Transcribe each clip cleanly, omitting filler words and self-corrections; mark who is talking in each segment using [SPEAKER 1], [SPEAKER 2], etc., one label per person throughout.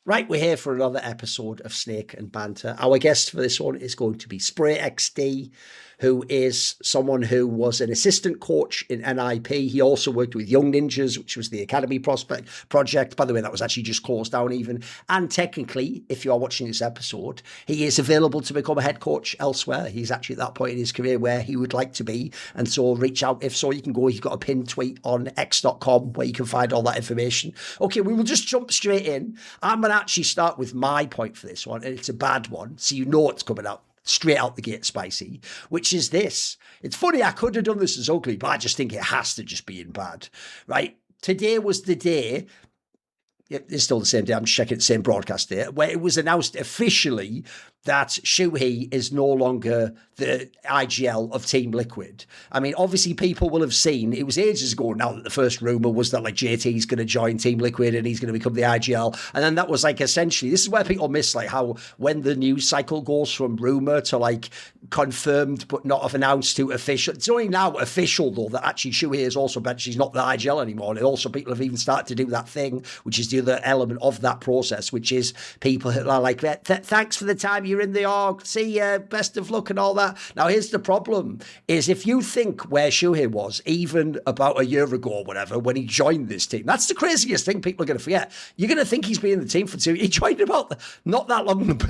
[SPEAKER 1] Right, we're here for another episode of Snake and Banter. Our guest for this one is going to be sprayxd, who is someone who was an assistant coach in NIP. He also worked with Young Ninjas, which was the Academy Prospect project. By the way, that was actually just closed down even. And technically, if you are watching this episode, he is available to become a head coach elsewhere. He's actually at that point in his career where he would like to be. And so reach out. If so, you can go. He's got a pinned tweet on x.com where you can find all that information. Okay, we will just jump straight in. I'm going to actually start with my point for this one, and it's a bad one, so you know it's coming out straight out the gate spicy, which is this. It's funny, I could have done this as ugly, but I just think it has to just be in bad, right? Today was the day, it's still the same day, I'm just checking the same broadcast day, where it was announced officially that siuhy is no longer the IGL of Team Liquid. I mean, obviously people will have seen, it was ages ago now that the first rumour was that like JT's going to join Team Liquid and he's going to become the IGL. And then that was like essentially, this is where people miss like how when the news cycle goes from rumour to like confirmed but not have announced to official. It's only now official though that actually siuhy has also mentioned she's not the IGL anymore. And also people have even started to do that thing, which is the other element of that process, which is people who are like, thanks for the time you're in the org, see ya, best of luck and all that. Now here's the problem, is if you think where siuhy was even about a year ago or whatever when he joined this team, that's the craziest thing people are going to forget. You're going to think he's been in the team for 2 years. He joined about not that long,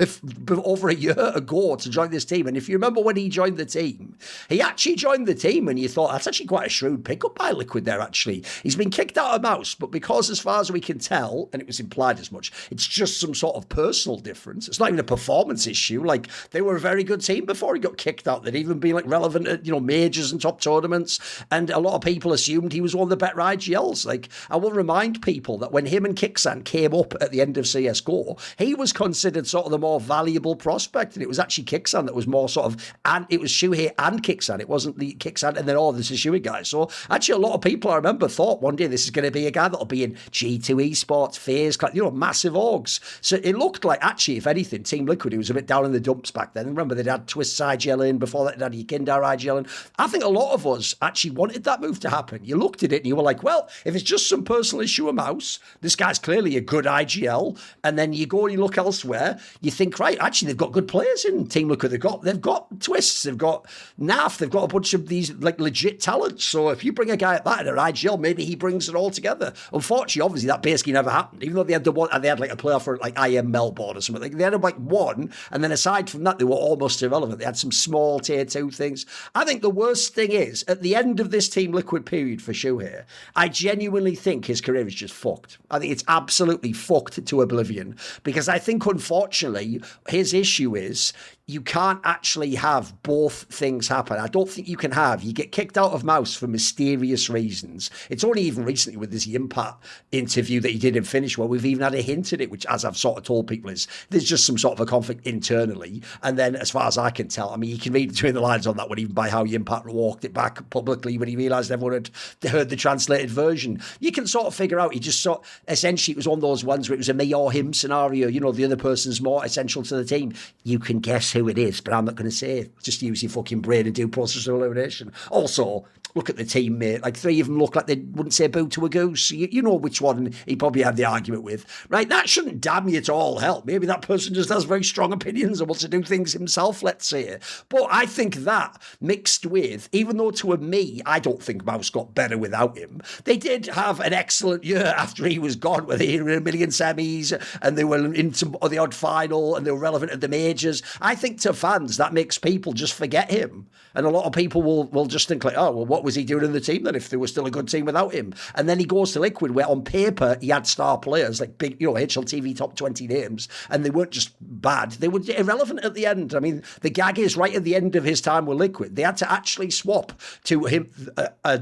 [SPEAKER 1] over a year ago to join this team. And if you remember when he joined the team, he actually joined the team and you thought that's actually quite a shrewd pickup by Liquid there actually. He's been kicked out of Mouse, but because as far as we can tell, and it was implied as much, it's just some sort of personal difference. It's not even a performance issue. Like they were a very good team before he got kicked out. They'd even been like relevant at, majors and top tournaments. And a lot of people assumed he was one of the better IGLs. Like I will remind people that when him and kyxsan came up at the end of CSGO, he was considered sort of the more valuable prospect. And it was actually kyxsan that was more sort of, and it was siuhy and kyxsan. It wasn't the kyxsan and then, this is siuhy guy. So actually a lot of people I remember thought one day this is going to be a guy that'll be in G2 Esports, FaZe, massive orgs. So it looked like actually, if anything, Team Liquid, he was a bit down in the dumps back then. Remember, they'd had Twist's IGL in, before that they'd had Yekindar IGL in. I think a lot of us actually wanted that move to happen. You looked at it and you were like, well, if it's just some personal issue of Mouse, this guy's clearly a good IGL, and then you go and you look elsewhere, you think, right, actually they've got good players in Team Liquid. They've got Twists, they've got NAF, they've got a bunch of these like legit talents. So if you bring a guy like that in an IGL, maybe he brings it all together. Unfortunately, obviously that basically never happened. Even though they had they had like a player for like IM Melbourne or something. Like they had like one, and then aside from that, they were almost irrelevant. They had some small tier 2 things. I think the worst thing is at the end of this Team Liquid period for siuhy, I genuinely think his career is just fucked. I think it's absolutely fucked to oblivion, because I think unfortunately his issue is you can't actually have both things happen. I don't think you can have, you get kicked out of Mouse for mysterious reasons. It's only even recently with this Impact interview that he did in Finish where we've even had a hint at it, which as I've sort of told people is there's just some sort of a conflict internally. And then as far as I can tell, I mean, you can read between the lines on that one, even by how Impact walked it back publicly when he realised everyone had heard the translated version. You can sort of figure out, he just sort essentially it was one of those ones where it was a me or him scenario, the other person's more essential to the team. You can guess who it is, but I'm not going to say it. Just use your fucking brain and do process of elimination. Also, look at the team, mate. Like 3 of them look like they wouldn't say boo to a goose. You know which one he probably had the argument with, right? That shouldn't damn you to all hell. Maybe that person just has very strong opinions and wants to do things himself, let's say. But I think that mixed with, even though to me, I don't think Mouse got better without him, they did have an excellent year after he was gone, where they were in a million semis and they were into the odd final and they were relevant at the majors. I think to fans, that makes people just forget him. And a lot of people will just think like, oh, well, what was he doing in the team then if there was still a good team without him? And then he goes to Liquid, where on paper he had star players, like big, HLTV top 20 names, and they weren't just bad. They were irrelevant at the end. I mean, the gag is right at the end of his time with Liquid, they had to actually swap to him,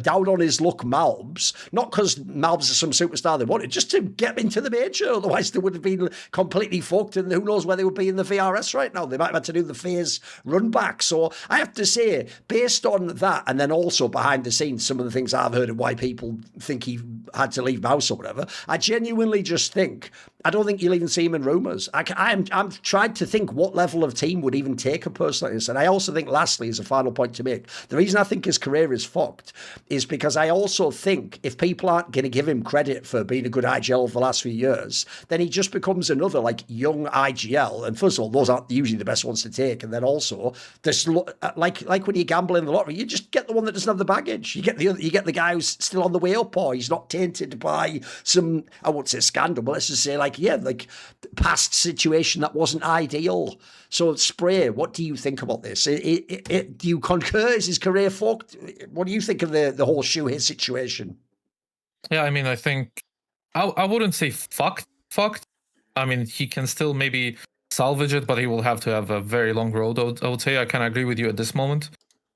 [SPEAKER 1] down on his luck Malbs, not because Malbs is some superstar they wanted, just to get into the major. Otherwise they would have been completely fucked, and who knows where they would be in the VRS right now. They might have had to do the FaZe run back. So I have to say, based on that, and then also behind the scenes, some of the things I've heard and why people think he had to leave Mouse or whatever, I genuinely just think I don't think you'll even see him in rumours. I'm trying to think what level of team would even take a person like this. And I also think, lastly, as a final point to make, the reason I think his career is fucked is because I also think if people aren't going to give him credit for being a good IGL over the last few years, then he just becomes another like young IGL. And first of all, those aren't usually the best ones to take. And then also, there's like when you gamble in the lottery, you just get the one that doesn't have the baggage. You get the guy who's still on the way up, or he's not tainted by some, I won't say scandal, but let's just say like past situation that wasn't ideal. So Spray, what do you think about this? Do you concur? Is his career fucked? What do you think of the whole siuhy situation?
[SPEAKER 2] Yeah, I mean, I think I wouldn't say fucked. I mean, he can still maybe salvage it, but he will have to have a very long road. I would say I kind of agree with you at this moment.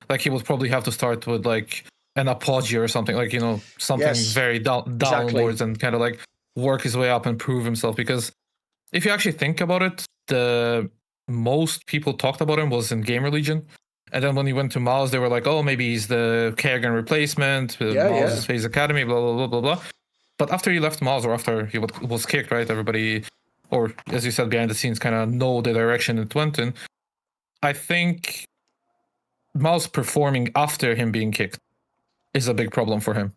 [SPEAKER 2] Like he would probably have to start with like an apogee or something, like, you know, something very downwards and kind of like work his way up and prove himself. Because if you actually think about it, the most people talked about him was in Gamer Legion. And then when he went to MongolZ, they were like, oh, maybe he's the kyxsan replacement, MongolZ's Phase Academy, blah, blah, blah, blah, blah. But after he left MongolZ, or after he was kicked, right, everybody, or as you said, behind the scenes kind of know the direction it went in. I think MongolZ performing after him being kicked is a big problem for him.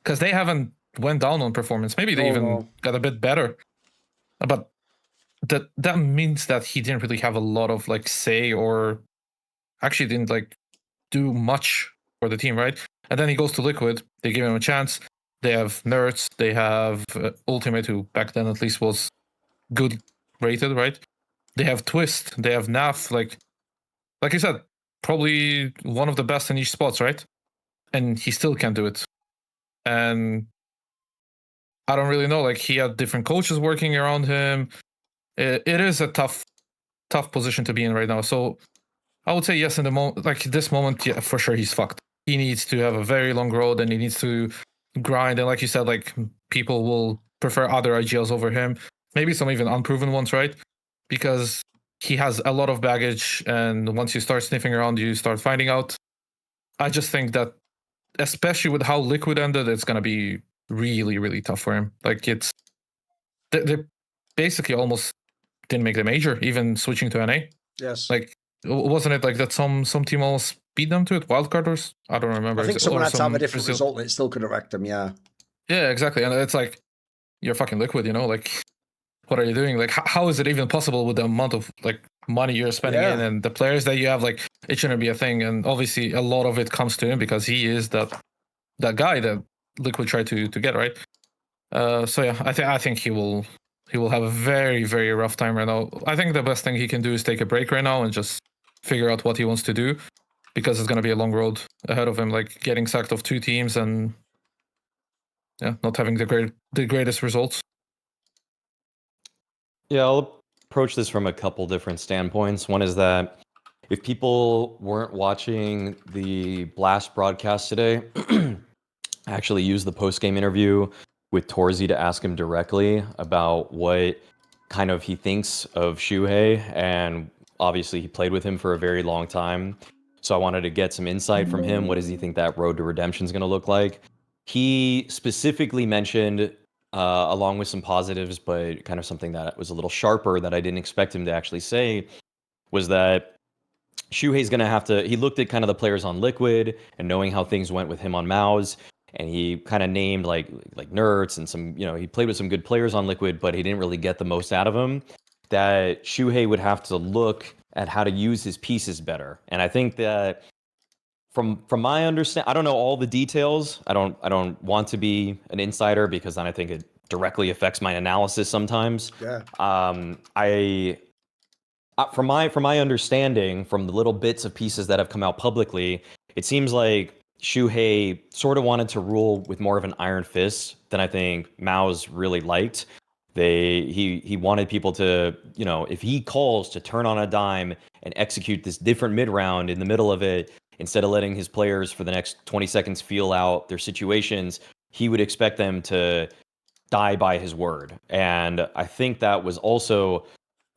[SPEAKER 2] Because they haven't went down on performance. Maybe they got a bit better. But that means that he didn't really have a lot of like say, or actually didn't like do much for the team, right? And then he goes to Liquid. They give him a chance. They have Nerds. They have Ultimate, who back then at least was good rated, right? They have Twist. They have NAF. Like you said, probably one of the best in each spots, right? And he still can't do it. And I don't really know. Like he had different coaches working around him. It is a tough position to be in right now. So I would say yes in the moment, like this moment, yeah, for sure he's fucked. He needs to have a very long road and he needs to grind. And like you said, like people will prefer other IGLs over him. Maybe some even unproven ones, right? Because he has a lot of baggage, and once you start sniffing around, you start finding out. I just think that, especially with how Liquid ended, it's going to be really, really tough for him. Like they basically almost didn't make the major, even switching to NA.
[SPEAKER 1] Yes.
[SPEAKER 2] Like, wasn't it like that some team almost beat them to it? Wildcarders? I don't remember.
[SPEAKER 1] I think someone had to have a different result and it still could have wrecked them, yeah.
[SPEAKER 2] Yeah, exactly. And it's like, you're fucking Liquid, you know? Like, what are you doing? Like, how is it even possible with the amount of like money you're spending in and the players that you have? Like, it shouldn't be a thing. And obviously, a lot of it comes to him because he is that guy that Liquid tried to get, right? So yeah, I think he will have a very, very rough time right now. I think the best thing he can do is take a break right now and just figure out what he wants to do, because it's going to be a long road ahead of him, like getting sacked off 2 teams and not having the greatest results.
[SPEAKER 3] Yeah, I'll approach this from a couple different standpoints. One is that if people weren't watching the Blast broadcast today, I actually used the post-game interview with Torzi to ask him directly about what kind of he thinks of siuhy, and obviously he played with him for a very long time. So I wanted to get some insight from him. What does he think that road to redemption is going to look like? He specifically mentioned, along with some positives, but kind of something that was a little sharper that I didn't expect him to actually say, was that siuhy's going to have to, he looked at kind of the players on Liquid and knowing how things went with him on MauisNake, and he kind of named like Nerds and some, he played with some good players on Liquid, but he didn't really get the most out of him. That siuhy would have to look at how to use his pieces better. And I think that from my understanding, I don't know all the details. I don't want to be an insider, because then I think it directly affects my analysis sometimes.
[SPEAKER 1] Yeah.
[SPEAKER 3] From my understanding, from the little bits of pieces that have come out publicly, it seems like siuhy sort of wanted to rule with more of an iron fist than I think MauisNake really liked. He wanted people to, if he calls to turn on a dime and execute this different mid round in the middle of it, instead of letting his players for the next 20 seconds feel out their situations, he would expect them to die by his word. And I think that was also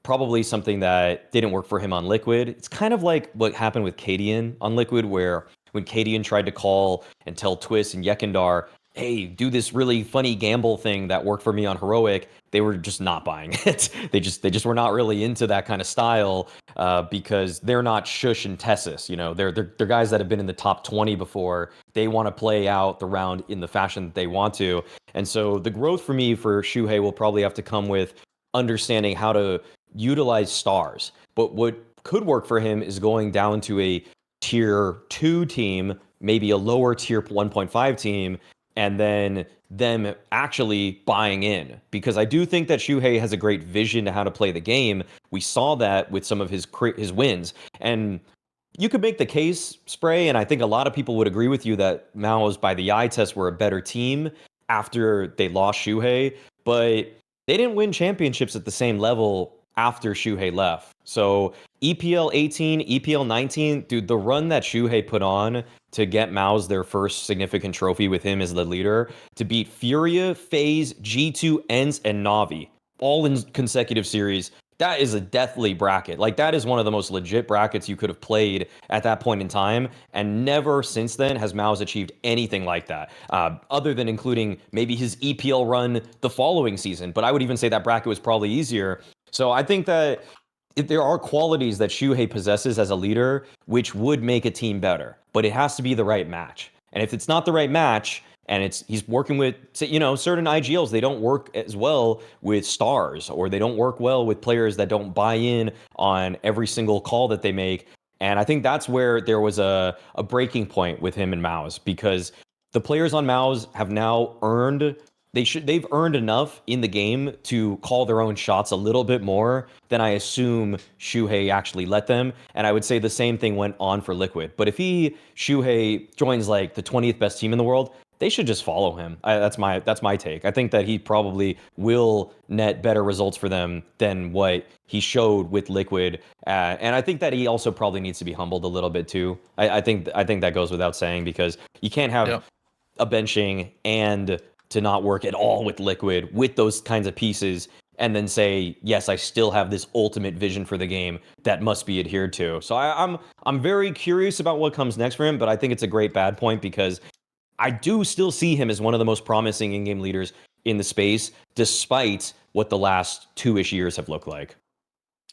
[SPEAKER 3] probably something that didn't work for him on Liquid. It's kind of like what happened with cadiaN on Liquid, where when cadiaN tried to call and tell Twist and Yekindar, hey, do this really funny gamble thing that worked for me on Heroic, they were just not buying it. They just were not really into that kind of style because they're not Shush and Tessus. You know, they're guys that have been in the top 20 before. They want to play out the round in the fashion that they want to. And so the growth for me for siuhy will probably have to come with understanding how to utilize stars. But what could work for him is going down to a tier 2 team, maybe a lower tier 1.5 team, and then them actually buying in. Because I do think that siuhy has a great vision to how to play the game. We saw that with some of his wins. And you could make the case, Spray, and I think a lot of people would agree with you that MauiS by the eye test were a better team after they lost siuhy, but they didn't win championships at the same level after siuhy left. So EPL 18, EPL 19, dude, the run that siuhy put on to get MauiS their first significant trophy with him as the leader, to beat Furia, FaZe, G2, ENCE, and Na'Vi, all in consecutive series, that is a deathly bracket. Like, that is one of the most legit brackets you could have played at that point in time, and never since then has MauiS achieved anything like that, other than including maybe his EPL run the following season. But I would even say that bracket was probably easier. So I think that there are qualities that siuhy possesses as a leader which would make a team better, but it has to be the right match. And if it's not the right match, and he's working with, you know, certain IGLs, they don't work as well with stars, or they don't work well with players that don't buy in on every single call that they make. And I think that's where there was a breaking point with him and MauiS, because the players on MauiS have now earned, they've earned enough in the game to call their own shots a little bit more than I assume siuhy actually let them. And I would say the same thing went on for Liquid. But if siuhy joins like the 20th best team in the world, they should just follow him. That's my take. I think that he probably will net better results for them than what he showed with Liquid, and I think that he also probably needs to be humbled a little bit too. I think that goes without saying, because you can't have a benching and to not work at all with Liquid with those kinds of pieces, and then say, yes, I still have this ultimate vision for the game that must be adhered to. So I'm very curious about what comes next for him, but I think it's a great bad point, because I do still see him as one of the most promising in-game leaders in the space, despite what the last 2-ish years have looked like.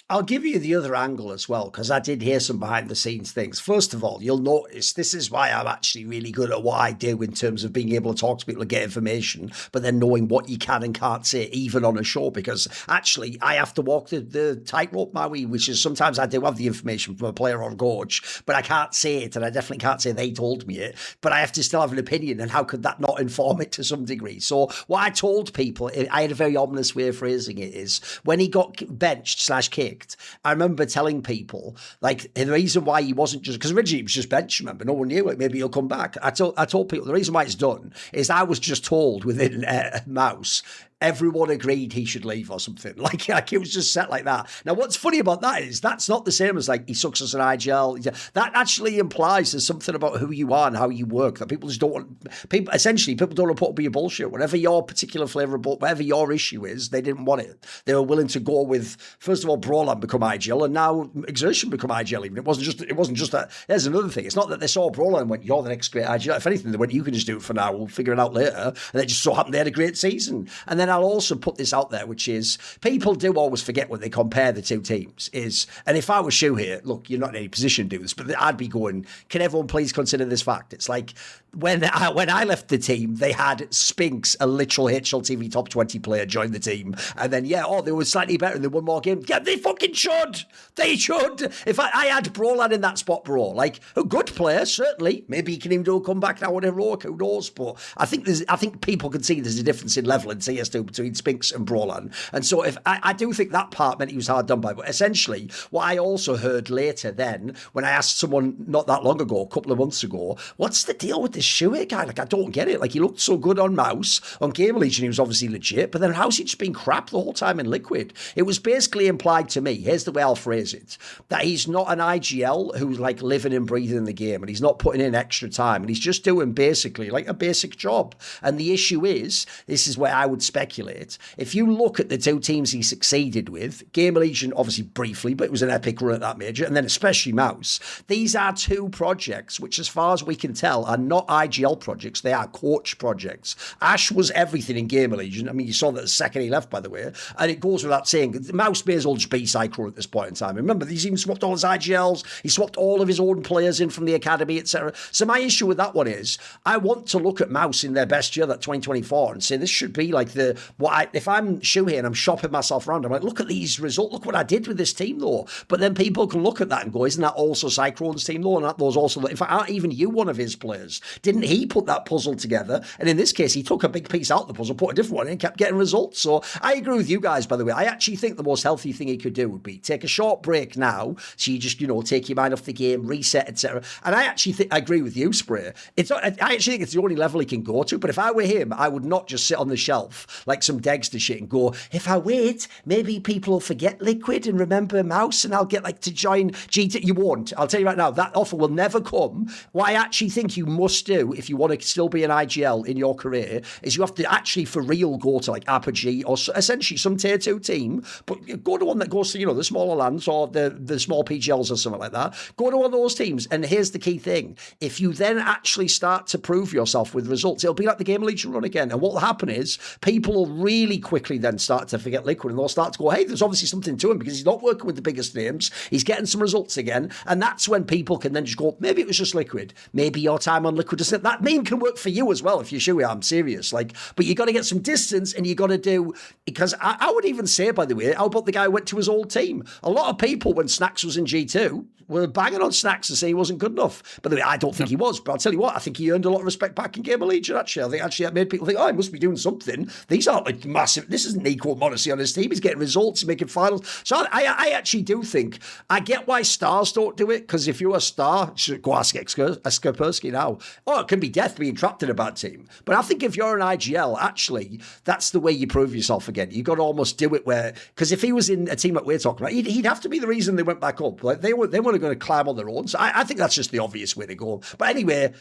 [SPEAKER 1] I'll give you the other angle as well, because I did hear some behind the scenes things. First of all, you'll notice this is why I'm actually really good at what I do in terms of being able to talk to people and get information, but then knowing what you can and can't say, even on a show, because actually I have to walk the tightrope my way, which is sometimes I do have the information from a player on Gorge, but I can't say it, and I definitely can't say they told me it, but I have to still have an opinion, and how could that not inform it to some degree? So what I told people, I had a very ominous way of phrasing it, is when he got benched/kicked, I remember telling people, like, the reason why he wasn't just, because originally he was just benched, remember, no one knew it, maybe he'll come back. I told people the reason why it's done is I was just told within MauiS, everyone agreed he should leave or something. Like it was just set like that. Now, what's funny about that is that's not the same as like he sucks as an IGL. That actually implies there's something about who you are and how you work that people just don't want. People don't want to put up with your bullshit. Whatever your particular flavour of whatever your issue is, they didn't want it. They were willing to go with, first of all, Brawlan become IGL, and now Exertion become IGL. Even it wasn't just that. There's another thing. It's not that they saw Brawlan and went, "You're the next great IGL." If anything, they went, "You can just do it for now. We'll figure it out later." And it just so happened they had a great season. And then I'll also put this out there, which is people do always forget when they compare the two teams. And if I was siuhy, look, you're not in any position to do this, but I'd be going, can everyone please consider this fact? It's like when I left the team, they had Spinks, a literal HLTV top 20 player, join the team, and then they were slightly better and they won more games. Yeah, they fucking should. They should. If I had Brawlan in that spot, bro, like a good player, certainly. Maybe he can even do a comeback now on Heroic, who knows? But I think people can see there's a difference in level in CS2 between Spinks and Brawlan. And so if I do think that part meant he was hard done by. But essentially, what I also heard later then, when I asked someone not that long ago, a couple of months ago, what's the deal with this siuhy guy? Like, I don't get it. Like, he looked so good on MauiS. On Game Legion, he was obviously legit, but then how's he just been crap the whole time in Liquid? It was basically implied to me, here's the way I'll phrase it, that he's not an IGL who's like living and breathing in the game, and he's not putting in extra time, and he's just doing basically like a basic job. And the issue is, this is where I would speculate speculate. If you look at the two teams he succeeded with, Game Legion obviously briefly, but it was an epic run at that major, and then especially Mouse, these are two projects which, as far as we can tell, are not IGL projects, they are coach projects. Ash was everything in Game Legion. I mean, you saw that the second he left, by the way, and it goes without saying, Mouse may as well just be Cyclone at this point in time. Remember, he's even swapped all his IGLs, he swapped all of his own players in from the academy, etc. So my issue with that one is, I want to look at Mouse in their best year, that 2024, and say this should be like if I'm siuhy and I'm shopping myself around, I'm like, look at these results, look what I did with this team though. But then people can look at that and go, isn't that also Cyclone's team though? And that those also, in fact, aren't even you one of his players? Didn't he put that puzzle together? And in this case, he took a big piece out of the puzzle, put a different one in, and kept getting results. So I agree with you guys, by the way. I actually think the most healthy thing he could do would be take a short break now, so you just, take your mind off the game, reset, etc. And I actually think, I agree with you, Spray. I actually think it's the only level he can go to. But if I were him, I would not just sit on the shelf like some Dexter shit and go, if I wait, maybe people will forget Liquid and remember Mouse and I'll get to join GT. You won't. I'll tell you right now, that offer will never come. What I actually think you must do if you want to still be an IGL in your career is you have to actually for real go to Apogee or essentially some tier 2 team, but go to one that goes to, the smaller lands or the small PGLs or something like that. Go to one of those teams. And here's the key thing. If you then actually start to prove yourself with results, it'll be like the Game Legion run again. And what will happen is people will really quickly then start to forget Liquid and they'll start to go, hey, there's obviously something to him because he's not working with the biggest names. He's getting some results again. And that's when people can then just go, maybe it was just Liquid. Maybe your time on Liquid doesn't. That meme can work for you as well if you're siuhy. I'm serious. But you got to get some distance and you got to do, because I would even say, by the way, how about the guy who went to his old team? A lot of people, when Snacks was in G2, were banging on Snacks to say he wasn't good enough. By the way, I don't think he was, but I'll tell you what, I think he earned a lot of respect back in Game of Legion, actually. I think actually that made people think, oh, he must be doing something. These aren't massive. This isn't equal modesty on his team. He's getting results, he's making finals. So I actually do think, I get why stars don't do it, because if you're a star, go ask Kaspersky now. Oh, it can be death being trapped in a bad team. But I think if you're an IGL, actually, that's the way you prove yourself again. You've got to almost do it where, because if he was in a team that we're talking about, he'd have to be the reason they went back up. They weren't going to climb on their own. So I think that's just the obvious way to go. But anyway,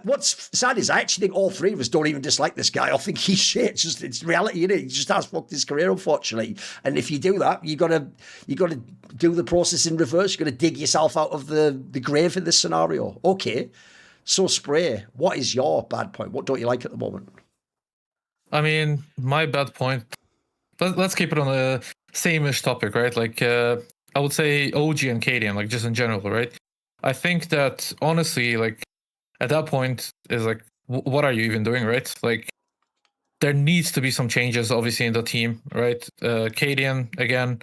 [SPEAKER 1] what's sad is I actually think all three of us don't even dislike this guy. I think he's shit. It's reality, innit? He just has fucked his career, unfortunately. And if you do that, you got to do the process in reverse. You got to dig yourself out of the grave in this scenario. Okay, so Spray, what is your bad point? What don't you like at the moment?
[SPEAKER 2] I mean, my bad point. Let's keep it on the same-ish topic, right? I would say OG and cadiaN, just in general, right? I think that honestly, at that point is what are you even doing, right? There needs to be some changes, obviously, in the team, right? cadiaN, again,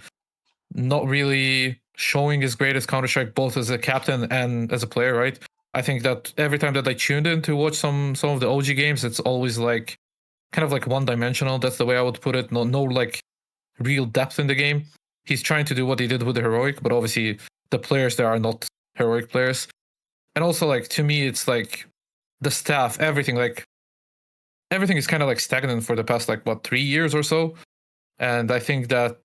[SPEAKER 2] not really showing his greatest Counter-Strike, both as a captain and as a player, right? I think that every time that I tuned in to watch some of the OG games, it's always kind of one-dimensional. That's the way I would put it. No real depth in the game. He's trying to do what he did with the heroic, but obviously the players there are not heroic players. And also, to me, it's the staff, everything, everything is kind of stagnant for the past 3 years or so. And I think that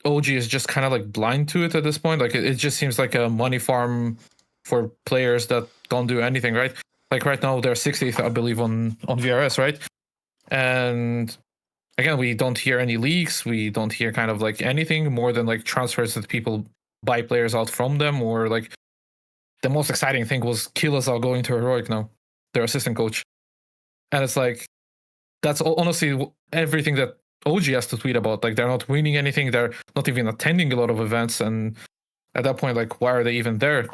[SPEAKER 2] OG is just kind of blind to it at this point. It just seems like a money farm for players that don't do anything, right? Right now they're 60th, I believe, on VRS, right? And again, we don't hear any leaks. We don't hear kind of anything more than transfers that people buy players out from them, or the most exciting thing was kyxsan going to heroic now, their assistant coach. And it's that's honestly everything that OG has to tweet about. They're not winning anything. They're not even attending a lot of events. And at that point, why are they even there?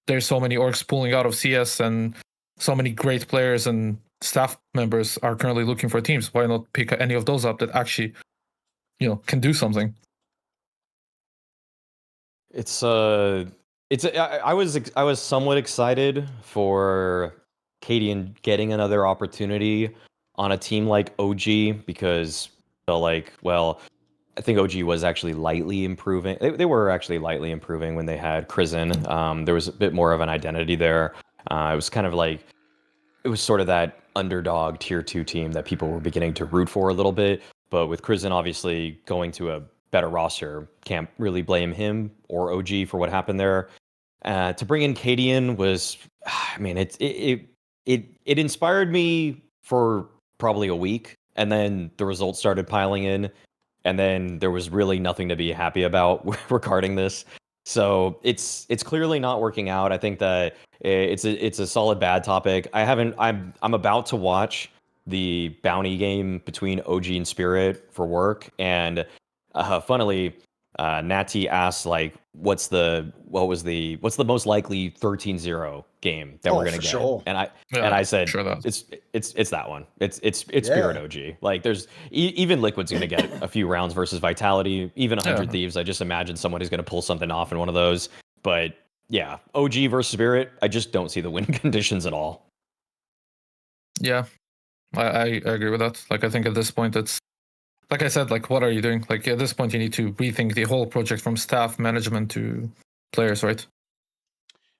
[SPEAKER 2] There's so many orgs pulling out of CS, and so many great players and staff members are currently looking for teams. Why not pick any of those up that actually, can do something?
[SPEAKER 3] I was somewhat excited for cadiaN getting another opportunity on a team like OG, because I think OG was actually lightly improving. They were actually lightly improving when they had kyxsan. There was a bit more of an identity there. It was kind of it was sort of that underdog tier 2 team that people were beginning to root for a little bit. But with kyxsan obviously going to a better roster, can't really blame him or OG for what happened there. To bring in cadiaN was, I mean, it inspired me for probably a week, and then the results started piling in, and then there was really nothing to be happy about regarding this. So it's clearly not working out. I think that it's a solid bad topic. I'm about to watch the bounty game between OG and Spirit for work, and funnily, Natty asked like, what's the most likely 13-0 game that we're gonna
[SPEAKER 1] for
[SPEAKER 3] get?
[SPEAKER 1] sure.
[SPEAKER 3] And I
[SPEAKER 2] Yeah,
[SPEAKER 3] I said
[SPEAKER 2] sure that.
[SPEAKER 3] it's that one. It's Spirit OG. Like there's even Liquid's gonna get a few rounds versus Vitality, even 100 Thieves. I just imagine someone is gonna pull something off in one of those. But yeah, OG versus Spirit, I just don't see the win conditions at all.
[SPEAKER 2] Yeah, I agree with that. Like, I think at this point, it's like I said, like, what are you doing? Like, at this point, you need to rethink the whole project from staff, management to players, right?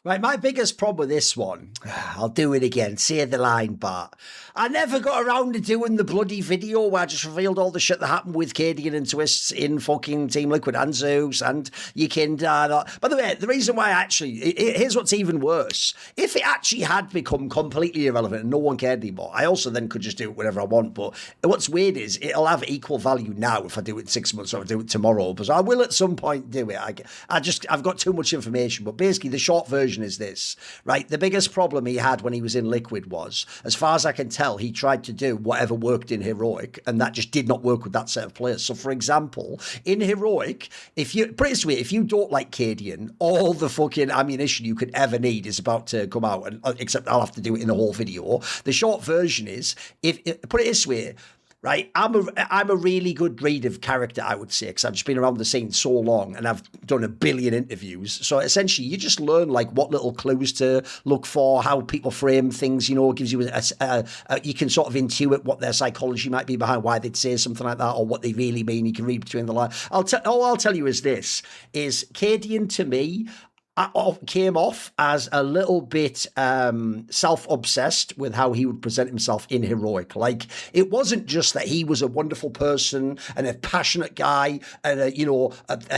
[SPEAKER 1] Right, my biggest problem with this one, I'll do it again, say the line, but I never got around to doing the bloody video where I just revealed all the shit that happened with cadiaN and Twists in fucking Team Liquid and Zeus and Ykinda. By the way, the reason why here's what's even worse. If it actually had become completely irrelevant and no one cared anymore, I also then could just do it whenever I want. But what's weird is it'll have equal value now if I do it in 6 months or if I do it tomorrow. But I will at some point do it. I've got too much information. But basically, the short version is this, right? The biggest problem he had when he was in Liquid was, as far as I can tell, he tried to do whatever worked in Heroic, and that just did not work with that set of players. So, for example, in Heroic, if you don't like cadiaN, all the fucking ammunition you could ever need is about to come out, and except I'll have to do it in a whole video. The short version is, put it this way. Right, I'm a really good read of character, I would say, because I've just been around the scene so long and I've done a billion interviews. So essentially, you just learn like what little clues to look for, how people frame things. You know, it gives you you can sort of intuit what their psychology might be behind why they'd say something like that or what they really mean. You can read between the lines. All I'll tell you is this: is cadiaN to me came off as a little bit self-obsessed with how he would present himself in Heroic. Like, it wasn't just that he was a wonderful person and a passionate guy and a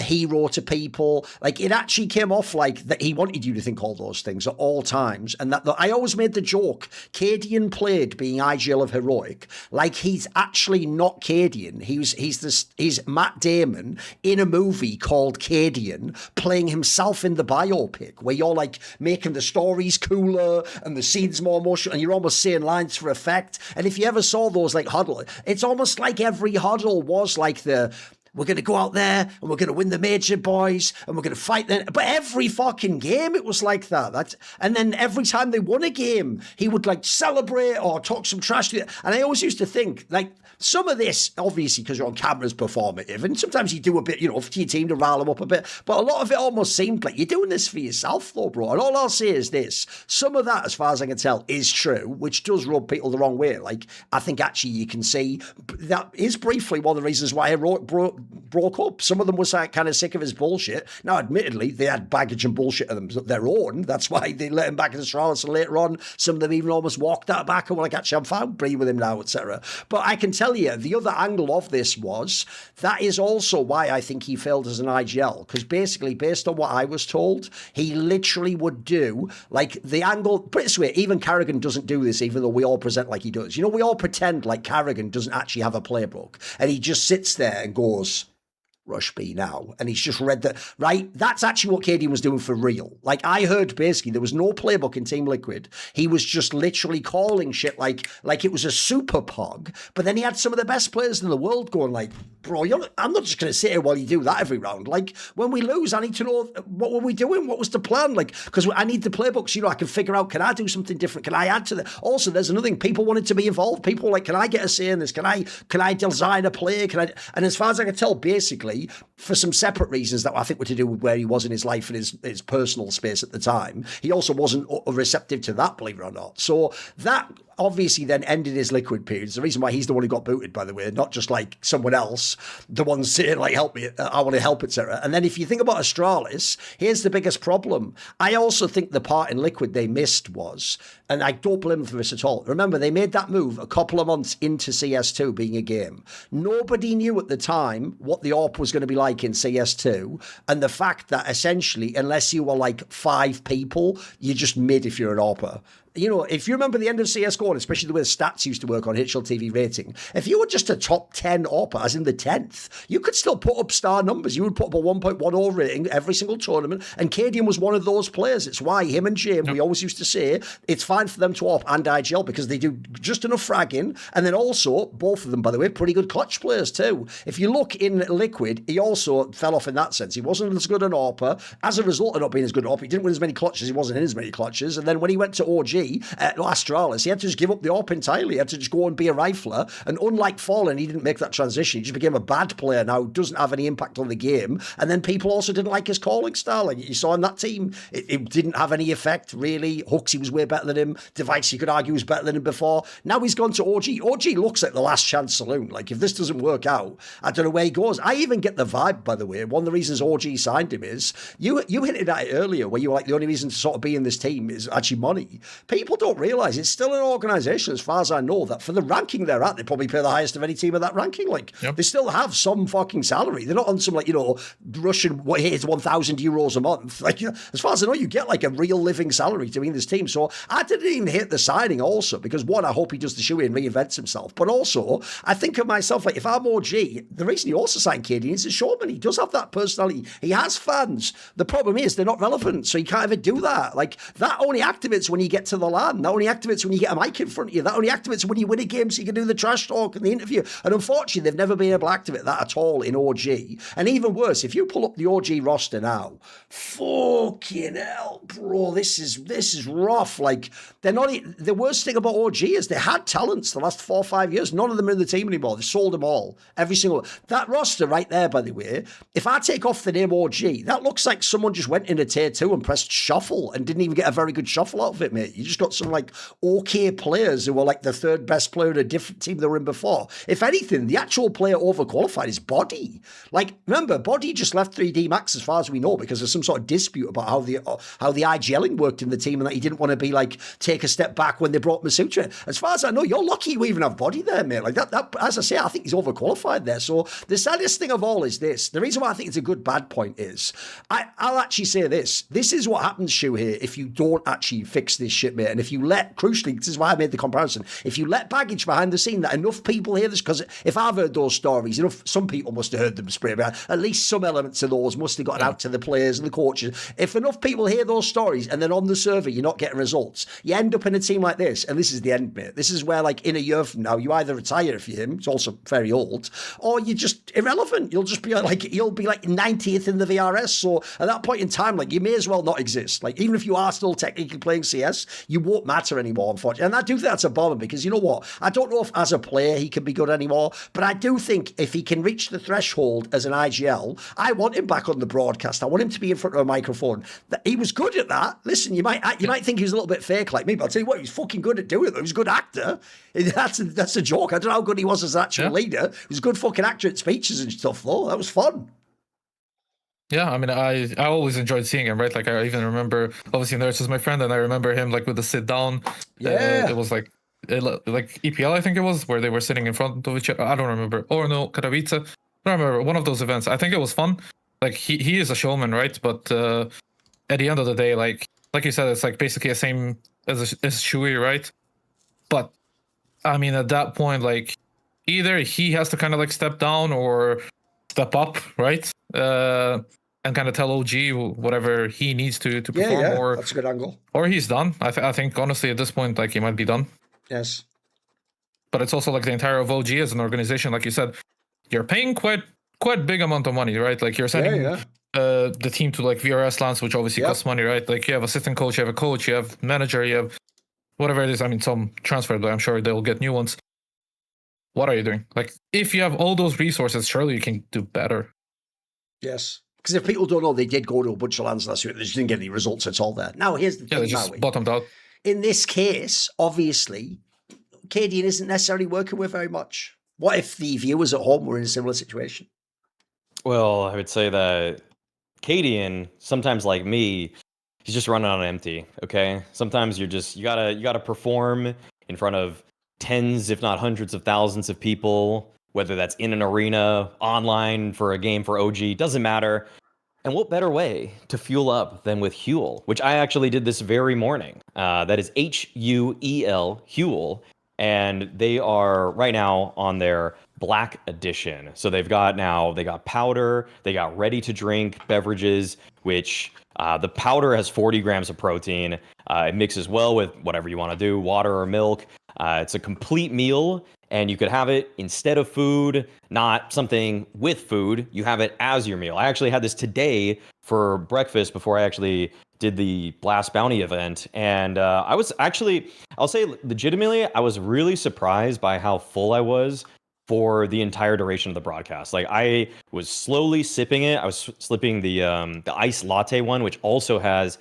[SPEAKER 1] hero to people. Like, it actually came off like that he wanted you to think all those things at all times. And that I always made the joke, cadiaN played being IGL of Heroic like he's actually not cadiaN. He's Matt Damon in a movie called cadiaN playing himself in the biopic where you're like making the stories cooler and the scenes more emotional and you're almost saying lines for effect. And if you ever saw those like huddle, it's almost like every huddle was like we're going to go out there and we're going to win the major, boys, and we're going to fight them. But every fucking game, it was like that. And then every time they won a game, he would like celebrate or talk some trash. And I always used to think, like, some of this, obviously, because you're on camera, is performative. And sometimes you do a bit, for your team to rile them up a bit. But a lot of it almost seemed like you're doing this for yourself, though, bro. And all I'll say is this. Some of that, as far as I can tell, is true, which does rub people the wrong way. Like, I think actually you can see that is briefly one of the reasons why Heroic broke up. Some of them was kind of sick of his bullshit. Now, admittedly, they had baggage and bullshit of their own. That's why they let him back into Charlotte. So later on, some of them even almost walked out back and were like, actually, I'm fine being with him now, etc. But I can tell you, the other angle of this was, that is also why I think he failed as an IGL. Because basically, based on what I was told, he literally would do, like, the angle, put it this way, even karigan doesn't do this, even though we all present like he does. We all pretend like karigan doesn't actually have a playbook. And he just sits there and goes, rush B now. And he's just read that, right? That's actually what cadiaN was doing for real. Like, I heard basically there was no playbook in Team Liquid. He was just literally calling shit like it was a super pog. But then he had some of the best players in the world going like, bro, I'm not just going to sit here while you do that every round. Like, when we lose, I need to know what were we doing? What was the plan? Like, because I need the playbooks, I can figure out, can I do something different? Can I add to that? Also, there's another thing. People wanted to be involved. People were like, can I get a say in this? Can I design a play? And as far as I can tell, basically, for some separate reasons that I think were to do with where he was in his life and his personal space at the time, he also wasn't receptive to that, believe it or not. So that obviously then ended his Liquid period. It's the reason why he's the one who got booted, by the way, not just like someone else, the ones saying like, help me, I want to help, etc. And then if you think about Astralis, here's the biggest problem. I also think the part in Liquid they missed was, and I don't blame them for this at all, remember they made that move a couple of months into CS2 being a game. Nobody knew at the time what the AWP was going to be like in CS2, and the fact that essentially, unless you were like 5 people, you're just mid if you're an AWPer. if you remember the end of CSGO, and especially the way the stats used to work on HLTV rating, if you were just a top 10 AWPer, as in the 10th, you could still put up star numbers. You would put up a 1.10 rating every single tournament, and cadiaN was one of those players. It's why him and Jim, we always used to say, it's fine for them to AWP and IGL because they do just enough fragging, and then also, both of them, by the way, pretty good clutch players too. If you look in Liquid, he also fell off in that sense. He wasn't as good an AWPer. As a result of not being as good an AWPer, he didn't win as many clutches. He wasn't in as many clutches. And then when he went to OG, Astralis, he had to just give up the AWP entirely. He had to just go and be a rifler. And unlike Fallen, he didn't make that transition. He just became a bad player now, doesn't have any impact on the game. And then people also didn't like his calling style. Like you saw in that team, it didn't have any effect, really. Hooks, he was way better than him. Device, you could argue, was better than him before. Now he's gone to OG. OG looks like the last chance saloon. Like, if this doesn't work out, I don't know where he goes. I even get the vibe, by the way. One of the reasons OG signed him is, you hinted at it earlier, where you were like, the only reason to sort of be in this team is actually money. People don't realise it's still an organisation, as far as I know, that for the ranking they're at, they probably pay the highest of any team of that ranking. Like, they still have some fucking salary. They're not on some, like, Russian, here's 1,000 euros a month. Like, as far as I know, you get like a real living salary to be in this team. So I didn't even hit the signing also, because one, I hope he does the shoey and reinvents himself. But also, I think of myself, like, if I'm OG, the reason he also signed cadiaN is a showman. He does have that personality. He has fans. The problem is they're not relevant, so you can't ever do that. Like, that only activates when you get to the LAN. That only activates when you get a mic in front of you. That only activates when you win a game so you can do the trash talk and the interview. And unfortunately, they've never been able to activate that at all in OG. And even worse, if you pull up the OG roster now, fucking hell, bro, this is rough. Like, they're not. The worst thing about OG is they had talents the last 4 or 5 years. None of them are in the team anymore. They sold them all. Every single. That roster right there, by the way, if I take off the name OG, that looks like someone just went into tier 2 and pressed shuffle and didn't even get a very good shuffle out of it, mate. You just got some, like, okay players who were like the third best player in a different team they were in before. If anything, the actual player overqualified is Body. Like, remember, Body just left 3D Max as far as we know because there's some sort of dispute about how the IGLing worked in the team and that he didn't want to be like, take a step back when they brought Masutra. As far as I know, you're lucky you even have Body there, mate. Like, that as I say, I think he's overqualified there. So the saddest thing of all is this. The reason why I think it's a good bad point is, I'll actually say this. This is what happens, siuhy, if you don't actually fix this shit, mate. And if you let, crucially, this is why I made the comparison, if you let baggage behind the scene that enough people hear this, because if I've heard those stories, some people must have heard them spray, but at least some elements of those must have gotten out to the players and the coaches. If enough people hear those stories and then on the server you're not getting results, you end up in a team like this, and this is the end, mate. This is where, like, in a year from now, you either retire if you're him, it's also very old, or you're just irrelevant. You'll just be like, you'll be like 90th in the VRS. So at that point in time, like, you may as well not exist. Like, even if you are still technically playing CS, you won't matter anymore, unfortunately. And I do think that's a bummer, because you know what? I don't know if as a player he can be good anymore, but I do think if he can reach the threshold as an IGL, I want him back on the broadcast. I want him to be in front of a microphone. He was good at that. Listen, you might think he was a little bit fake like me, but I'll tell you what, he was fucking good at doing it. He was a good actor. That's a joke. I don't know how good he was as an actual leader. He was a good fucking actor at speeches and stuff, though. That was fun.
[SPEAKER 2] Yeah, I mean, I always enjoyed seeing him, right? Like, I even remember, obviously, Nurse is my friend, and I remember him, like, with the sit down.
[SPEAKER 1] Yeah.
[SPEAKER 2] It was like EPL, I think it was, where they were sitting in front of each other. I don't remember. Or no, Katowice. I don't remember. One of those events. I think it was fun. Like, he is a showman, right? But at the end of the day, like you said, it's like basically the same as siuhy, right? But I mean, at that point, like, either he has to kind of like step down or step up, right? And kind of tell OG whatever he needs to perform.
[SPEAKER 1] Yeah,
[SPEAKER 2] or
[SPEAKER 1] that's a good angle.
[SPEAKER 2] Or he's done. I think honestly at this point, like, he might be done.
[SPEAKER 1] Yes.
[SPEAKER 2] But it's also like the entire of OG as an organization, like you said, you're paying quite big amount of money, right? Like, you're sending the team to like VRS lands, which obviously costs money, right? Like, you have assistant coach, you have a coach, you have manager, you have whatever it is. I mean, some transferred, but I'm sure they'll get new ones. What are you doing? Like, if you have all those resources, surely you can do better.
[SPEAKER 1] Yes. Because if people don't know, they did go to a bunch of lands last year. They just didn't get any results at all there. Now, here's the thing.
[SPEAKER 2] Yeah, they just bottomed out.
[SPEAKER 1] In this case, obviously, cadiaN isn't necessarily working with very much. What if the viewers at home were in a similar situation?
[SPEAKER 3] Well, I would say that cadiaN, sometimes like me, he's just running on empty, okay? Sometimes you gotta perform in front of tens, if not hundreds of thousands of people, whether that's in an arena, online, for a game for OG, doesn't matter. And what better way to fuel up than with Huel, which I actually did this very morning. That is Huel, Huel. And they are right now on their Black Edition. So they got powder, they got ready to drink beverages, which the powder has 40 grams of protein. It mixes well with whatever you want to do, water or milk. It's a complete meal, and you could have it instead of food, not something with food. You have it as your meal. I actually had this today for breakfast before I actually did the Blast Bounty event. And I'll say legitimately, I was really surprised by how full I was for the entire duration of the broadcast. Like, I was slowly sipping it. I was slipping the iced latte one, which also has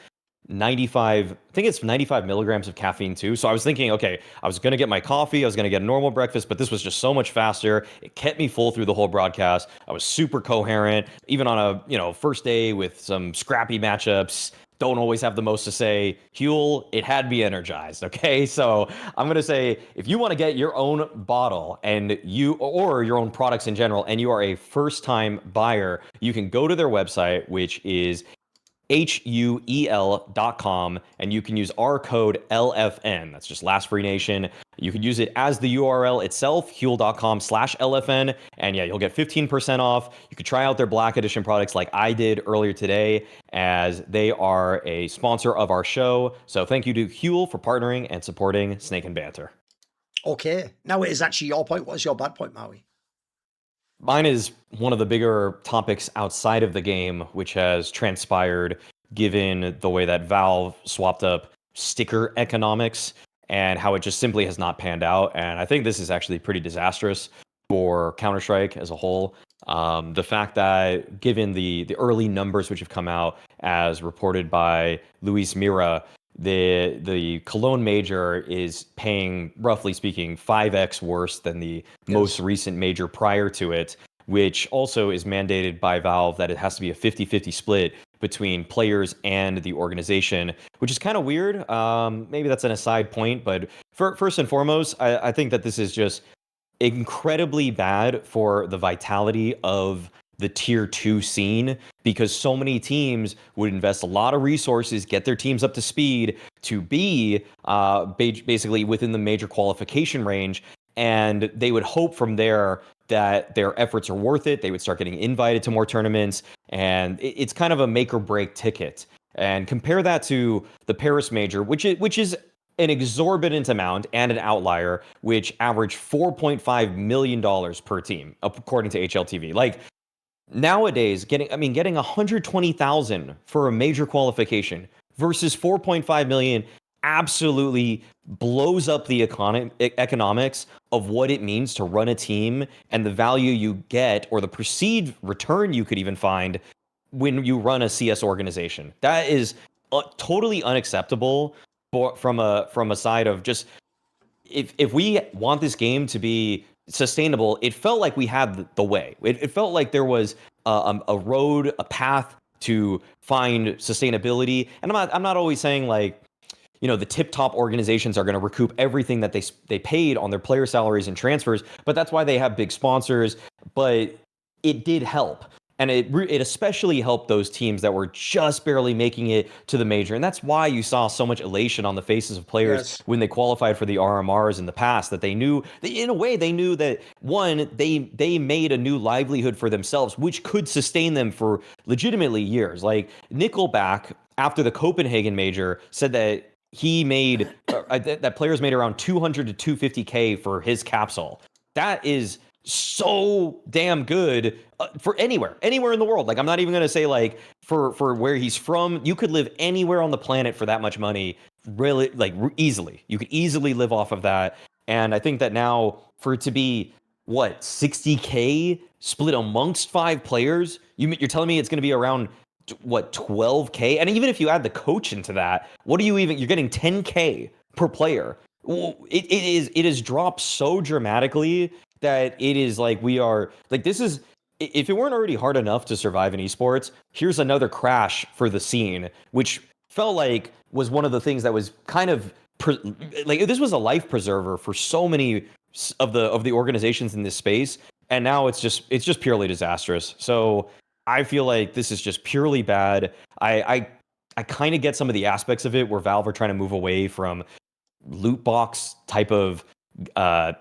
[SPEAKER 3] 95, I think it's 95 milligrams of caffeine too. So I was thinking, okay, I was going to get my coffee, I was going to get a normal breakfast, but this was just so much faster. It kept me full through the whole broadcast. I was super coherent, even on a, first day with some scrappy matchups. Don't always have the most to say. Huel, it had me energized. Okay. So I'm going to say, if you want to get your own bottle or your own products in general, and you are a first time buyer, you can go to their website, which is huel.com, and you can use our code LFN. That's just Last Free Nation. You can use it as the URL itself, huel.com/LFN. And yeah, you'll get 15% off. You could try out their Black Edition products like I did earlier today, as they are a sponsor of our show. So thank you to Huel for partnering and supporting Snake and Banter.
[SPEAKER 1] Okay. Now it is actually your point. What is your bad point, Maui?
[SPEAKER 3] Mine is one of the bigger topics outside of the game, which has transpired given the way that Valve swapped up sticker economics and how it just simply has not panned out. And I think this is actually pretty disastrous for Counter-Strike as a whole. The fact that, given the early numbers which have come out as reported by Luis Mira, the Cologne Major is paying, roughly speaking, 5x worse than the most recent major prior to it, which also is mandated by Valve that it has to be a 50-50 split between players and the organization, which is kind of weird. Maybe that's an aside point, but first and foremost, I think that this is just incredibly bad for the vitality of the tier 2 scene, because so many teams would invest a lot of resources, get their teams up to speed to be basically within the major qualification range, and they would hope from there that their efforts are worth it. They would start getting invited to more tournaments, and it's kind of a make or break ticket. And compare that to the Paris Major, which is an exorbitant amount and an outlier, which averaged $4.5 million per team, according to HLTV. Like, nowadays, getting $120,000 for a major qualification versus $4.5 million absolutely blows up the economics of what it means to run a team and the value you get, or the perceived return you could even find when you run a CS organization. That is totally unacceptable from a side of just, if we want this game to be sustainable, it felt like we had the way. It felt like there was a road, a path to find sustainability. And I'm not always saying, like, the tip top organizations are going to recoup everything that they paid on their player salaries and transfers, but that's why they have big sponsors. But it did help. And it especially helped those teams that were just barely making it to the major. And that's why you saw so much elation on the faces of players when they qualified for the RMRs in the past, that they knew, in a way, they knew that, one, they made a new livelihood for themselves, which could sustain them for legitimately years. Like, Nickelback, after the Copenhagen major, said that he made, that players made around 200 to 250K for his capsule. That is so damn good for anywhere in the world. Like, I'm not even going to say, like, for where he's from. You could live anywhere on the planet for that much money, really, like, easily. You could easily live off of that. And I think that now, for it to be, what, 60K split amongst 5 players, you're telling me it's going to be around, what, 12K? And even if you add the coach into that, you're getting 10K per player. It is dropped so dramatically that it is like, we are like, this is, if it weren't already hard enough to survive in esports, here's another crash for the scene, which felt like was one of the things that was kind of like, this was a life preserver for so many of the organizations in this space, and now it's just purely disastrous. So I feel like this is just purely bad. I kind of get some of the aspects of it where Valve are trying to move away from loot box uh,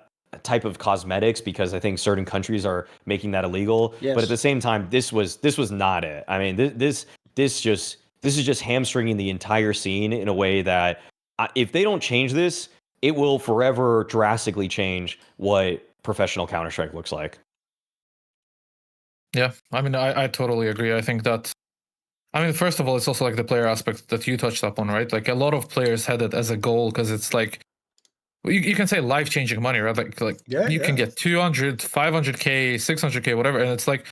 [SPEAKER 3] type of cosmetics because I think certain countries are making that illegal.
[SPEAKER 1] Yes.
[SPEAKER 3] But at the same time, this was not it. I mean, this is just hamstringing the entire scene in a way that if they don't change this, it will forever drastically change what professional Counter-Strike looks like.
[SPEAKER 2] Yeah, I mean, I totally agree. I think that, I mean, first of all, it's also like the player aspect that you touched upon, right? Like a lot of players had it as a goal because it's like, you can say life-changing money, right? Like you can get 200, 500k, 600k, whatever, and it's like,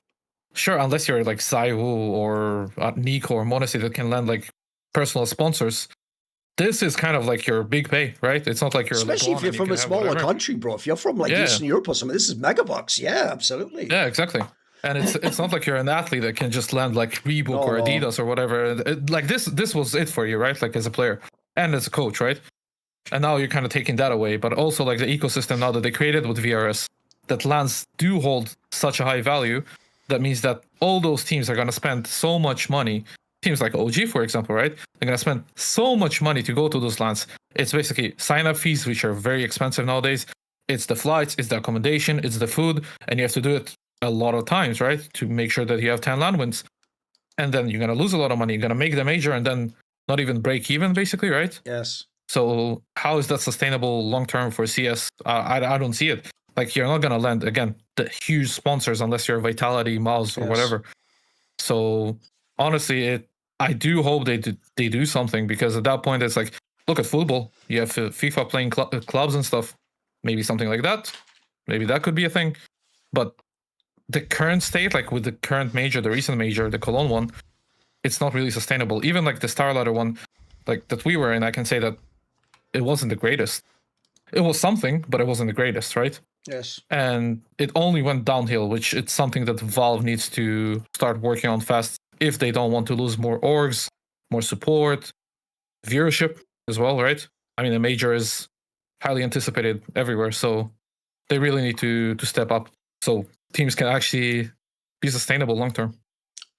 [SPEAKER 2] sure, unless you're like siuhy or Nico or MongolZ that can land like personal sponsors, this is kind of like your big pay, right? It's not like you're
[SPEAKER 1] especially
[SPEAKER 2] LeBron
[SPEAKER 1] if you're from a smaller country, bro. If you're from like Eastern Europe or something, this is megabucks. Yeah, absolutely.
[SPEAKER 2] Yeah, exactly. And it's not like you're an athlete that can just land like Reebok or Adidas or whatever. Like this was it for you, right? Like as a player and as a coach, right? And now you're kind of taking that away. But also like the ecosystem now that they created with VRS, that lands do hold such a high value. That means that all those teams are going to spend so much money. Teams like OG, for example, right? They're going to spend so much money to go to those lands. It's basically sign-up fees, which are very expensive nowadays. It's the flights, it's the accommodation, it's the food, and you have to do it a lot of times, right? To make sure that you have 10 land wins. And then you're going to lose a lot of money. You're going to make the major and then not even break even, basically, right?
[SPEAKER 1] Yes.
[SPEAKER 2] So how is that sustainable long-term for CS? I don't see it. Like, you're not going to land, again, the huge sponsors unless you're Vitality, MongolZ, or whatever. So honestly, I do hope they do something, because at that point, it's like, look at football. You have FIFA playing clubs and stuff. Maybe something like that. Maybe that could be a thing. But the current state, like with the current major, the recent major, the Cologne one, it's not really sustainable. Even like the Star Ladder one, like that we were in, I can say that it wasn't the greatest. It was something, but it wasn't the greatest, right?
[SPEAKER 1] Yes.
[SPEAKER 2] And it only went downhill, which it's something that Valve needs to start working on fast if they don't want to lose more orgs, more support, viewership as well, right? I mean, the major is highly anticipated everywhere, so they really need to step up so teams can actually be sustainable long term.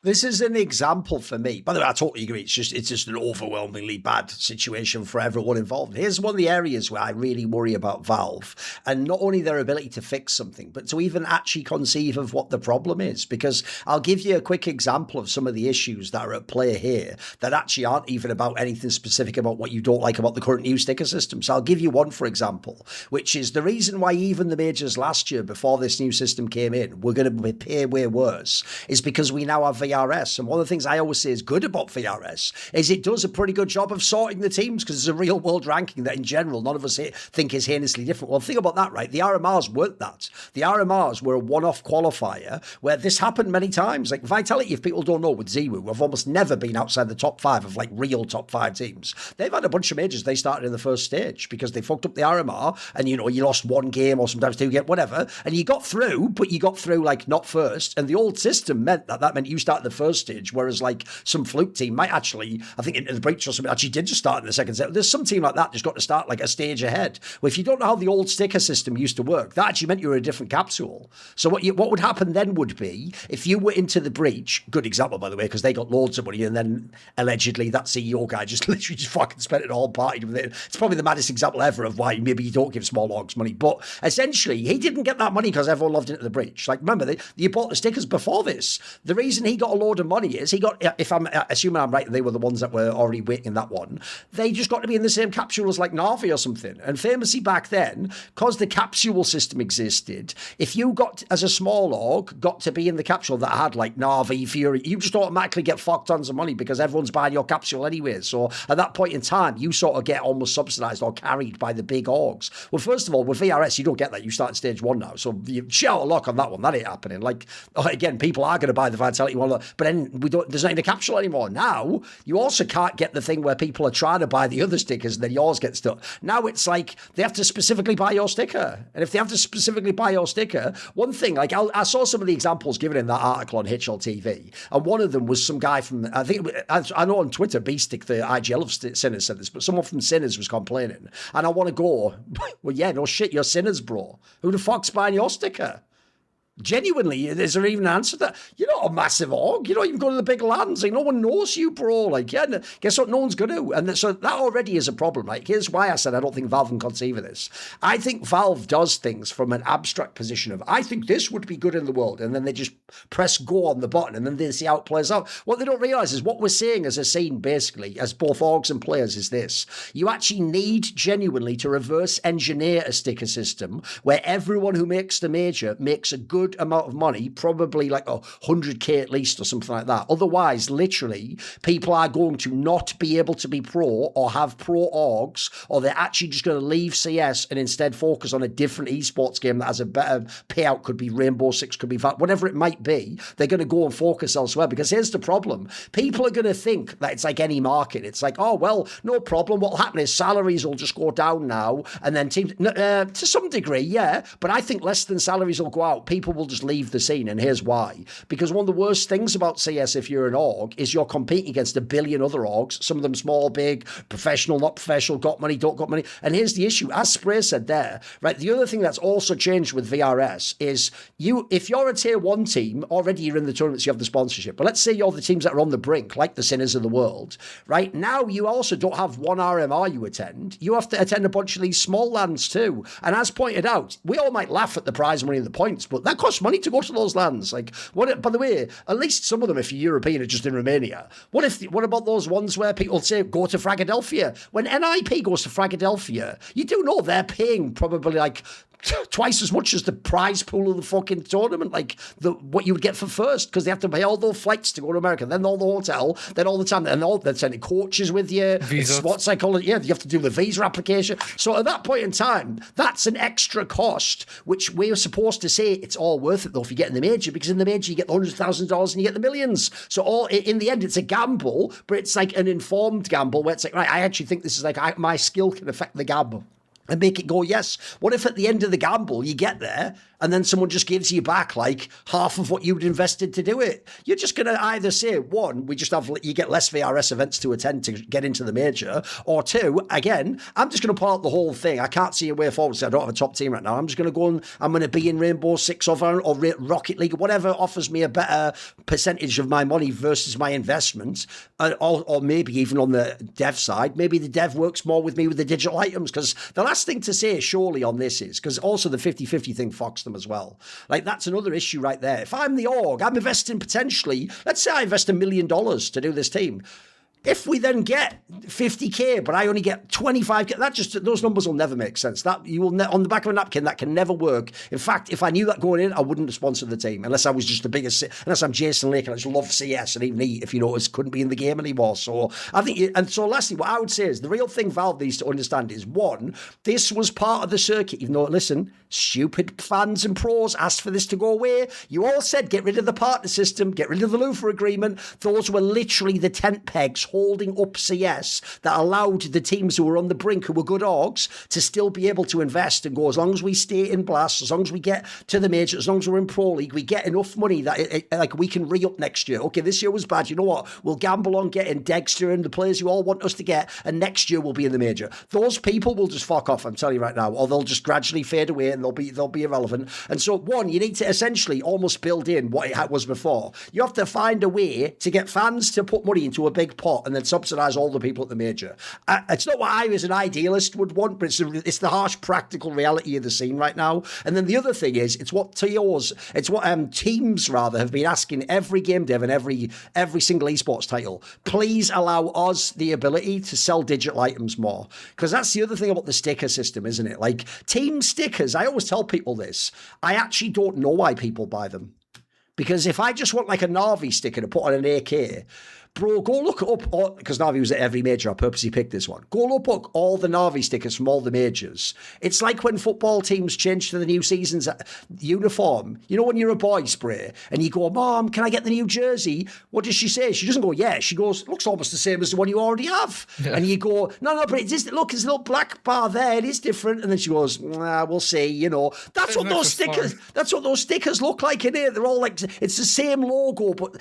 [SPEAKER 1] This is an example for me. By the way, I totally agree. It's just an overwhelmingly bad situation for everyone involved. Here's one of the areas where I really worry about Valve, and not only their ability to fix something, but to even actually conceive of what the problem is. Because I'll give you a quick example of some of the issues that are at play here that actually aren't even about anything specific about what you don't like about the current new sticker system. So I'll give you one, for example, which is the reason why even the majors last year, before this new system came in, were going to pay way worse, is because we now have VRS. And one of the things I always say is good about VRS is it does a pretty good job of sorting the teams, because it's a real world ranking that in general none of us think is heinously different. Well, think about that, right? The RMRs weren't that. The RMRs were a one-off qualifier where this happened many times. Like Vitality, if people don't know, with siuhy, have almost never been outside the top 5 of like real top 5 teams. They've had a bunch of majors they started in the first stage because they fucked up the RMR, and you lost one game or sometimes 2 games, whatever, and you got through, but you got through like not first. And the old system meant that meant you started the first stage, whereas like some fluke team might actually, I think Into the Breach or something, actually did just start in the second set. There's some team like that just got to start like a stage ahead. Well, if you don't know how the old sticker system used to work, that actually meant you were a different capsule. So what would happen then would be, if you were Into the Breach, good example by the way, because they got loads of money, and then allegedly that CEO guy just literally just fucking spent it all, partied with it. It's probably the maddest example ever of why maybe you don't give small orgs money. But essentially, he didn't get that money because everyone loved Into the Breach. Like, remember, you bought the stickers before this. The reason he got a load of money is he got, if I'm assuming I'm right, they were the ones that were already waiting that one. They just got to be in the same capsule as like Na'Vi or something. And famously back then, because the capsule system existed, if you got, as a small org, got to be in the capsule that had like Na'Vi, Fury, you just automatically get fucked tons of money because everyone's buying your capsule anyway. So at that point in time, you sort of get almost subsidized or carried by the big orgs. Well, first of all, with VRS, you don't get that. You start at stage 1 now. So you shout a lock on that one. That ain't happening. Like, again, people are going to buy the Vitality one, but then there's not even a capsule anymore. Now, you also can't get the thing where people are trying to buy the other stickers and then yours gets stuck. Now it's like they have to specifically buy your sticker. And if they have to specifically buy your sticker, one thing, like I saw some of the examples given in that article on HL TV, and one of them was some guy from, I know on Twitter, Beastick, the IGL of Sinners, said this, but someone from Sinners was complaining. And I want to go, well, yeah, no shit, you're Sinners, bro. Who the fuck's buying your sticker? Genuinely, is there even an answer to that? You're not a massive org. You don't even go to the big lands. Like, no one knows you, bro. Like, yeah, guess what? No one's going to. And so that already is a problem. Like, here's why I said I don't think Valve can conceive of this. I think Valve does things from an abstract position of, I think this would be good in the world. And then they just press go on the button and then they see how it plays out. What they don't realize is what we're seeing as a scene, basically, as both orgs and players, is this. You actually need genuinely to reverse engineer a sticker system where everyone who makes the major makes a good amount of money, probably like 100k at least or something like that. Otherwise, literally, people are going to not be able to be pro or have pro orgs, or they're actually just going to leave CS and instead focus on a different esports game that has a better payout. Could be Rainbow Six, could be whatever it might be. They're going to go and focus elsewhere, because here's the problem. People are going to think that it's like any market. It's like, oh, well, no problem. What'll happen is salaries will just go down now, and then teams, to some degree, yeah, but I think less than salaries will go out. People will just leave the scene, and here's why. Because one of the worst things about CS, if you're an org, is you're competing against a billion other orgs, some of them small, big, professional, not professional, got money, don't got money. And here's the issue, as Spray said there, right, the other thing that's also changed with VRS is if you're a tier 1 team, already you're in the tournaments, you have the sponsorship, but let's say you're the teams that are on the brink, like the Sinners of the world, right, now you also don't have one RMR you attend, you have to attend a bunch of these small lands too. And as pointed out, we all might laugh at the prize money and the points, but that costs money to go to those lands. Like, by the way, at least some of them, if you're European, are just in Romania. What about those ones where people say go to Philadelphia? When NIP goes to Philadelphia, you do know they're paying probably like twice as much as the prize pool of the fucking tournament, like what you would get for first, because they have to pay all those flights to go to America, then all the hotel, then all the time, and they're sending coaches with you, sports psychology, yeah, you have to do the visa application. So at that point in time, that's an extra cost, which we're supposed to say it's all worth it though if you get in the major, because in the major you get $100,000 and you get the millions. So all in the end, it's a gamble, but it's like an informed gamble where it's like, right, I actually think this is like my skill can affect the gamble and make it go, yes. What if at the end of the gamble you get there and then someone just gives you back like half of what you'd invested to do it? You're just going to either say, one, you get less VRS events to attend to get into the major, or two, again, I'm just going to pull out the whole thing. I can't see a way forward, so I don't have a top team right now. I'm just going to go and I'm going to be in Rainbow Six or Rocket League, whatever offers me a better percentage of my money versus my investment, or maybe even on the dev side, maybe the dev works more with me with the digital items, because the last thing to say surely on this is, because also the 50-50 thing fucks them as well. Like, that's another issue right there. If I'm the org, I'm investing potentially, let's say I invest $1 million to do this team. If we then get 50k, but I only get 25k, those numbers will never make sense. That you will on the back of a napkin, that can never work. In fact, if I knew that going in, I wouldn't have sponsored the team unless I was just the biggest. Unless I'm Jason Lake and I just love CS, and even he, if you notice, couldn't be in the game anymore. So I think, and so lastly, what I would say is the real thing Valve needs to understand is, one, this was part of the circuit. Even though, listen, stupid fans and pros asked for this to go away. You all said get rid of the partner system, get rid of the Lufa agreement. Those were literally the tent pegs holding up CS that allowed the teams who were on the brink, who were good orgs, to still be able to invest and go, as long as we stay in Blast, as long as we get to the major, as long as we're in Pro League, we get enough money that like we can re-up next year. Okay, this year was bad. You know what? We'll gamble on getting Dexter and the players you all want us to get, and next year we'll be in the major. Those people will just fuck off, I'm telling you right now, or they'll just gradually fade away and they'll be irrelevant. And so, one, you need to essentially almost build in what it was before. You have to find a way to get fans to put money into a big pot and then subsidise all the people at the major. It's not what I, as an idealist, would want, but it's the harsh practical reality of the scene right now. And then the other thing is, it's what teams rather have been asking every game dev and every single esports title. Please allow us the ability to sell digital items more, because that's the other thing about the sticker system, isn't it? Like, team stickers, I always tell people this, I actually don't know why people buy them. Because if I just want like a Na'Vi sticker to put on an AK, bro, go look up, because Na'Vi was at every major, I purposely picked this one. Go look up all the Na'Vi stickers from all the majors. It's like when football teams change to the new season's uniform. You know when you're a boy, Spray, and you go, Mom, can I get the new jersey? What does she say? She doesn't go, yeah. She goes, looks almost the same as the one you already have. Yeah. And you go, no, but it is, look, there's a little black bar there. It is different. And then she goes, we'll see, you know. That's what those stickers look like in here. They're all like, it's the same logo, but,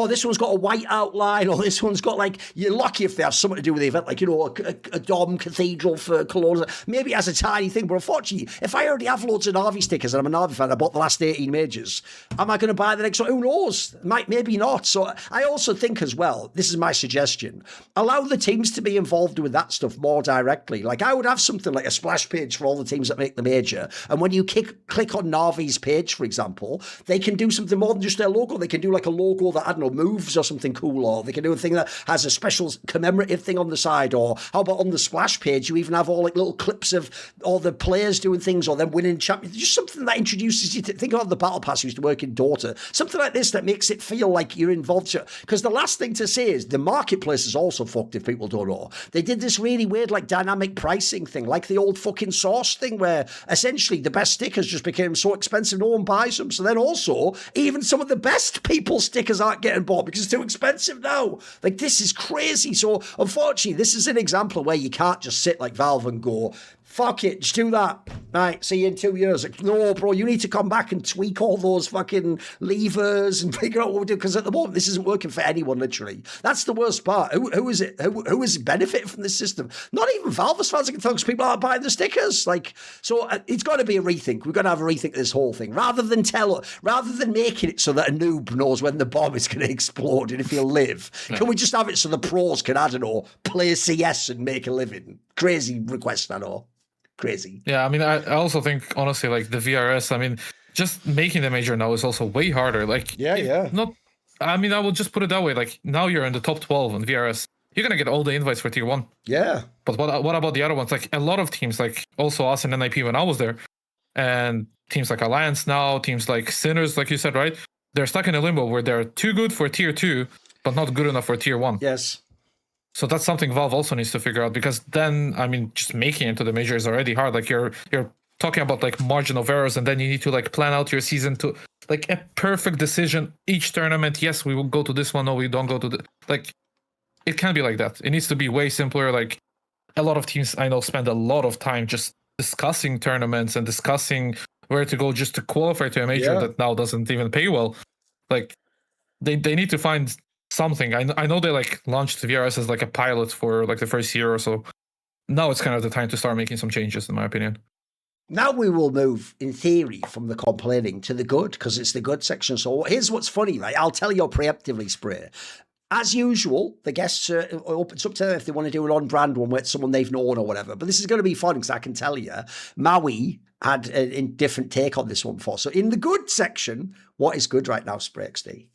[SPEAKER 1] this one's got a white outline. design, or this one's got like, you're lucky if they have something to do with the event, like, you know, a Dom Cathedral for Cologne. Maybe it has a tiny thing, but unfortunately, if I already have loads of Navi stickers and I'm a Navi fan, I bought the last 18 majors, am I going to buy the next one? Who knows? Maybe not. So I also think as well, this is my suggestion, allow the teams to be involved with that stuff more directly. Like, I would have something like a splash page for all the teams that make the major, and when you click on Navi's page, for example, they can do something more than just their logo. They can do like a logo that, I don't know, moves or something cool, or they can do a thing that has a special commemorative thing on the side, or how about on the splash page you even have all like little clips of all the players doing things or them winning champions, just something that introduces you to, think about the battle pass used to work in Dota, something like this that makes it feel like you're involved. Because the last thing to say is the marketplace is also fucked if people don't know. They did this really weird like dynamic pricing thing, like the old fucking Source thing, where essentially the best stickers just became so expensive no one buys them. So then also even some of the best people's stickers aren't getting bought because it's too expensive now. Like, this is crazy. So unfortunately, this is an example where you can't just sit like Valve and go, fuck it, just do that. Right, see you in 2 years. Like, no, bro, you need to come back and tweak all those fucking levers and figure out what we do. Because at the moment, this isn't working for anyone, literally. That's the worst part. Who is it? Who is benefiting from this system? Not even Valve, as far as I can tell, because people aren't buying the stickers. Like, so it's got to be a rethink. We've got to have a rethink of this whole thing. Rather than making it so that a noob knows when the bomb is going to explode and if he'll live, can we just have it so the pros can, I don't know, play CS and make a living? Crazy request, I know. Crazy.
[SPEAKER 2] Yeah, I mean, I also think, honestly, like the VRS, I mean, just making the major now is also way harder. Like, not, I mean, I will just put it that way. Like, now you're in the top 12 on VRS. You're going to get all the invites for tier 1.
[SPEAKER 1] Yeah.
[SPEAKER 2] But what about the other ones? Like, a lot of teams, like also us in NIP when I was there, and teams like Alliance now, teams like Sinners, like you said, right? They're stuck in a limbo where they're too good for tier 2, but not good enough for tier 1.
[SPEAKER 1] Yes.
[SPEAKER 2] So that's something Valve also needs to figure out, because then, I mean, just making it to the major is already hard. Like, you're talking about like margin of errors, and then you need to like plan out your season to like a perfect decision each tournament. Yes, we will go to this one. No, we don't go to the, like, it can't be like that. It needs to be way simpler. Like, a lot of teams I know spend a lot of time just discussing tournaments and discussing where to go just to qualify to a major that now doesn't even pay well. Like, they need to find something. I know they like launched VRS as like a pilot for like the first year or so. Now it's kind of the time to start making some changes, in my opinion.
[SPEAKER 1] Now we will move, in theory, from the complaining to the good, because it's the good section. So here's what's funny, right? I'll tell you preemptively, Spray. As usual, the guests opens up to them if they want to do an on-brand one with someone they've known or whatever. But this is going to be fun, because I can tell you, Maui had a different take on this one before. So in the good section, what is good right now, sprayxd?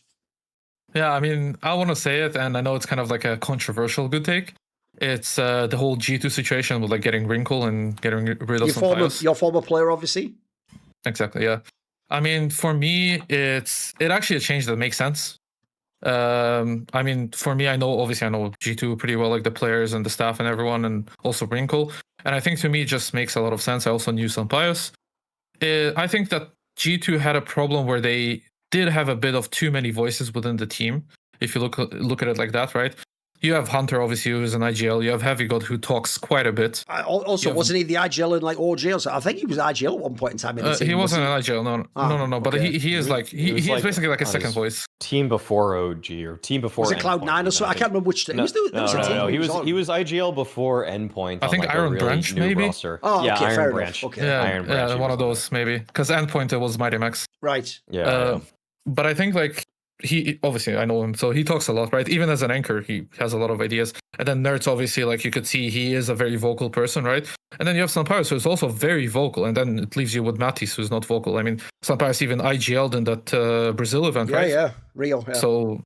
[SPEAKER 2] Yeah, I mean, I want to say it, and I know it's kind of like a controversial good take. It's the whole G2 situation with like getting Wrinkle and getting rid of
[SPEAKER 1] your former player, obviously.
[SPEAKER 2] Exactly, yeah. I mean, for me, it's actually a change that makes sense. I mean, for me, I know G2 pretty well, like the players and the staff and everyone, and also Wrinkle. And I think to me, it just makes a lot of sense. I also knew SunPayus. I think that G2 had a problem where they did have a bit of too many voices within the team. If you look at it like that, right? You have Hunter, obviously, who's an IGL. You have Heavy God, who talks quite a bit.
[SPEAKER 1] Also, wasn't he the IGL in like OG? So I think he was IGL at one point in time. In the team,
[SPEAKER 2] he wasn't an IGL, no. But
[SPEAKER 1] okay.
[SPEAKER 2] he is like he is basically like a second voice.
[SPEAKER 3] Team before OG or team before.
[SPEAKER 1] Was it Cloud9 or so? I can't remember which.
[SPEAKER 3] No, he was IGL before Endpoint.
[SPEAKER 2] I think Iron Branch, maybe.
[SPEAKER 3] Roster.
[SPEAKER 1] Oh, okay,
[SPEAKER 3] yeah,
[SPEAKER 1] fair
[SPEAKER 3] Iron Branch.
[SPEAKER 1] Enough. Okay.
[SPEAKER 2] Yeah,
[SPEAKER 3] Iron Branch.
[SPEAKER 2] Yeah, one of those maybe, because Endpoint it was Mighty Max.
[SPEAKER 1] Right.
[SPEAKER 3] Yeah.
[SPEAKER 2] But I think like he obviously, I know him, so he talks a lot, right? Even as an anchor, he has a lot of ideas. And then Nerds, obviously, like you could see, he is a very vocal person, right? And then you have SunPayus, who's also very vocal. And then it leaves you with Mattis, who's not vocal. I mean, SunPayus even IGL'd in that Brazil event, right?
[SPEAKER 1] Yeah, Rio. Yeah.
[SPEAKER 2] So,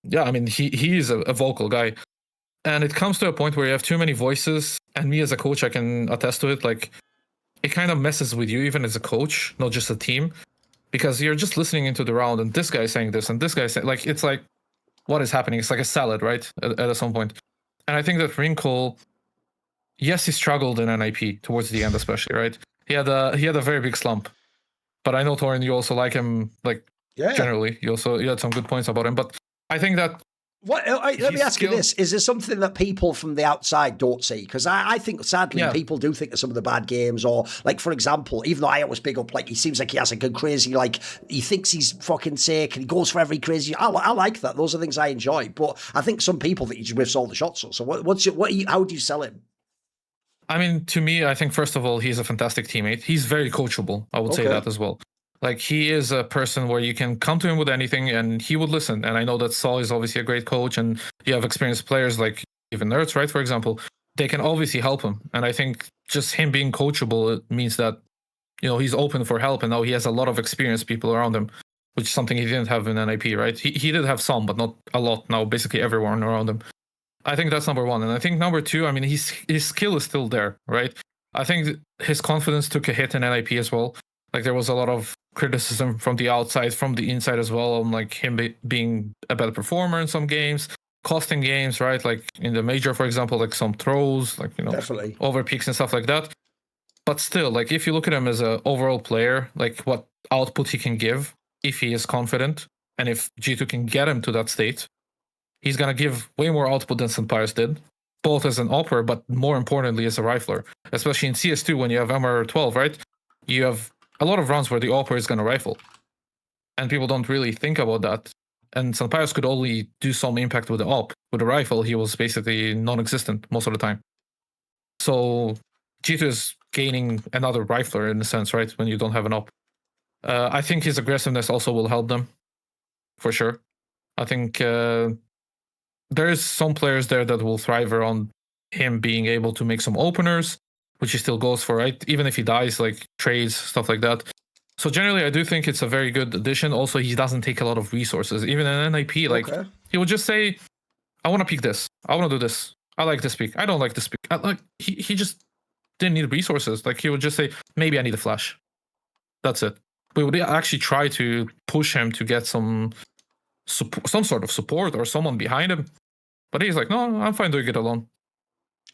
[SPEAKER 2] yeah, I mean, he is a vocal guy. And it comes to a point where you have too many voices. And me as a coach, I can attest to it. Like, it kind of messes with you, even as a coach, not just a team. Because you're just listening into the round, and this guy's saying this, and this guy's saying, like, it's like, what is happening? It's like a salad, right? At some point. And I think that Wrinkle, yes, he struggled in NIP towards the end, especially, right? He had a very big slump. But I know, Thorin, you also like him, like, generally. You had some good points about him. But I think that
[SPEAKER 1] Let me ask you this. Is there something that people from the outside don't see? Because I think, sadly, people do think of some of the bad games. Or, like, for example, even though I always pick up, like, he seems like he has a good crazy, like, he thinks he's fucking sick and he goes for every crazy. I like that. Those are things I enjoy. But I think some people think he just whiffs all the shots. So how do you sell him?
[SPEAKER 2] I mean, to me, I think, first of all, he's a fantastic teammate. He's very coachable. I would say that as well. Like, he is a person where you can come to him with anything and he would listen. And I know that Saul is obviously a great coach, and you have experienced players like even Nerds, right? For example, they can obviously help him. And I think just him being coachable, it means that, you know, he's open for help, and now he has a lot of experienced people around him, which is something he didn't have in NIP, right? He did have some, but not a lot. Now basically everyone around him. I think that's number one. And I think number two, I mean, his skill is still there, right? I think his confidence took a hit in NIP as well. Like, there was a lot of criticism from the outside, from the inside as well, on like him being a better performer in some games, costing games, right? Like in the major, for example, like some throws, like, you know,
[SPEAKER 1] definitely
[SPEAKER 2] over peaks and stuff like that. But still, like, if you look at him as an overall player, like what output he can give if he is confident, and if G2 can get him to that state, he's going to give way more output than SunPayus did, both as an opper, but more importantly as a rifler. Especially in CS2, when you have MR12, right? You have a lot of rounds where the opper is going to rifle. And people don't really think about that. And SunPayus could only do some impact with the op. With the rifle, he was basically non-existent most of the time. So G2 is gaining another rifler in a sense, right? When you don't have an op. I think his aggressiveness also will help them, for sure. I think there's some players there that will thrive around him being able to make some openers, which he still goes for, right? Even if he dies, like trades, stuff like that. So generally, I do think it's a very good addition. Also, he doesn't take a lot of resources. Even in NIP, like, he would just say, I want to pick this. I want to do this. I like this pick. I don't like this pick. He just didn't need resources. Like, he would just say, maybe I need a flash. That's it. We would actually try to push him to get some sort of support or someone behind him. But he's like, no, I'm fine doing it alone.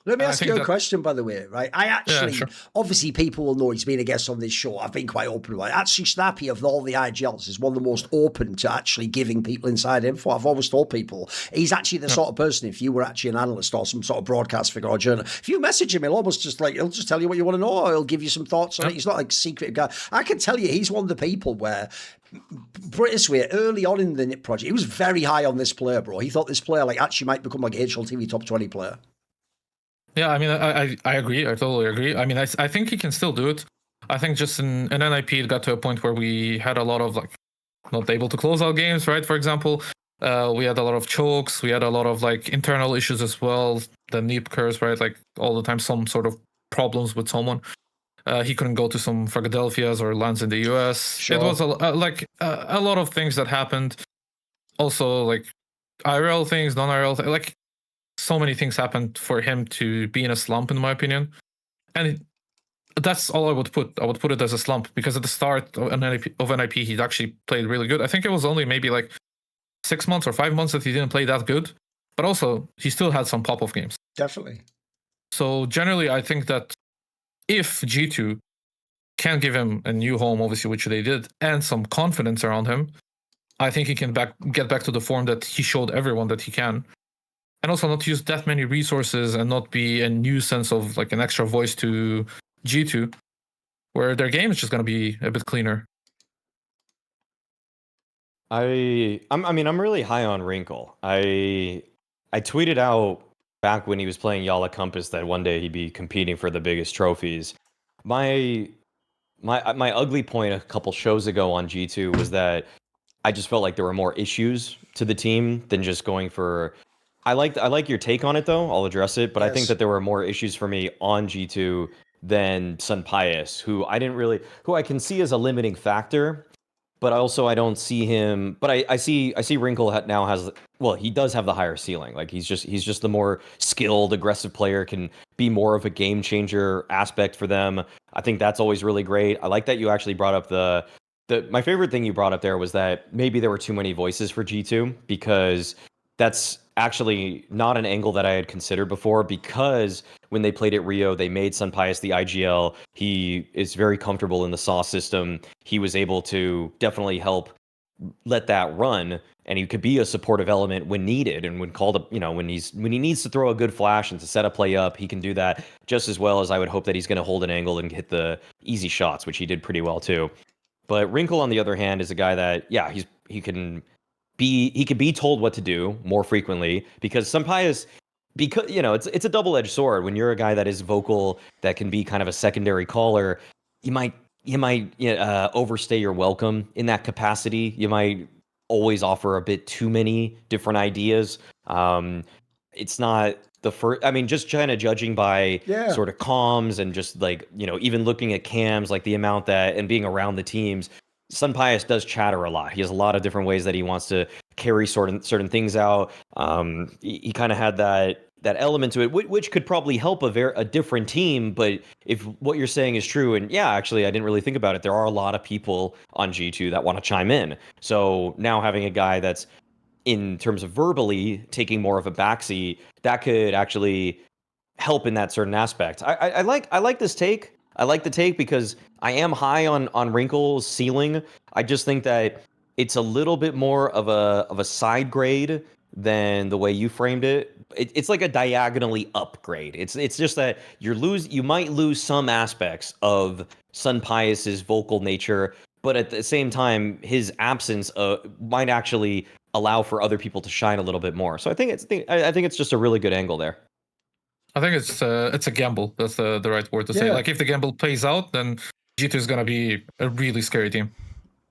[SPEAKER 1] Let me ask you a question, by the way, right? I actually, obviously people will know he's been a guest on this show. I've been quite open about it. Actually, Snappi, of all the IGLs, is one of the most open to actually giving people inside info. I've always told people he's actually the sort of person, if you were actually an analyst or some sort of broadcast figure or journalist, if you message him, he'll just tell you what you want to know, or he'll give you some thoughts on it. He's not like a secret guy. I can tell you, he's one of the people where, put it this way, early on in the NIP project, he was very high on this player, bro. He thought this player like actually might become like a HLTV top 20 player.
[SPEAKER 2] Yeah, I mean, I agree. I totally agree. I mean, I think he can still do it. I think just in NIP, it got to a point where we had a lot of, like, not able to close out games, right? For example, we had a lot of chokes. We had a lot of, like, internal issues as well. The NIP curse, right? Like, all the time, some sort of problems with someone. He couldn't go to some Philadelphia's or lands in the US. Sure. It was, a lot of things that happened. Also, like, IRL things, non-IRL things. Like, so many things happened for him to be in a slump, in my opinion. And that's all I would put. I would put it as a slump, because at the start of NIP, he actually played really good. I think it was only maybe like 6 months or 5 months that he didn't play that good. But also, he still had some pop-off games.
[SPEAKER 1] Definitely. So
[SPEAKER 2] generally, I think that if G2 can give him a new home, obviously, which they did, and some confidence around him, I think he can get back to the form that he showed everyone that he can. And also not use that many resources and not be a nuisance of like an extra voice to G2, where their game is just going to be a bit cleaner.
[SPEAKER 3] I'm really high on Wrinkle. I tweeted out back when he was playing Yala Compass that one day he'd be competing for the biggest trophies. My ugly point a couple shows ago on G2 was that I just felt like there were more issues to the team than just going for. I like your take on it, though. I'll address it, but yes. I think that there were more issues for me on G2 than SunPayus, who I can see as a limiting factor, but also I don't see him. But I see Wrinkle now has, well, he does have the higher ceiling. Like he's just the more skilled, aggressive player, can be more of a game changer aspect for them. I think that's always really great. I like that you actually brought up my favorite thing you brought up there was that maybe there were too many voices for G2, because that's actually not an angle that I had considered before, because when they played at Rio, they made SunPayus the IGL. He is very comfortable in the SAW system. He was able to definitely help let that run, and he could be a supportive element when needed, and when called up, when he needs to throw a good flash and to set a play up, he can do that just as well as I would hope that he's going to hold an angle and hit the easy shots, which he did pretty well too. But Wrinkle, on the other hand, is a guy that, he can be told what to do more frequently, because SunPayus, because it's a double-edged sword. When you're a guy that is vocal, that can be kind of a secondary caller, you might overstay your welcome in that capacity. You might always offer a bit too many different ideas. It's not the first. I mean, just kind of judging by sort of comms and just like even looking at cams, like the amount that and being around the teams. SunPayus does chatter a lot. He has a lot of different ways that he wants to carry certain things out. He kind of had that element to it, which could probably help a different team. But if what you're saying is true, and actually, I didn't really think about it, there are a lot of people on G2 that want to chime in. So now having a guy that's, in terms of verbally, taking more of a backseat, that could actually help in that certain aspect. I like this take. I like the take because I am high on Wrinkle's ceiling. I just think that it's a little bit more of a side grade than the way you framed it. It's like a diagonally upgrade. It's just that you might lose some aspects of SunPayus's vocal nature, but at the same time, his absence might actually allow for other people to shine a little bit more. So I think it's just a really good angle there.
[SPEAKER 2] I think it's a gamble. That's the right word to say. Like, if the gamble plays out, then G2 is going to be a really scary team.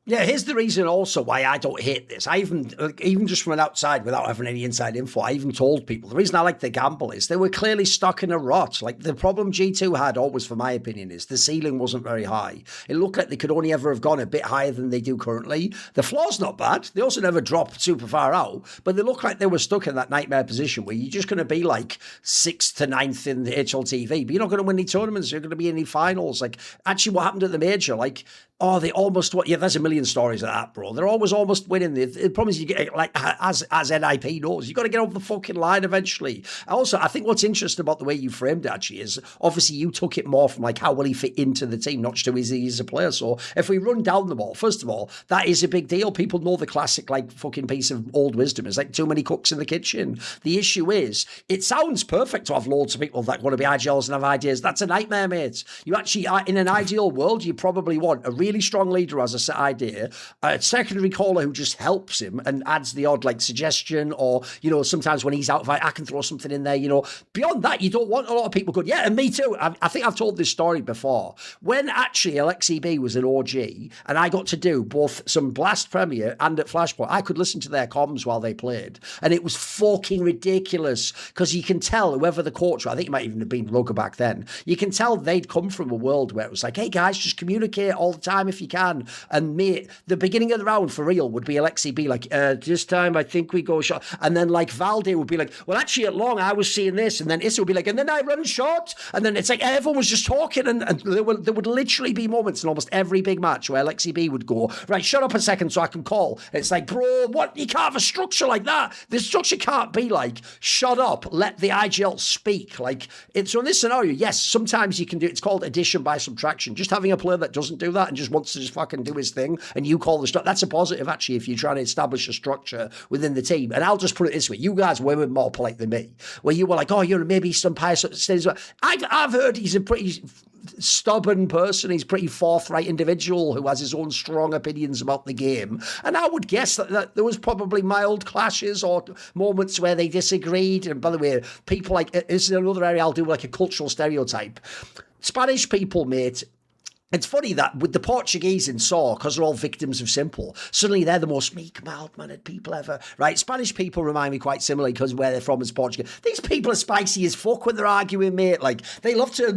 [SPEAKER 1] Yeah, here's the reason also why I don't hate this. I even just from an outside, without having any inside info, I even told people, the reason I like the gamble is they were clearly stuck in a rut. Like, the problem G2 had always, for my opinion, is the ceiling wasn't very high. It looked like they could only ever have gone a bit higher than they do currently. The floor's not bad. They also never dropped super far out, but they look like they were stuck in that nightmare position where you're just going to be like 6th to 9th in the HLTV, but you're not going to win any tournaments. You're going to be in any finals. Like, actually, what happened at the major, like, they almost what? Yeah, there's a million stories of that, bro. They're always almost winning. The problem is you get, like, as NIP knows, you got to get over the fucking line eventually. Also, I think what's interesting about the way you framed it actually is obviously you took it more from like how will he fit into the team, not just who is he as a player. So if we run down them all, first of all, that is a big deal. People know the classic like fucking piece of old wisdom. It's like too many cooks in the kitchen. The issue is it sounds perfect to have loads of people that want to be IGLs and have ideas. That's a nightmare, mate. You actually, in an ideal world, you probably want a really strong leader who has a set idea, a secondary caller who just helps him and adds the odd like suggestion, or sometimes when he's out of it, I can throw something in there. Beyond that, you don't want a lot of people going, yeah, and me too. I think I've told this story before. When actually LXEB was an OG and I got to do both some Blast Premier and at Flashpoint, I could listen to their comms while they played, and it was fucking ridiculous because you can tell whoever the coach, I think it might even have been Rugger back then, you can tell they'd come from a world where it was like, hey guys, just communicate all the time if you can. And mate, the beginning of the round for real would be LXEB like, this time I think we go short. And then like Valde would be like, well, actually at long I was seeing this. And then Issa would be like, and then I run short. And then it's like everyone was just talking. And there would literally be moments in almost every big match where LXEB would go, right, shut up a second so I can call. It's like, bro, what? You can't have a structure like that. The structure can't be like, shut up, let the IGL speak. Like, so in this scenario, yes, sometimes you can do, it's called addition by subtraction. Just having a player that doesn't do that and just wants to just fucking do his thing and you call the structure, that's a positive actually if you're trying to establish a structure within the team. And I'll just put it this way, you guys were more polite than me, where you were like, oh, you're maybe SunPayus. I've heard he's a pretty stubborn person. He's a pretty forthright individual who has his own strong opinions about the game. And I would guess that there was probably mild clashes or moments where they disagreed. And by the way, people like, this is another area I'll do like a cultural stereotype. Spanish people, mate, it's funny that with the Portuguese in SAW, because they're all victims of simple, suddenly they're the most meek, mild-mannered people ever, right? Spanish people remind me quite similarly because where they're from is Portugal. These people are spicy as fuck when they're arguing, mate. Like, they love to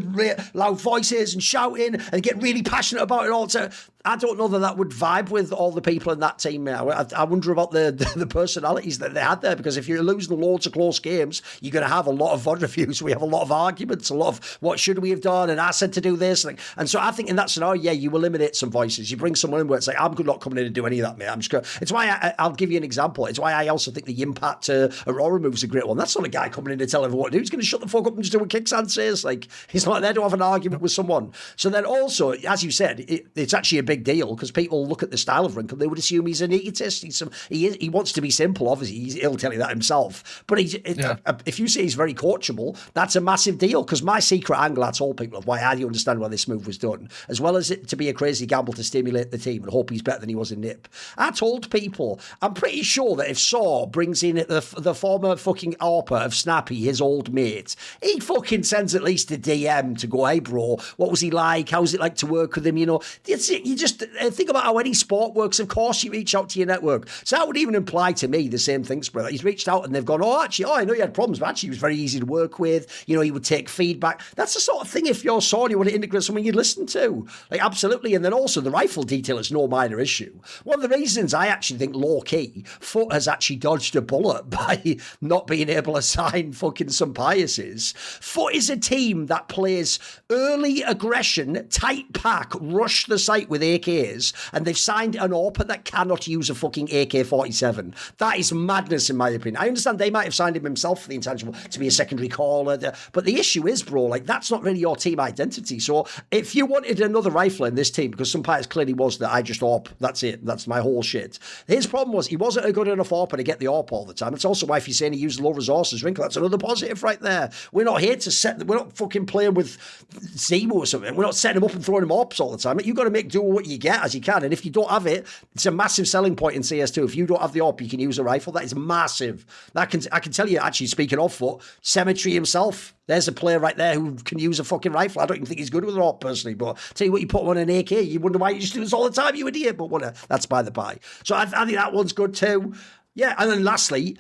[SPEAKER 1] loud voices and shouting and get really passionate about it all. So I don't know that would vibe with all the people in that team. I wonder about the personalities that they had there, because if you're losing loads of close games, you're going to have a lot of VOD reviews. We have a lot of arguments, a lot of what should we have done, and I said to do this. And so I think in that scenario, yeah, you eliminate some voices. You bring someone in where it's like, I'm not coming in and do any of that, mate. I'm just going. It's why I'll give you an example. It's why I also think the impact Aurora move's a great one. That's not a guy coming in to tell everyone what to do. He's going to shut the fuck up and just do what kyxsan says. Like, he's not there to have an argument with someone. So then also, as you said, it's actually a big big deal because people look at the style of Wrinkle, they would assume he's an egotist. He wants to be simple, obviously. He'll tell you that himself. But if you say he's very coachable, that's a massive deal because my secret angle, I told people of why I understand why this move was done, as well as it to be a crazy gamble to stimulate the team and hope he's better than he was in Nip. I told people, I'm pretty sure that if Saw brings in the former fucking ARPA of Snappi, his old mate, he fucking sends at least a DM to go, hey bro, what was he like? How's it like to work with him? You know, you just think about how any sport works. Of course you reach out to your network. So that would even imply to me the same thing, Spray. He's reached out and they've gone, I know you had problems, but actually he was very easy to work with. You know, he would take feedback. That's the sort of thing, if you're Saw and you want to integrate someone you'd listen to. Like, absolutely. And then also the rifle detail is no minor issue. One of the reasons I actually think low-key Foot has actually dodged a bullet by not being able to sign fucking SunPayus is Foot is a team that plays early aggression, tight pack, rush the site with AKs, and they've signed an ARPA that cannot use a fucking AK-47. That is madness, in my opinion. I understand they might have signed him himself for the intangible to be a secondary caller, but the issue is, bro, like, that's not really your team identity. So if you wanted another rifler in this team, because SunPayus clearly was that I just ARP, that's it, that's my whole shit. His problem was he wasn't a good enough ARPA to get the ARP all the time. It's also why if you're saying he used low resources, Wrinkle, that's another positive right there. We're not here to we're not fucking playing with Zemo or something. We're not setting him up and throwing him ARPs all the time. You've got to make do with what you get as you can. And if you don't have it, it's a massive selling point in CS2. If you don't have the ARP, you can use a rifle. That is massive. I can tell you, actually, speaking of Foot, Cemetery himself, there's a player right there who can use a fucking rifle. I don't even think he's good with an ARP personally, but tell you what, you put on an AK, you wonder why you just do this all the time, you idiot. But whatever, that's by the by. So I think that one's good too. Yeah, and then lastly,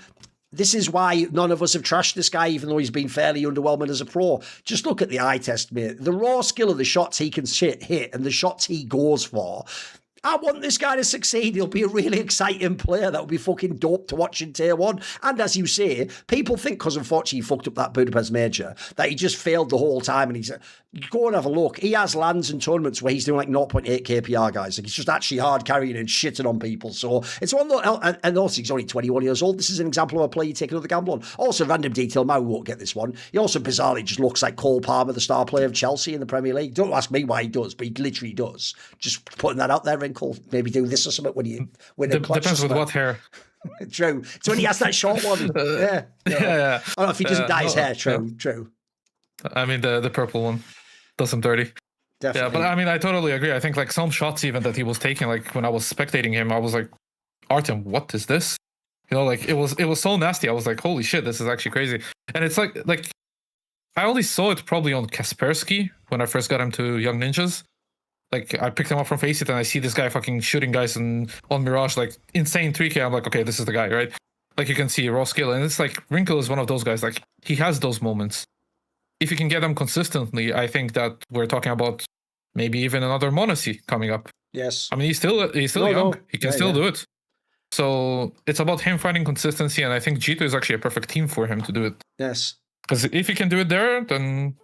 [SPEAKER 1] this is why none of us have trashed this guy, even though he's been fairly underwhelming as a pro. Just look at the eye test, mate. The raw skill of the shots he can hit and the shots he goes for. I want this guy to succeed. He'll be a really exciting player. That would be fucking dope to watch in Tier 1. And as you say, people think because unfortunately he fucked up that Budapest Major, that he just failed the whole time. And go and have a look. He has lands and tournaments where he's doing like 0.8 KPR, guys. Like, he's just actually hard carrying and shitting on people. So it's one that, and also he's only 21 years old. This is an example of a player you take another gamble on. Also, random detail, Maui won't get this one. He also bizarrely just looks like Cole Palmer, the star player of Chelsea in the Premier League. Don't ask me why he does, but he literally does. Just putting that out there, Wrinkle. Maybe do this or something when you win a clutch.
[SPEAKER 2] Depends with what hair.
[SPEAKER 1] True. It's when he has that short one. Yeah.
[SPEAKER 2] Yeah.
[SPEAKER 1] I don't know if he doesn't dye his hair. True.
[SPEAKER 2] I mean, the purple one does him dirty.
[SPEAKER 1] Definitely.
[SPEAKER 2] Yeah, but I mean, I totally agree. I think like some shots even that he was taking, like when I was spectating him, I was like, Artem, what is this? You know, like it was so nasty. I was like, holy shit, this is actually crazy. And it's like I only saw it probably on Kaspersky when I first got him to Young Ninjas. Like, I picked him up from Faceit and I see this guy fucking shooting guys on Mirage, like, insane 3K. I'm like, okay, this is the guy, right? Like, you can see raw skill. And it's like, Wrinkle is one of those guys. Like, he has those moments. If you can get them consistently, I think that we're talking about maybe even another Monacy coming up.
[SPEAKER 1] Yes.
[SPEAKER 2] I mean, he's still young. He can still do it. So it's about him finding consistency. And I think G2 is actually a perfect team for him to do it.
[SPEAKER 1] Yes.
[SPEAKER 2] Because if he can do it there, then,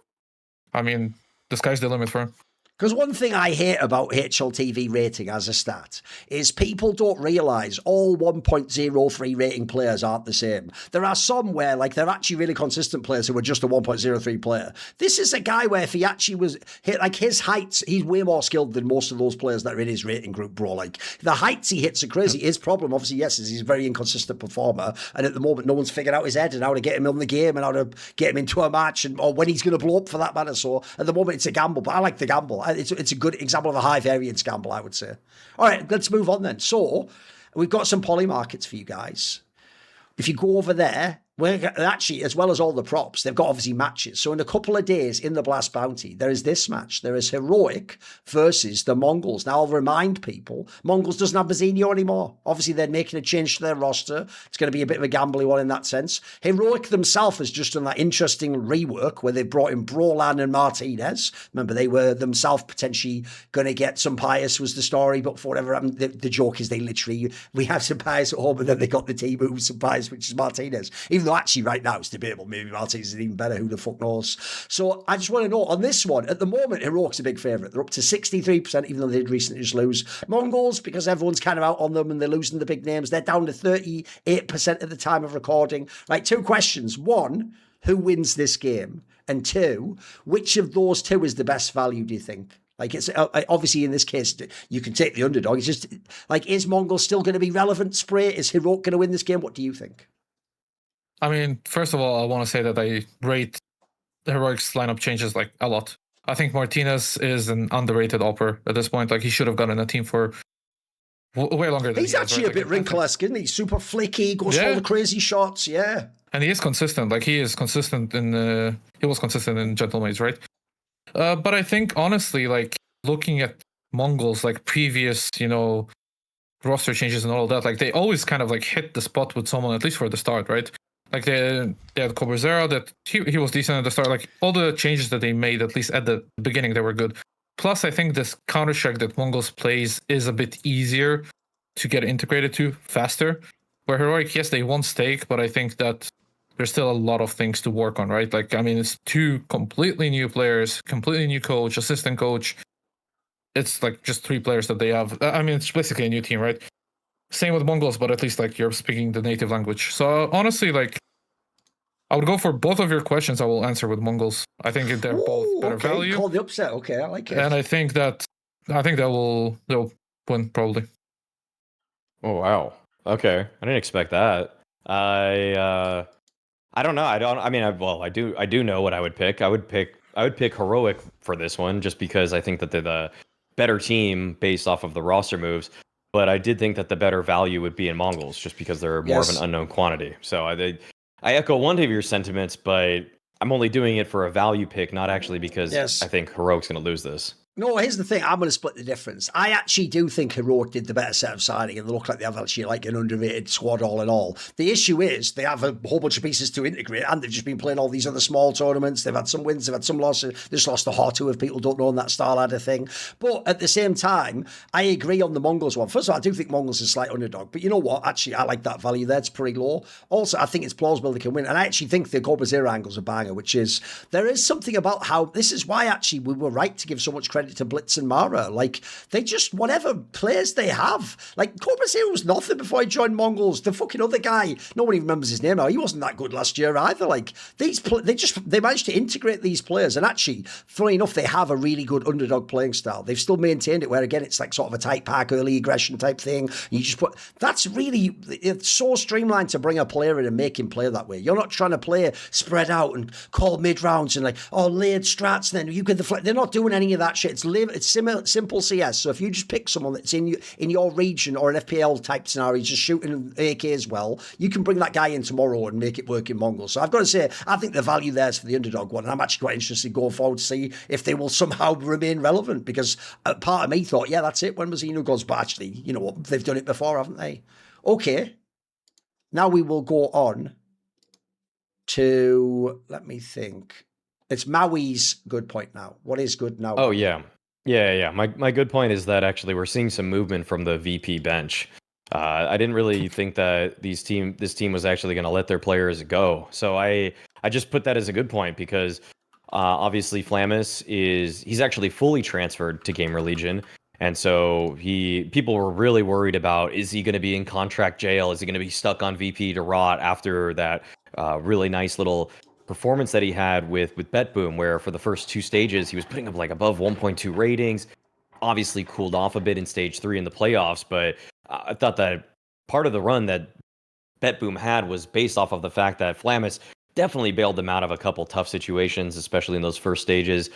[SPEAKER 2] I mean, the sky's the limit for him.
[SPEAKER 1] Because one thing I hate about HLTV rating as a stat is people don't realise all 1.03 rating players aren't the same. There are some where, like, they're actually really consistent players who are just a 1.03 player. This is a guy where if he actually was hit, like, his heights, he's way more skilled than most of those players that are in his rating group, bro. Like, the heights he hits are crazy. His problem, obviously, yes, is he's a very inconsistent performer. And at the moment, no one's figured out his head and how to get him on the game and how to get him into a match or when he's going to blow up for that matter. So at the moment, it's a gamble, but I like the gamble. It's a good example of a high variance gamble, I would say. All right, let's move on then. So we've got some poly markets for you guys. If you go over there, we're actually, as well as all the props, they've got obviously matches. So in a couple of days in the Blast Bounty, there is this match. There is Heroic versus the MongolZ. Now, I'll remind people, MongolZ doesn't have Bazzinho anymore. Obviously, they're making a change to their roster. It's going to be a bit of a gambly one in that sense. Heroic themselves has just done that interesting rework where they brought in Brolan and Martinez. Remember, they were themselves potentially going to get SunPayus was the story, but for whatever happened, the joke is we have SunPayus at home and then they got the team who was SunPayus, which is Martinez. Even though actually right now it's debatable, maybe Martinez is even better, who the fuck knows. So I just want to know, on this one, at the moment, Heroic's a big favourite. They're up to 63%, even though they did recently just lose. MongolZ, because everyone's kind of out on them and they're losing the big names, they're down to 38% at the time of recording. Right, two questions. One, who wins this game? And two, which of those two is the best value, do you think? Like, it's obviously in this case you can take the underdog. It's just like, is MongolZ still going to be relevant? Spray, is Heroic going to win this game? What do you think?
[SPEAKER 2] I mean, first of all, I want to say that I rate the Heroic's lineup changes like a lot. I think Martinez is an underrated opper at this point. Like, he should have gotten a team for way longer than
[SPEAKER 1] he's actually a bit wrinkle-esque, isn't he? Super flicky, goes for all the crazy shots, yeah.
[SPEAKER 2] And he is consistent. Like, he is consistent in he was consistent in Gentlemaids, right? But I think honestly, like, looking at MongolZ, like previous, roster changes and all that, like, they always kind of like hit the spot with someone, at least for the start, right? Like, they had Cobrazera, that he was decent at the start. Like, all the changes that they made, at least at the beginning, they were good. Plus, I think this Counter-Strike that MongolZ plays is a bit easier to get integrated to faster. Where Heroic, yes, they won Stake, but I think that there's still a lot of things to work on, right? Like, I mean, it's 2 completely new players, completely new coach, assistant coach. It's like just 3 players that they have. I mean, it's basically a new team, right? Same with MongolZ, but at least like you're speaking the native language. So honestly, like, I would go for both of your questions. I will answer with MongolZ. I think they're both better value.
[SPEAKER 1] Call the upset. Okay, I like it.
[SPEAKER 2] And I think they'll win probably.
[SPEAKER 3] Oh wow. Okay, I didn't expect that. I don't know. I do know what I would pick. I would pick Heroic for this one just because I think that they're the better team based off of the roster moves. But I did think that the better value would be in MongolZ just because they're more of an unknown quantity. So I echo one of your sentiments, but I'm only doing it for a value pick, not actually because I think Heroic's going to lose this.
[SPEAKER 1] No, here's the thing. I'm going to split the difference. I actually do think Heroic did the better set of signing, and they look like they have actually like an underrated squad all in all. The issue is they have a whole bunch of pieces to integrate, and they've just been playing all these other small tournaments. They've had some wins, they've had some losses. They just lost the H2 if people don't know on that star ladder thing. But at the same time, I agree on the MongolZ one. First of all, I do think MongolZ is a slight underdog, but you know what? Actually, I like that value there. It's pretty low. Also, I think it's plausible they can win, and I actually think the Cobrazera angle's a banger, which is there is something about how this is why actually we were right to give so much credit to Blitz and Mara. Like, they just, whatever players they have. Like, Cobrazera was nothing before he joined MongolZ. The fucking other guy, no one even remembers his name now. He wasn't that good last year either. Like, they managed to integrate these players. And actually, funny enough, they have a really good underdog playing style. They've still maintained it where, again, it's like sort of a tight pack, early aggression type thing. You just put, that's really, it's so streamlined to bring a player in and make him play that way. You're not trying to play spread out and call mid rounds and like, laid strats, and then you get the flex. They're not doing any of that shit. It's simple CS. So if you just pick someone that's in your region or an FPL type scenario, just shooting AK as well, you can bring that guy in tomorrow and make it work in MongolZ. So I've got to say, I think the value there is for the underdog one, and I'm actually quite interested going forward to see if they will somehow remain relevant, because part of me thought, yeah, that's it when Mazzino goes, but actually, you know what, they've done it before, haven't they? Okay, now we will go on to, let me think. It's Maui's good point now. What is good now?
[SPEAKER 3] Oh, yeah. Yeah. My good point is that actually we're seeing some movement from the VP bench. I didn't really think that this team was actually going to let their players go. So I just put that as a good point because obviously Flamus he's actually fully transferred to Gamer Legion. And so people were really worried about, is he going to be in contract jail? Is he going to be stuck on VP to rot after that really nice little performance that he had with BetBoom, where for the first 2 stages he was putting up like above 1.2 ratings, obviously cooled off a bit in stage 3 in the playoffs, but I thought that part of the run that BetBoom had was based off of the fact that Flamus definitely bailed them out of a couple tough situations, especially in those first stages.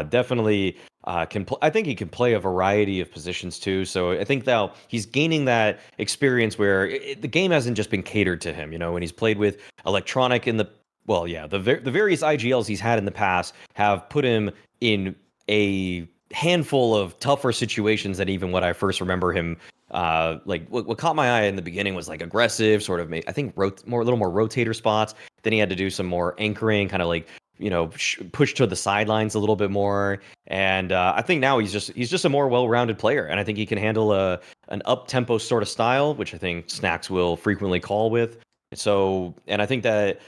[SPEAKER 3] Definitely I think he can play a variety of positions too. So I think now he's gaining that experience where the game hasn't just been catered to him. You know, when he's played with Electronic in the various IGLs he's had in the past have put him in a handful of tougher situations than even what I first remember him. Like what caught my eye in the beginning was like aggressive, sort of, I think a little more rotator spots. Then he had to do some more anchoring, kind of like, you know, push to the sidelines a little bit more. And I think now he's just a more well-rounded player, and I think he can handle an up-tempo sort of style, which I think Snacks will frequently call with. So, and I think that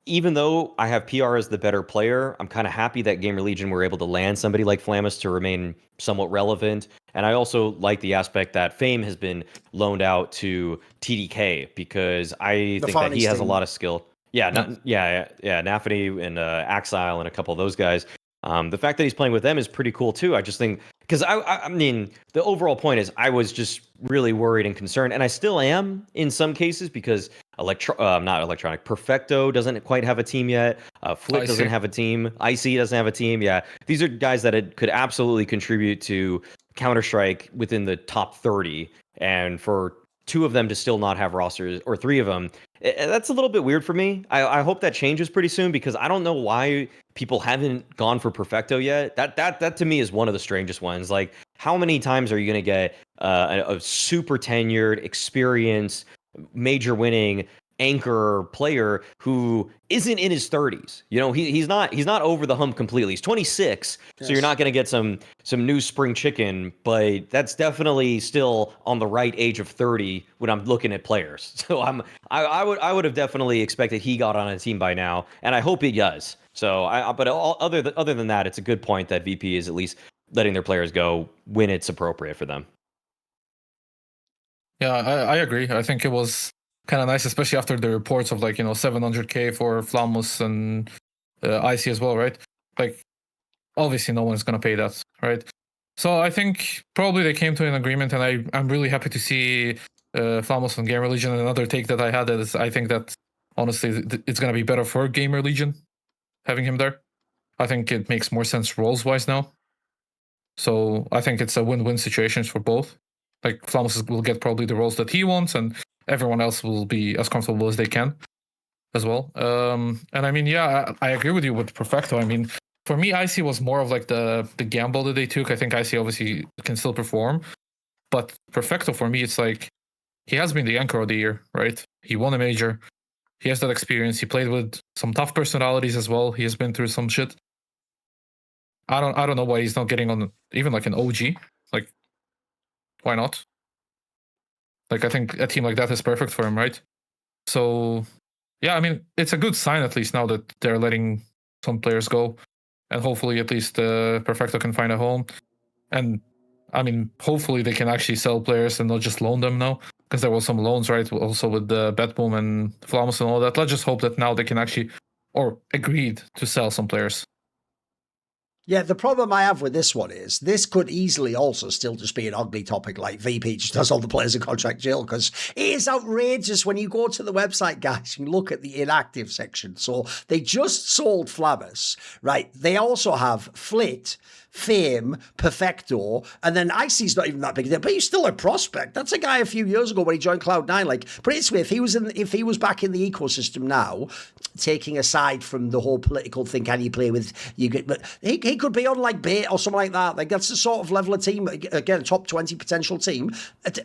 [SPEAKER 3] even though I have PR as the better player, I'm kind of happy that Gamer Legion were able to land somebody like Flamus to remain somewhat relevant. And I also like the aspect that Fame has been loaned out to TDK, because I think that he has a lot of skill. Yeah, Nafany and Axile and a couple of those guys. The fact that he's playing with them is pretty cool too. I just think because I mean the overall point is I was just really worried and concerned, and I still am in some cases because not electronic Perfecto doesn't quite have a team yet. Flit doesn't have a team. IC doesn't have a team. Yeah, these are guys that could absolutely contribute to Counter-Strike within the top 30, and for two of them to still not have rosters, or three of them, that's a little bit weird for me. I hope that changes pretty soon because I don't know why people haven't gone for Perfecto yet. That to me is one of the strangest ones. Like, how many times are you going to get a super tenured, experienced, major winning anchor player who isn't in his 30s? You know, he's not over the hump completely. He's 26, yes. So you're not going to get some new spring chicken, but that's definitely still on the right age of 30 when I'm looking at players. So I would have definitely expected he got on a team by now, and I hope he does. So other than that, it's a good point that VP is at least letting their players go when it's appropriate for them.
[SPEAKER 2] Yeah, I agree. I think it was kind of nice, especially after the reports of 700k for Flamus and IC as well, right? Like, obviously no one's gonna pay that, right? So I think probably they came to an agreement, and I'm really happy to see Flamus on Gamer Legion. Another take that I had is I think that honestly it's gonna be better for Gamer Legion having him there. I think it makes more sense roles wise now. So I think it's a win-win situation for both. Like, Flamus will get probably the roles that he wants, and everyone else will be as comfortable as they can as well. And I mean, yeah, I agree with you with Perfecto. I mean, for me, IC was more of like the gamble that they took. I think IC obviously can still perform, but Perfecto for me, it's like he has been the anchor of the year, right? He won a major. He has that experience. He played with some tough personalities as well. He has been through some shit. I don't know why he's not getting on even like an OG. Like, why not? Like, I think a team like that is perfect for him, right? So, yeah, I mean, it's a good sign at least now that they're letting some players go. And hopefully at least Perfecto can find a home. And, I mean, hopefully they can actually sell players and not just loan them now. Because there was some loans, right? Also with the Betboom and Flamus and all that. Let's just hope that now they can actually, or agreed to sell some players.
[SPEAKER 1] Yeah, the problem I have with this one is this could easily also still just be an ugly topic like VP just does all the players in contract jail, because it is outrageous when you go to the website, guys, and look at the inactive section. So they just sold Flamus, right? They also have Flit, Fame, Perfecto, and then IC's not even that big a deal, but he's still a prospect. That's a guy a few years ago when he joined Cloud9. Like, put it this way, if he was back in the ecosystem now, taking aside from the whole political thing, can you play with you get, but he could be on like Bait or something like that. Like, that's the sort of level of team, again, a top 20 potential team,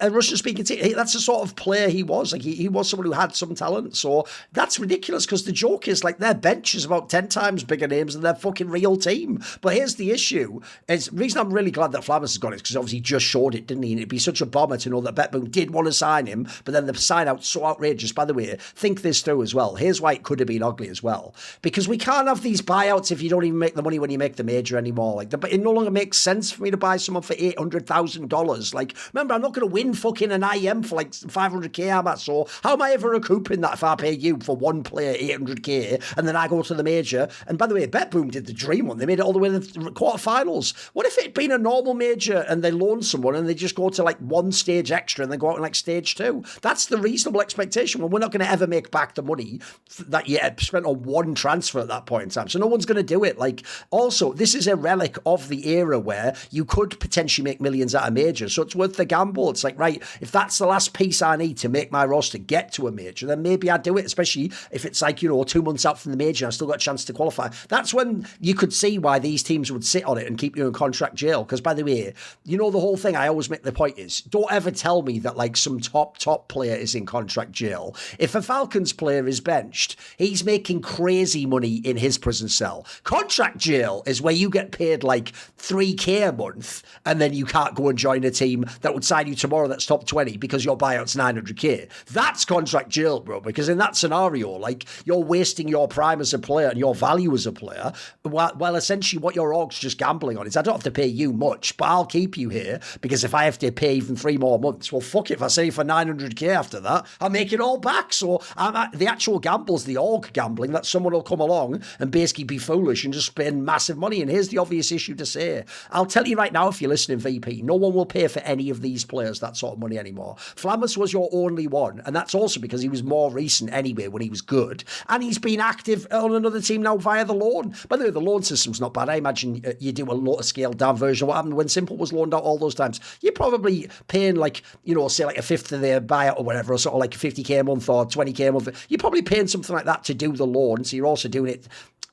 [SPEAKER 1] a Russian speaking team. That's the sort of player he was. Like, he was someone who had some talent. So that's ridiculous, because the joke is like their bench is about 10 times bigger names than their fucking real team. But here's the issue. Is the reason I'm really glad that Flamus has gone is because obviously he just showed it, didn't he? And it'd be such a bummer to know that Betboom did want to sign him, but then the sign out's so outrageous. By the way, think this through as well. Here's why it could have been ugly as well. Because we can't have these buyouts if you don't even make the money when you make the major anymore. Like, but it no longer makes sense for me to buy someone for $800,000. Like, remember, I'm not going to win fucking an IM for like 500k, am I? So how am I ever recouping that if I pay you for one player 800k and then I go to the major? And by the way, Betboom did the dream one. They made it all the way to the quarterfinals. What if it'd been a normal major and they loan someone and they just go to like one stage extra and then go out in like stage 2? That's the reasonable expectation. Well, we're not going to ever make back the money that you had spent on one transfer at that point in time. So no one's going to do it. Like, also, this is a relic of the era where you could potentially make millions at a major. So it's worth the gamble. It's like, right, if that's the last piece I need to make my roster get to a major, then maybe I'd do it, especially if it's like, 2 months out from the major and I've still got a chance to qualify. That's when you could see why these teams would sit on it and keep you in contract jail. Because, by the way, the whole thing I always make the point is, don't ever tell me that like some top player is in contract jail. If a Falcons player is benched, he's making crazy money in his prison cell. Contract jail is where you get paid like 3k a month and then you can't go and join a team that would sign you tomorrow that's top 20 because your buyout's 900k. That's contract jail, bro, because in that scenario, like, you're wasting your prime as a player and your value as a player, while essentially what your org's just gambling on is, I don't have to pay you much, but I'll keep you here, because if I have to pay even 3 more months, well, fuck it, if I say for 900k after that, I'll make it all back. So the actual gamble's the org gambling, that someone will come along and basically be foolish and just spend massive money and here's the obvious issue to say. I'll tell you right now, if you're listening, VP, no one will pay for any of these players that sort of money anymore. Flammus was your only one, and that's also because he was more recent anyway when he was good, and he's been active on another team now via the loan. By the way, the loan system's not bad. I imagine you do a lot of scaled down version of what happened when Simple was loaned out all those times. You're probably paying like, say like a fifth of their buyout or whatever, or sort of like 50k a month or 20k a month. You're probably paying something like that to do the loan, so you're also doing it.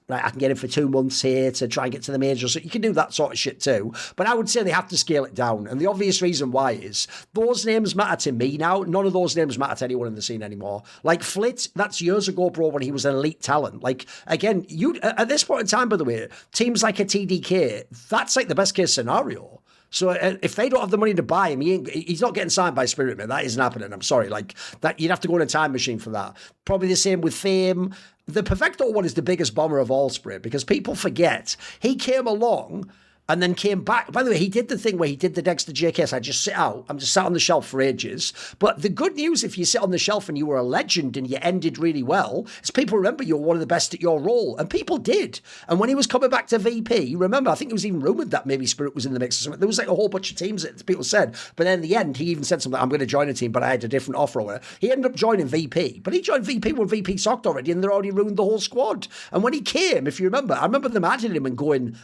[SPEAKER 1] Right, I can get him for 2 months here to try and get to the major. So you can do that sort of shit too. But I would say they have to scale it down. And the obvious reason why is those names matter to me now. None of those names matter to anyone in the scene anymore. Like Flit, that's years ago, bro, when he was an elite talent. Like, again, you at this point in time, by the way, teams like a TDK, that's like the best case scenario. So if they don't have the money to buy him, he's not getting signed by Spirit, man. That isn't happening. I'm sorry. Like that, you'd have to go in a time machine for that. Probably the same with Fame. The Perfecto one is the biggest bomber of all, Spirit, because people forget he came along and then came back. By the way, he did the thing where he did the Dexter JKS. I'm just sat on the shelf for ages. But the good news, if you sit on the shelf and you were a legend and you ended really well, is people remember you were one of the best at your role. And people did. And when he was coming back to VP, remember, I think it was even rumoured that maybe Spirit was in the mix or something. There was like a whole bunch of teams that people said. But then in the end, he even said something, I'm going to join a team, but I had a different offer or whatever. He ended up joining VP. But he joined VP when VP socked already, and they're already ruined the whole squad. And when he came, if you remember, I remember them adding him and going,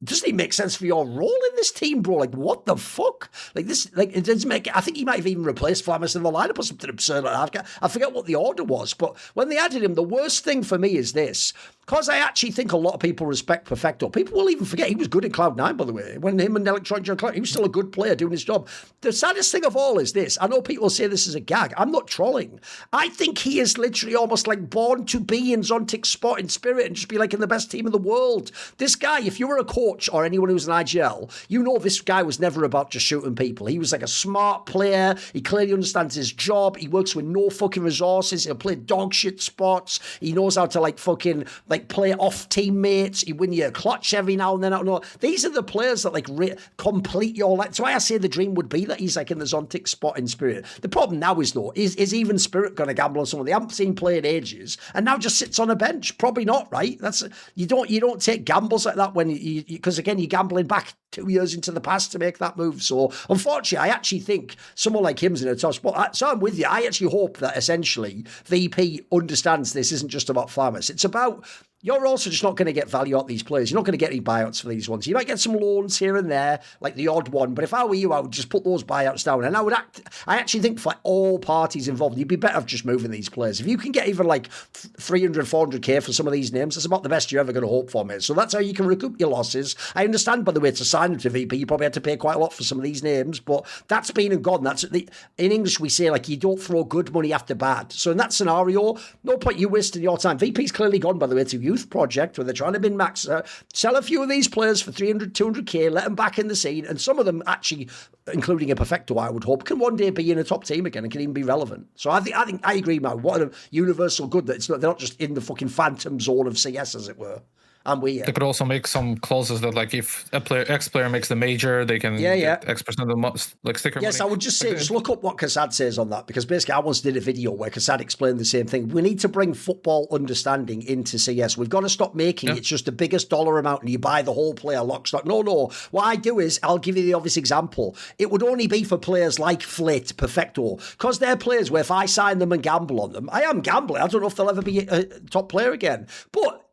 [SPEAKER 1] doesn't it make sense for your role in this team, bro? Like, what the fuck? Like, this, like, it doesn't make, I think he might have even replaced Flammus in the lineup or something absurd like that. I forget what the order was, but when they added him, the worst thing for me is this. Because I actually think a lot of people respect Perfecto. People will even forget he was good in Cloud9, by the way. When him and Electronic joined Cloud, he was still a good player doing his job. The saddest thing of all is this. I know people say this is a gag. I'm not trolling. I think he is literally almost like born to be in Zontic's spot in spirit and just be like in the best team in the world. This guy, if you were a coach or anyone who's an IGL, you know this guy was never about just shooting people. He was like a smart player. He clearly understands his job. He works with no fucking resources. He'll play dog shit spots. He knows how to like fucking like play off teammates. He win you a clutch every now and then. I don't know. These are the players that like complete your life. That's why I say the dream would be that he's like in the Zontic spot in spirit. The problem now is though, is even Spirit going to gamble on someone they haven't seen play in ages and now just sits on a bench? Probably not, right? That's you don't take gambles like that when you because again you're gambling back 2 years into the past to make that move. So unfortunately, I actually think someone like him's in a tough spot. So I'm with you. I actually hope that essentially VP understands this isn't just about Flammus. It's about you're also just not going to get value out of these players. You're not going to get any buyouts for these ones. You might get some loans here and there, like the odd one. But if I were you, I would just put those buyouts down. And I actually think for all parties involved, you'd be better off just moving these players. If you can get even like 300, 400k for some of these names, that's about the best you're ever going to hope for, mate. So that's how you can recoup your losses. I understand, by the way, to sign them to VP, you probably had to pay quite a lot for some of these names, but that's been and gone. In English, we say like you don't throw good money after bad. So in that scenario, no point you wasting your time. VP's clearly gone, by the way, to Youth Project where they're trying to bin max, sell a few of these players for 300, 200k, let them back in the scene, and some of them actually, including a Perfecto, I would hope, can one day be in a top team again and can even be relevant. So I think I agree, man. What a universal good that they're not just in the fucking phantom zone of CS, as it were. And we
[SPEAKER 2] They could also make some clauses that, like, if X player makes the major, they can get X% of the like sticker
[SPEAKER 1] Yes,
[SPEAKER 2] money.
[SPEAKER 1] I would just say, just look up what kyxsan says on that, because basically I once did a video where kyxsan explained the same thing. We need to bring football understanding into CS. We've got to stop making it's just the biggest dollar amount and you buy the whole player lock stock. No. What I do is, I'll give you the obvious example. It would only be for players like Flit, Perfecto, because they're players where if I sign them and gamble on them, I am gambling. I don't know if they'll ever be a top player again. But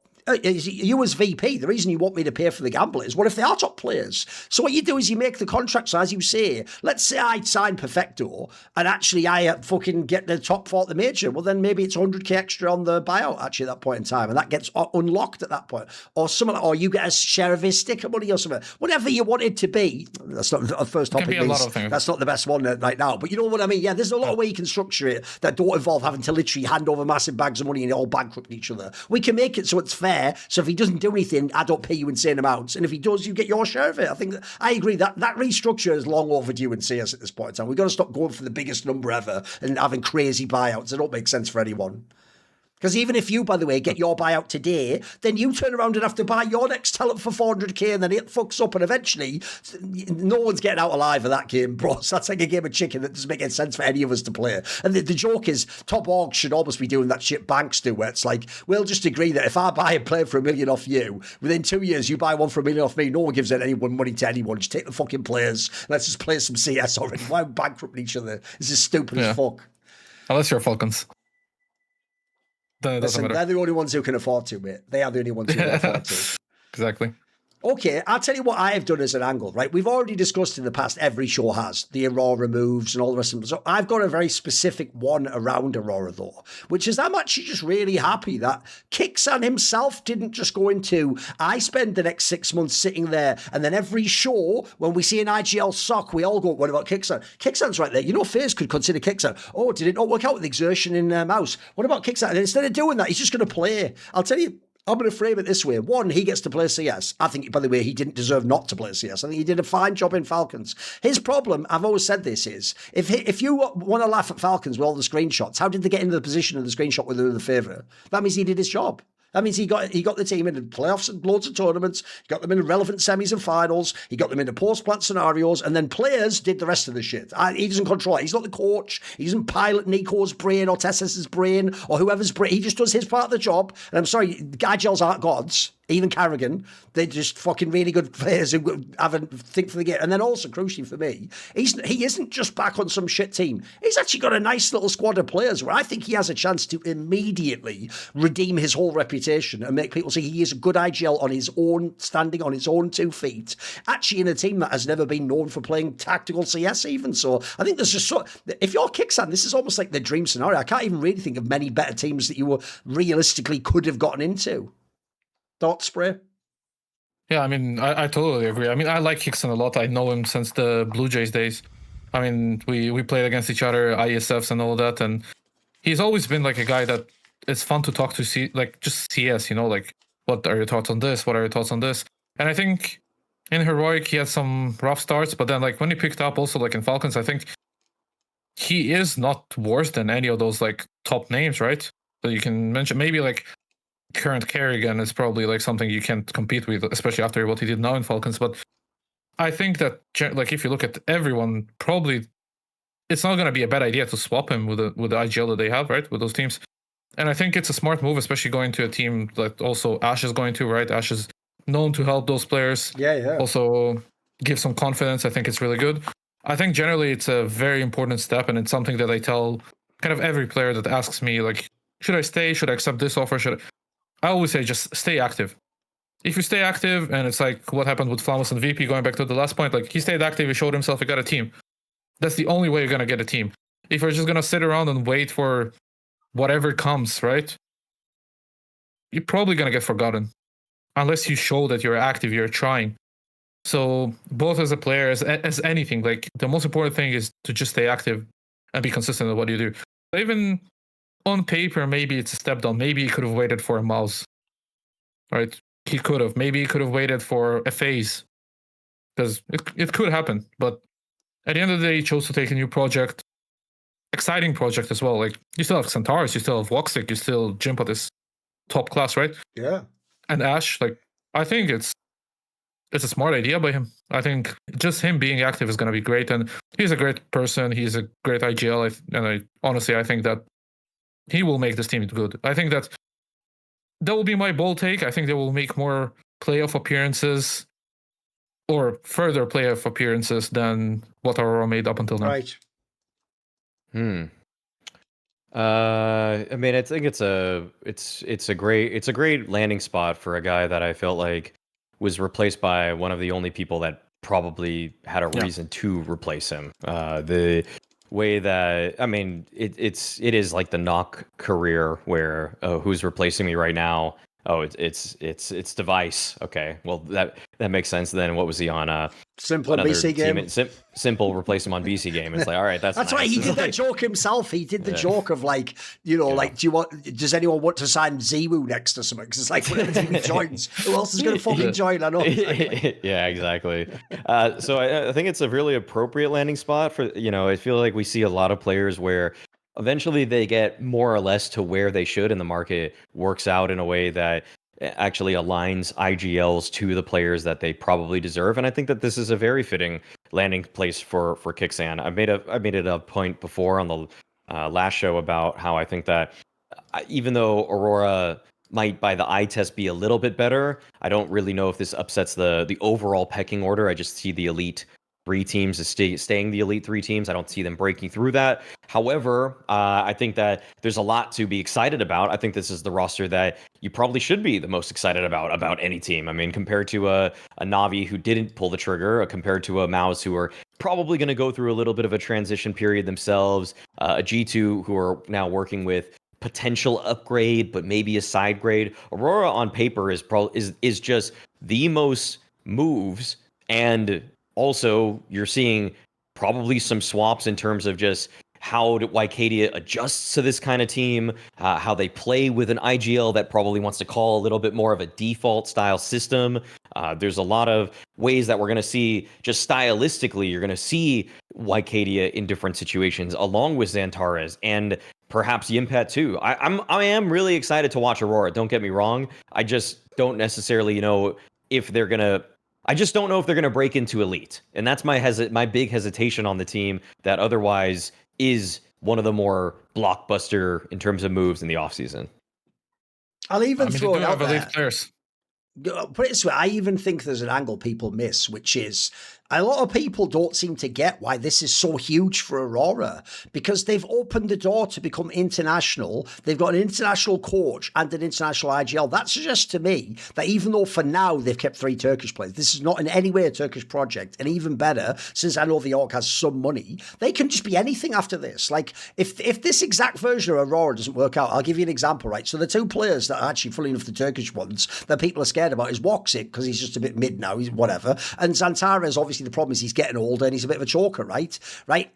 [SPEAKER 1] you as VP, the reason you want me to pay for the gamble is, what if they are top players? So what you do is you make the contract, so as you say, let's say I sign Perfecto and actually I fucking get the top four at the major. Well, then maybe it's 100k extra on the buyout actually at that point in time, and that gets unlocked at that point. Or something, or you get a share of his sticker money or something. Whatever you want it to be. That's not the first topic. That's not the best one right now. But you know what I mean? Yeah, there's a lot of way you can structure it that don't involve having to literally hand over massive bags of money and all bankrupt each other. We can make it so it's fair. So if he doesn't do anything, I don't pay you insane amounts. And if he does, you get your share of it. I agree that restructure is long overdue in CS at this point in time. We've got to stop going for the biggest number ever and having crazy buyouts. It don't make sense for anyone. Because even if you, by the way, get your buyout today, then you turn around and have to buy your next talent for 400k, and then it fucks up, and eventually no one's getting out alive of that game, bro. So that's like a game of chicken that doesn't make any sense for any of us to play. And the joke is, top orgs should almost be doing that shit banks do, where it's like, we'll just agree that if I buy a player for $1 million off you, within 2 years you buy one for $1 million off me, no one gives anyone money to anyone. Just take the fucking players. Let's just play some CS already. Why are we bankrupting each other? This is stupid as fuck.
[SPEAKER 2] Unless you're Falcons.
[SPEAKER 1] Listen, they're the only ones who can afford to, mate. They are the only ones who can afford to.
[SPEAKER 2] Exactly.
[SPEAKER 1] Okay, I'll tell you what I have done as an angle, right? We've already discussed in the past, every show has the Aurora moves and all the rest of them. So I've got a very specific one around Aurora, though, which is I'm actually just really happy that kyxsan himself didn't just go into, I spend the next 6 months sitting there, and then every show, when we see an IGL sock, we all go, what about kyxsan? kyxsan's right there. You know, FaZe could consider kyxsan. Oh, did it not work out with exertion in Mouse? What about kyxsan? And instead of doing that, he's just going to play. I'll tell you, I'm going to frame it this way. One, he gets to play CS. I think, by the way, he didn't deserve not to play CS. I think he did a fine job in Falcons. His problem, I've always said this, is if you want to laugh at Falcons with all the screenshots, how did they get into the position of the screenshot where they were the favourite? That means he did his job. That means he got the team into playoffs and loads of tournaments. He got them into relevant semis and finals. He got them into post-plant scenarios. And then players did the rest of the shit. He doesn't control it. He's not the coach. He doesn't pilot Nico's brain or Tess's brain or whoever's brain. He just does his part of the job. And I'm sorry, IGLs aren't gods. Even Carrigan, they're just fucking really good players who have a think for the game. And then also, crucially for me, he isn't just back on some shit team. He's actually got a nice little squad of players where I think he has a chance to immediately redeem his whole reputation and make people say he is a good IGL on his own, standing on his own 2 feet, actually in a team that has never been known for playing tactical CS even. So I think there's just if you're kyxsan, this is almost like the dream scenario. I can't even really think of many better teams that you were realistically could have gotten into. Thoughts, Spray?
[SPEAKER 2] Yeah, I mean, I totally agree. I mean, I like kyxsan a lot. I know him since the Blue Jays days. I mean, we played against each other, ISFs and all that, and he's always been like a guy that it's fun to talk to, like just CS, you know, like what are your thoughts on this? What are your thoughts on this? And I think in Heroic he had some rough starts, but then like when he picked up also like in Falcons, I think he is not worse than any of those like top names, right? So you can mention maybe like current Kerrigan is probably like something you can't compete with, especially after what he did now in Falcons. But I think that like if you look at everyone, probably it's not going to be a bad idea to swap him with the IGL that they have, right, with those teams. And I think it's a smart move, especially going to a team that also Ash is going to, right? Ash is known to help those players.
[SPEAKER 1] Yeah.
[SPEAKER 2] Also give some confidence. I think it's really good. I think generally it's a very important step, and it's something that I tell kind of every player that asks me, like, should I stay? Should I accept this offer? I always say just stay active. If you stay active, and it's like what happened with Flamus and VP, going back to the last point, like he stayed active, he showed himself, he got a team. That's the only way you're going to get a team. If you're just going to sit around and wait for whatever comes, right? You're probably going to get forgotten. Unless you show that you're active, you're trying. So both as a player, as anything, like the most important thing is to just stay active and be consistent in what you do. Even on paper, maybe it's a step down. Maybe he could have waited for a mouse, right? He could have. Maybe he could have waited for a phase, because it could happen. But at the end of the day, he chose to take a new project, exciting project as well. Like you still have Centaurus, you still have Voxic, you still Jimp is top class, right?
[SPEAKER 1] Yeah.
[SPEAKER 2] And Ash, like I think it's a smart idea by him. I think just him being active is going to be great, and he's a great person. He's a great IGL, I think that he will make this team good. I think that will be my bold take. I think they will make more playoff appearances or further playoff appearances than what Aurora made up until now.
[SPEAKER 1] Right.
[SPEAKER 3] I mean, I think it's a great landing spot for a guy that I felt like was replaced by one of the only people that probably had a reason to replace him. The way that, I mean, it is like the knock career where who's replacing me right now? Oh, it's Device. Okay, well that makes sense. Then what was he on?
[SPEAKER 1] Simple BC game.
[SPEAKER 3] Simple replace him on BC game. It's like, all right, that's nice.
[SPEAKER 1] Why he did that joke himself. He did the joke of like, like, does anyone want to sign Ziwu next to something? Because it's like whenever team joins, who else is going to fucking join? I know.
[SPEAKER 3] Yeah, exactly. So I think it's a really appropriate landing spot for, I feel like we see a lot of players where eventually they get more or less to where they should, and the market works out in a way that actually aligns IGLs to the players that they probably deserve. And I think that this is a very fitting landing place for kyxsan. I made it a point before on the last show about how I think that even though Aurora might by the eye test be a little bit better, I don't really know if this upsets the overall pecking order. I just see the elite three teams as staying the elite three teams. I don't see them breaking through that. However, I think that there's a lot to be excited about. I think this is the roster that you probably should be the most excited about any team. I mean, compared to a Navi who didn't pull the trigger, compared to a Maus who are probably going to go through a little bit of a transition period themselves, a G2 who are now working with potential upgrade, but maybe a side grade. Aurora on paper is just the most moves, and also you're seeing probably some swaps in terms of just how Wycadia adjusts to this kind of team, how they play with an IGL that probably wants to call a little bit more of a default style system. There's a lot of ways that we're going to see, just stylistically, you're going to see Wycadia in different situations, along with Xantares and perhaps Yimpat too. I am really excited to watch Aurora. Don't get me wrong. I just don't necessarily know if they're gonna. I just don't know if they're gonna break into elite, and that's my big hesitation on the team that otherwise is one of the more blockbuster in terms of moves in the offseason.
[SPEAKER 1] I'll even throw it out there.
[SPEAKER 2] Players.
[SPEAKER 1] Put it this way, I even think there's an angle people miss, which is a lot of people don't seem to get why this is so huge for Aurora, because they've opened the door to become international. They've got an international coach and an international IGL. That suggests to me that even though for now they've kept 3 Turkish players, this is not in any way a Turkish project. And even better, since I know the Orc has some money, they can just be anything after this. Like, if this exact version of Aurora doesn't work out, I'll give you an example, right? So the 2 players that are actually, fully enough, the Turkish ones that people are scared about is Woxic, because he's just a bit mid now, he's whatever. And Xantares, obviously, the problem is he's getting older and he's a bit of a choker, right?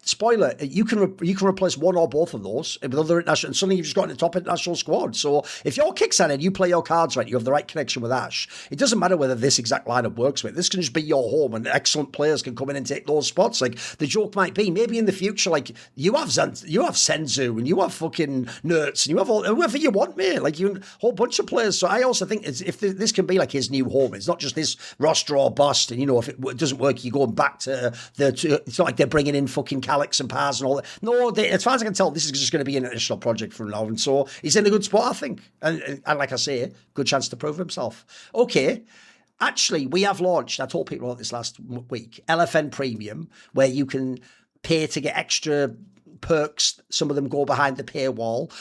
[SPEAKER 1] Spoiler, you can replace one or both of those with other international, and suddenly you've just got in the top international squad. So if you're kyxsan and you play your cards right, you have the right connection with Ash, it doesn't matter whether this exact lineup works with. This can just be your home, and excellent players can come in and take those spots. Like, the joke might be, maybe in the future, like, you have Senzu, and you have fucking Nerds, and you have whoever you want, mate. Like, you a whole bunch of players. So I also think if this can be like his new home, it's not just this roster or bust, and if it doesn't work, you're going back to it's not like they're bringing in fucking Calyx and Paz and all that. No, as far as I can tell, this is just going to be an additional project from now. And so he's in a good spot, I think. And like I say, good chance to prove himself. Okay. Actually, we have launched, I told people about this last week, LFN Premium, where you can pay to get extra perks. Some of them go behind the paywall.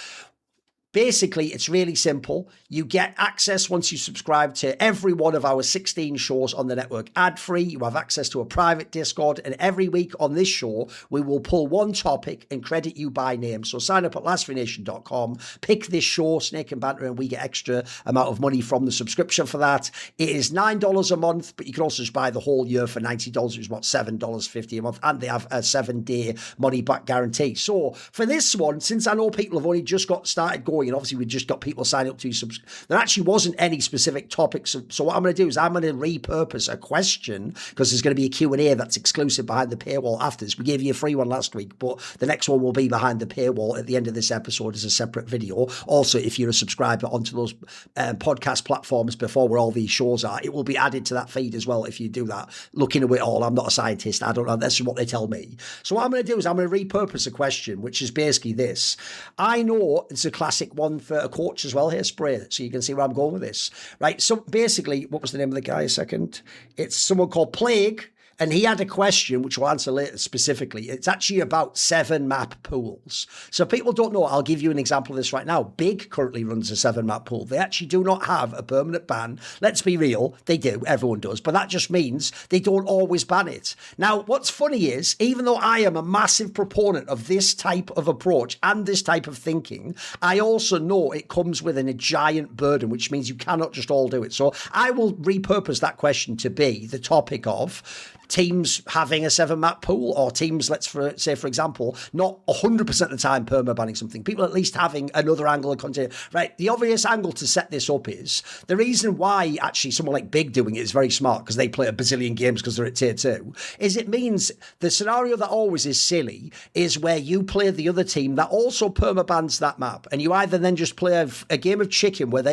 [SPEAKER 1] Basically, it's really simple. You get access once you subscribe to every one of our 16 shows on the network ad-free. You have access to a private Discord, and every week on this show, we will pull one topic and credit you by name. So sign up at lastfreenation.com, pick this show, Snake and Banter, and we get extra amount of money from the subscription for that. It is $9 a month, but you can also just buy the whole year for $90, which is about $7.50 a month, and they have a 7-day money-back guarantee. So for this one, since I know people have only just got started going, and obviously we just got people signing up to there actually wasn't any specific topics. So what I'm going to do is I'm going to repurpose a question, because there's going to be a Q&A that's exclusive behind the paywall after this. We gave you a free one last week, but the next one will be behind the paywall at the end of this episode as a separate video. Also, if you're a subscriber onto those podcast platforms before where all these shows are, it will be added to that feed as well if you do that. Looking at it all, I'm not a scientist. I don't know. That's what they tell me. So what I'm going to do is I'm going to repurpose a question, which is basically this. I know it's a classic one for a coach as well here, Spray, so you can see where I'm going with this, right? So basically, what was the name of the guy a second? It's someone called Plague, and he had a question, which we'll answer later specifically. It's actually about 7 map pools. So if people don't know, I'll give you an example of this right now. Big currently runs a 7 map pool. They actually do not have a permanent ban. Let's be real. They do. Everyone does. But that just means they don't always ban it. Now, what's funny is, even though I am a massive proponent of this type of approach and this type of thinking, I also know it comes with a giant burden, which means you cannot just all do it. So I will repurpose that question to be the topic of, teams having a 7-map pool, or teams, say, for example, not 100% of the time perma-banning something, people at least having another angle of continue. Right, the obvious angle to set this up is, the reason why actually someone like Big doing it is very smart, because they play a bazillion games because they're at tier 2, is it means the scenario that always is silly is where you play the other team that also perma-bans that map, and you either then just play a game of chicken where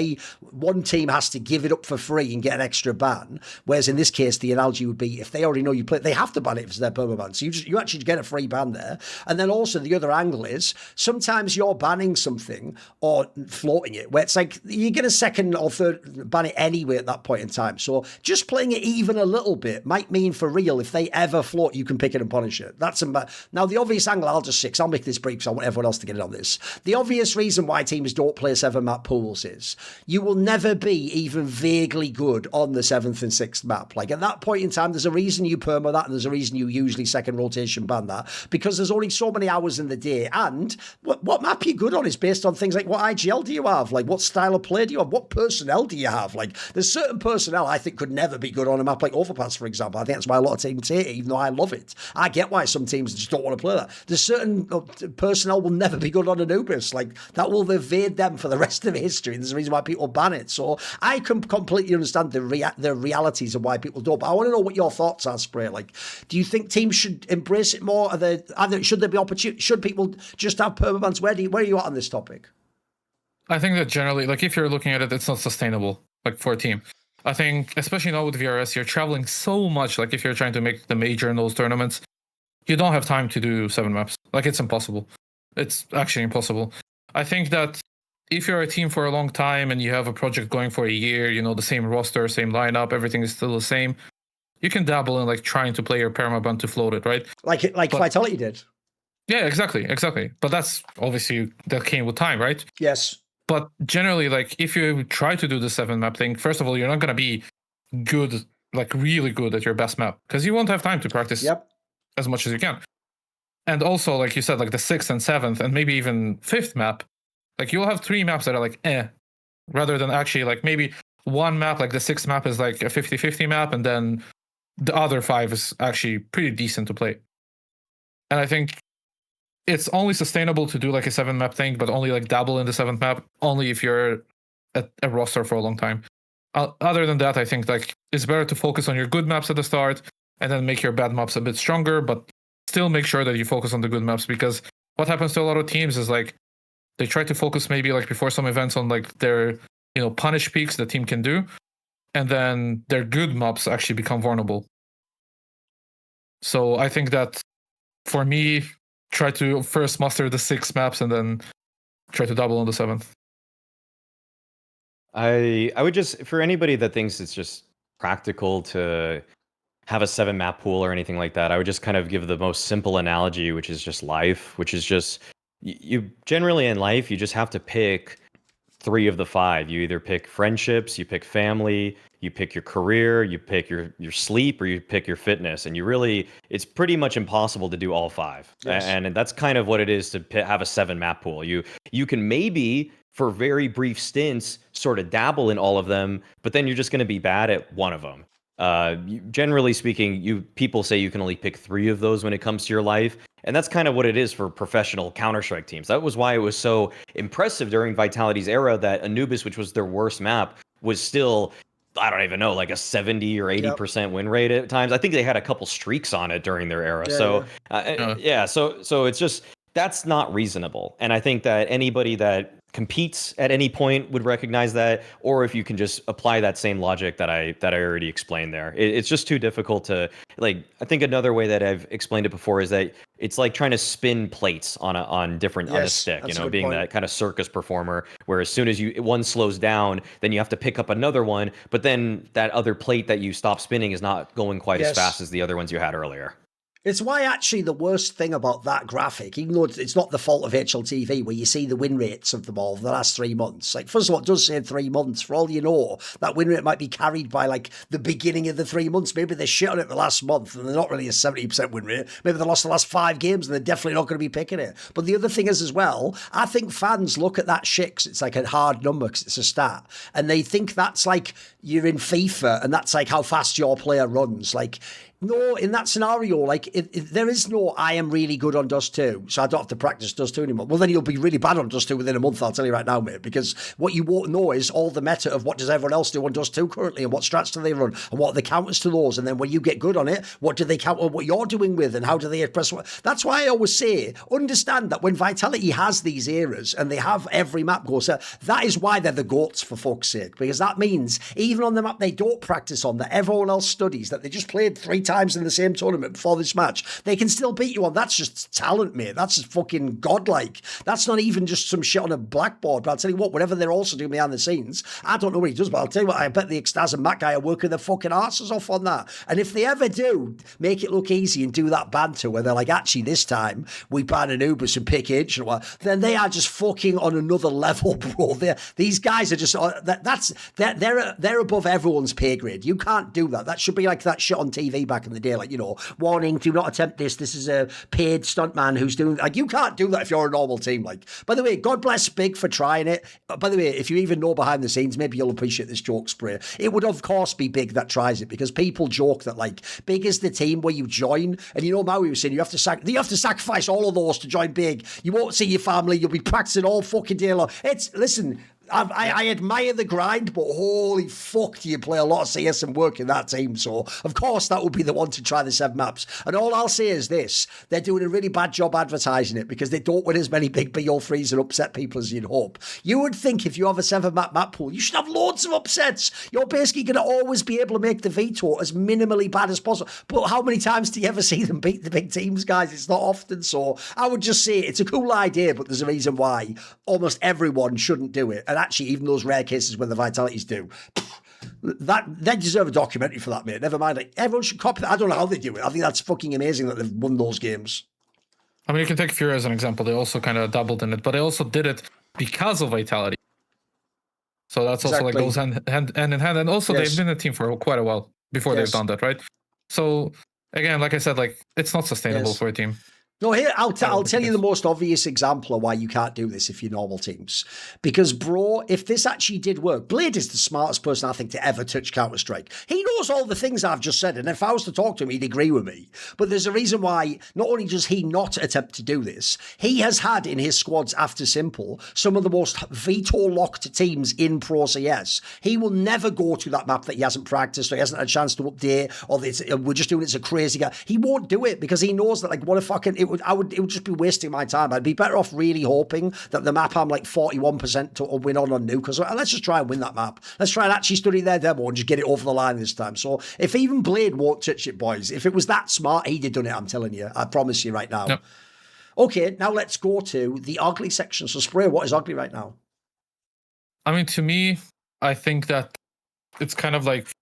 [SPEAKER 1] one team has to give it up for free and get an extra ban, whereas in this case the analogy would be, if they already know you play, they have to ban it if it's their perma-ban, so you actually get a free ban there. And then also the other angle is, sometimes you're banning something or floating it where it's like you get a second or third ban it anyway at that point in time, so just playing it even a little bit might mean for real, if they ever float, you can pick it and punish it. Now the obvious angle, I'll make this brief because I want everyone else to get in on this. The obvious reason why teams don't play 7-map pools is you will never be even vaguely good on the 7th and 6th map. Like, at that point in time, there's a reason you perma that, and there's a reason you usually second rotation ban that, because there's only so many hours in the day, and what map you're good on is based on things like, what IGL do you have? Like, what style of play do you have? What personnel do you have? Like, there's certain personnel I think could never be good on a map like Overpass, for example. I think that's why a lot of teams hate it, even though I love it. I get why some teams just don't want to play that. There's certain personnel will never be good on Anubis. Like, that will evade them for the rest of history. There's a reason why people ban it. So I can completely understand the realities of why people don't. But I want to know what your thoughts are, Spray. Like, do you think teams should embrace it more? Should there be opportunity? Should people just have permabans? Where are you at on this topic?
[SPEAKER 2] I think that generally, like, if you're looking at it, it's not sustainable, like, for a team. I think, especially now with VRS, you're traveling so much. Like, if you're trying to make the major in those tournaments, you don't have time to do 7 maps. Like, it's impossible. It's actually impossible. I think that if you're a team for a long time and you have a project going for a year, you know, the same roster, same lineup, everything is still the same, you can dabble in, like, trying to play your permaban to float it, right?
[SPEAKER 1] Like Vitality did.
[SPEAKER 2] Yeah, exactly. But that's obviously, that came with time, right?
[SPEAKER 1] Yes.
[SPEAKER 2] But generally, like, if you try to do the 7 map thing, first of all, you're not going to be good, like, really good at your best map, because you won't have time to practice as much as you can. And also, like you said, like the 6th and 7th and maybe even 5th map, like, you'll have 3 maps that are like rather than actually, like, maybe one map, like the 6th map is like a 50-50 map, and then the other 5 is actually pretty decent to play. And I think it's only sustainable to do like a 7 map thing, but only like dabble in the 7th map, only if you're at a roster for a long time. Other than that, I think, like, it's better to focus on your good maps at the start and then make your bad maps a bit stronger, but still make sure that you focus on the good maps, because what happens to a lot of teams is, like, they try to focus maybe, like, before some events on, like, their, you know, punish peaks the team can do, and then their good maps actually become vulnerable. So I think that, for me, try to first master the 6 maps and then try to double on the 7th.
[SPEAKER 3] I would just, for anybody that thinks it's just practical to have a 7 map pool or anything like that, I would just kind of give the most simple analogy, which is just life, which is just, you generally in life, you just have to pick 3 of the 5. You either pick friendships, you pick family, you pick your career, you pick your sleep, or you pick your fitness. And you really, it's pretty much impossible to do all 5. Yes. And that's kind of what it is to have a 7 map pool. You can maybe, for very brief stints, sort of dabble in all of them, but then you're just going to be bad at one of them. Generally speaking, people say you can only pick 3 of those when it comes to your life, and that's kind of what it is for professional Counter-Strike teams. That was why it was so impressive during Vitality's era that Anubis, which was their worst map, was still, I don't even know, like a 70 or 80% win rate at times. I think they had a couple streaks on it during their era. So it's just, that's not reasonable. And I think that anybody that competes at any point would recognize that, or if you can just apply that same logic that I already explained there. It's just too difficult to, like, I think another way that I've explained it before is that it's like trying to spin plates on a stick, you know, being that kind of circus performer, where as soon as one slows down, then you have to pick up another one, but then that other plate that you stop spinning is not going quite as fast as the other ones you had earlier.
[SPEAKER 1] It's why actually the worst thing about that graphic, even though it's not the fault of HLTV, where you see the win rates of them all for the last 3 months. Like, first of all, it does say 3 months. For all you know, that win rate might be carried by, like, the beginning of the 3 months. Maybe they shit on it the last month and they're not really a 70% win rate. Maybe they lost the last 5 games and they're definitely not going to be picking it. But the other thing is as well, I think fans look at that shit 'cause it's like a hard number because it's a stat. And they think that's like you're in FIFA and that's like how fast your player runs. Like, No, in that scenario, like there is no I am really good on Dust 2, so I don't have to practice Dust 2 anymore. Well, then you'll be really bad on Dust 2 within a month, I'll tell you right now, mate, because what you won't know is all the meta of what does everyone else do on Dust 2 currently, and what strats do they run, and what are the counters to those, and then when you get good on it, what do they counter what you're doing with, and how do they press what? That's why I always say, understand that when Vitality has these eras, and they have every map go, so that is why they're the GOATs, for fuck's sake, because that means even on the map they don't practice on, that everyone else studies, that they just played 3 times in the same tournament before this match, they can still beat you on. That's just talent, mate. That's just fucking godlike. That's not even just some shit on a blackboard. But I'll tell you what, whatever they're also doing behind the scenes, I don't know what he does, but I'll tell you what, I bet the Xtaz and Matt guy are working their fucking arses off on that. And if they ever do make it look easy and do that banter where they're like, actually this time we ban an Ubers and pick H and what, then they are just fucking on another level, bro. These guys are just they're above everyone's pay grade. You can't do that. That should be like that shit on TV back in the day, like, you know, warning, do not attempt this. This is a paid stuntman who's doing, like, you can't do that if you're a normal team. Like, by the way, God bless Big for trying it. By the way, if you even know behind the scenes, maybe you'll appreciate this joke, Spray. It would of course be Big that tries it, because people joke that like Big is the team where you join, and you know Maui was saying you have to sacrifice all of those to join Big. You won't see your family. You'll be practicing all fucking day long. Listen. I admire the grind, but holy fuck, do you play a lot of CS and work in that team? So, of course, that would be the one to try the 7 maps. And all I'll say is this, they're doing a really bad job advertising it, because they don't win as many big BO3s and upset people as you'd hope. You would think if you have a 7 map pool, you should have loads of upsets. You're basically going to always be able to make the veto as minimally bad as possible. But how many times do you ever see them beat the big teams, guys? It's not often. So I would just say it's a cool idea, but there's a reason why almost everyone shouldn't do it. And actually, even those rare cases where the Vitalities do, that they deserve a documentary for that, mate. Never mind. Like, everyone should copy that. I don't know how they do it. I think that's fucking amazing that they've won those games.
[SPEAKER 2] I mean, you can take Fury as an example. They also kind of doubled in it, but they also did it because of Vitality. So that's also like goes hand in hand. And also they've been a team for quite a while before they've done that, right? So again, like I said, like it's not sustainable for a team.
[SPEAKER 1] No, here, I'll tell you the most obvious example of why you can't do this if you're normal teams. Because, bro, if this actually did work, Blade is the smartest person, I think, to ever touch Counter-Strike. He knows all the things I've just said, and if I was to talk to him, he'd agree with me. But there's a reason why not only does he not attempt to do this, he has had in his squads after Simple some of the most veto-locked teams in Pro CS. He will never go to that map that he hasn't practiced or he hasn't had a chance to update, or we're just doing it as a crazy guy. He won't do it because he knows that, like, what a fucking... It would just be wasting my time. I'd be better off really hoping that the map I'm like 41% to win on new, because let's just try and win that map. Let's try and actually study their demo and just get it over the line this time. So if even Blade won't touch it, boys, if it was that smart, he'd have done it, I'm telling you. I promise you right now. Yep. Okay, now let's go to the ugly section. So Spray, what is ugly right now?
[SPEAKER 2] I mean, to me, I think that it's kind of like,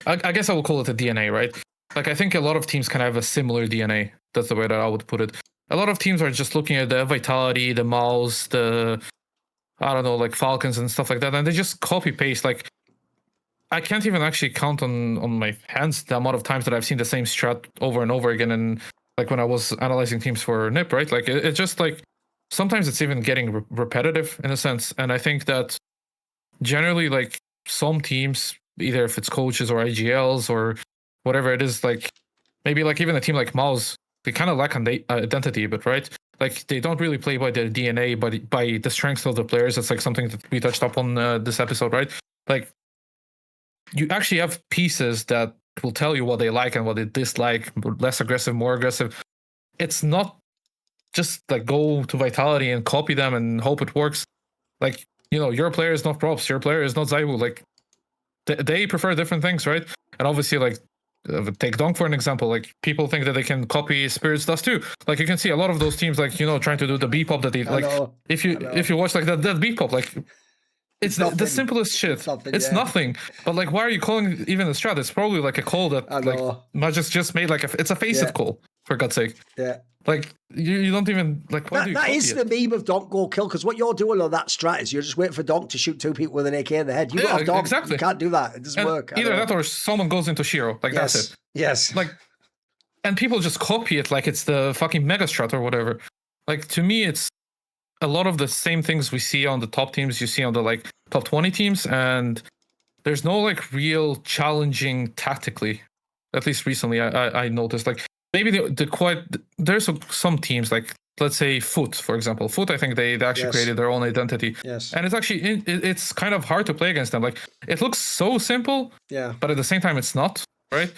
[SPEAKER 2] I guess I will call it a DNA, right? Like, I think a lot of teams kind of have a similar DNA. That's the way that I would put it. A lot of teams are just looking at the Vitality, the MongolZ, the, I don't know, like Falcons and stuff like that, and they just copy paste. Like, I can't even actually count on my hands the amount of times that I've seen the same strat over and over again. And like when I was analyzing teams for NIP, right? Like it's just like sometimes it's even getting repetitive in a sense. And I think that generally, like some teams, either if it's coaches or IGLs or whatever it is, like maybe like even a team like MongolZ, they kind of lack identity, but right, like they don't really play by their DNA, but by the strengths of the players. That's like something that we touched up on this episode, right? Like you actually have pieces that will tell you what they like and what they dislike, less aggressive, more aggressive. It's not just like go to Vitality and copy them and hope it works. Like, you know, your player is not Props, your player is not Zaiwu. Like they prefer different things, right? And obviously, like take Donk for an example. Like people think that they can copy Spirit's Dust too. Like you can see a lot of those teams, like, you know, trying to do the B-pop that they like. If you watch like that B-pop, like it's the simplest shit. It's nothing. But like, why are you calling even a strat? It's probably like a call that like Majus just made. Like it's a faceit call, for God's sake. Yeah. Like you don't even like. Why do you
[SPEAKER 1] that is the meme of Donk go kill, because what you're doing on that strat is you're just waiting for Donk to shoot 2 people with an AK in the head. You got Donk. Exactly. You can't do that. It doesn't work.
[SPEAKER 2] Either that or someone goes into Shiro. Like that's it.
[SPEAKER 1] Yes.
[SPEAKER 2] Like, and people just copy it like it's the fucking mega strat or whatever. Like to me, it's a lot of the same things we see on the top teams. You see on the like top 20 teams, and there's no like real challenging tactically. At least recently, I noticed like maybe there's some teams like, let's say Foot, for example. Foot, I think they actually created their own identity.
[SPEAKER 1] Yes.
[SPEAKER 2] And it's actually it's kind of hard to play against them. Like it looks so simple, but at the same time it's not, right?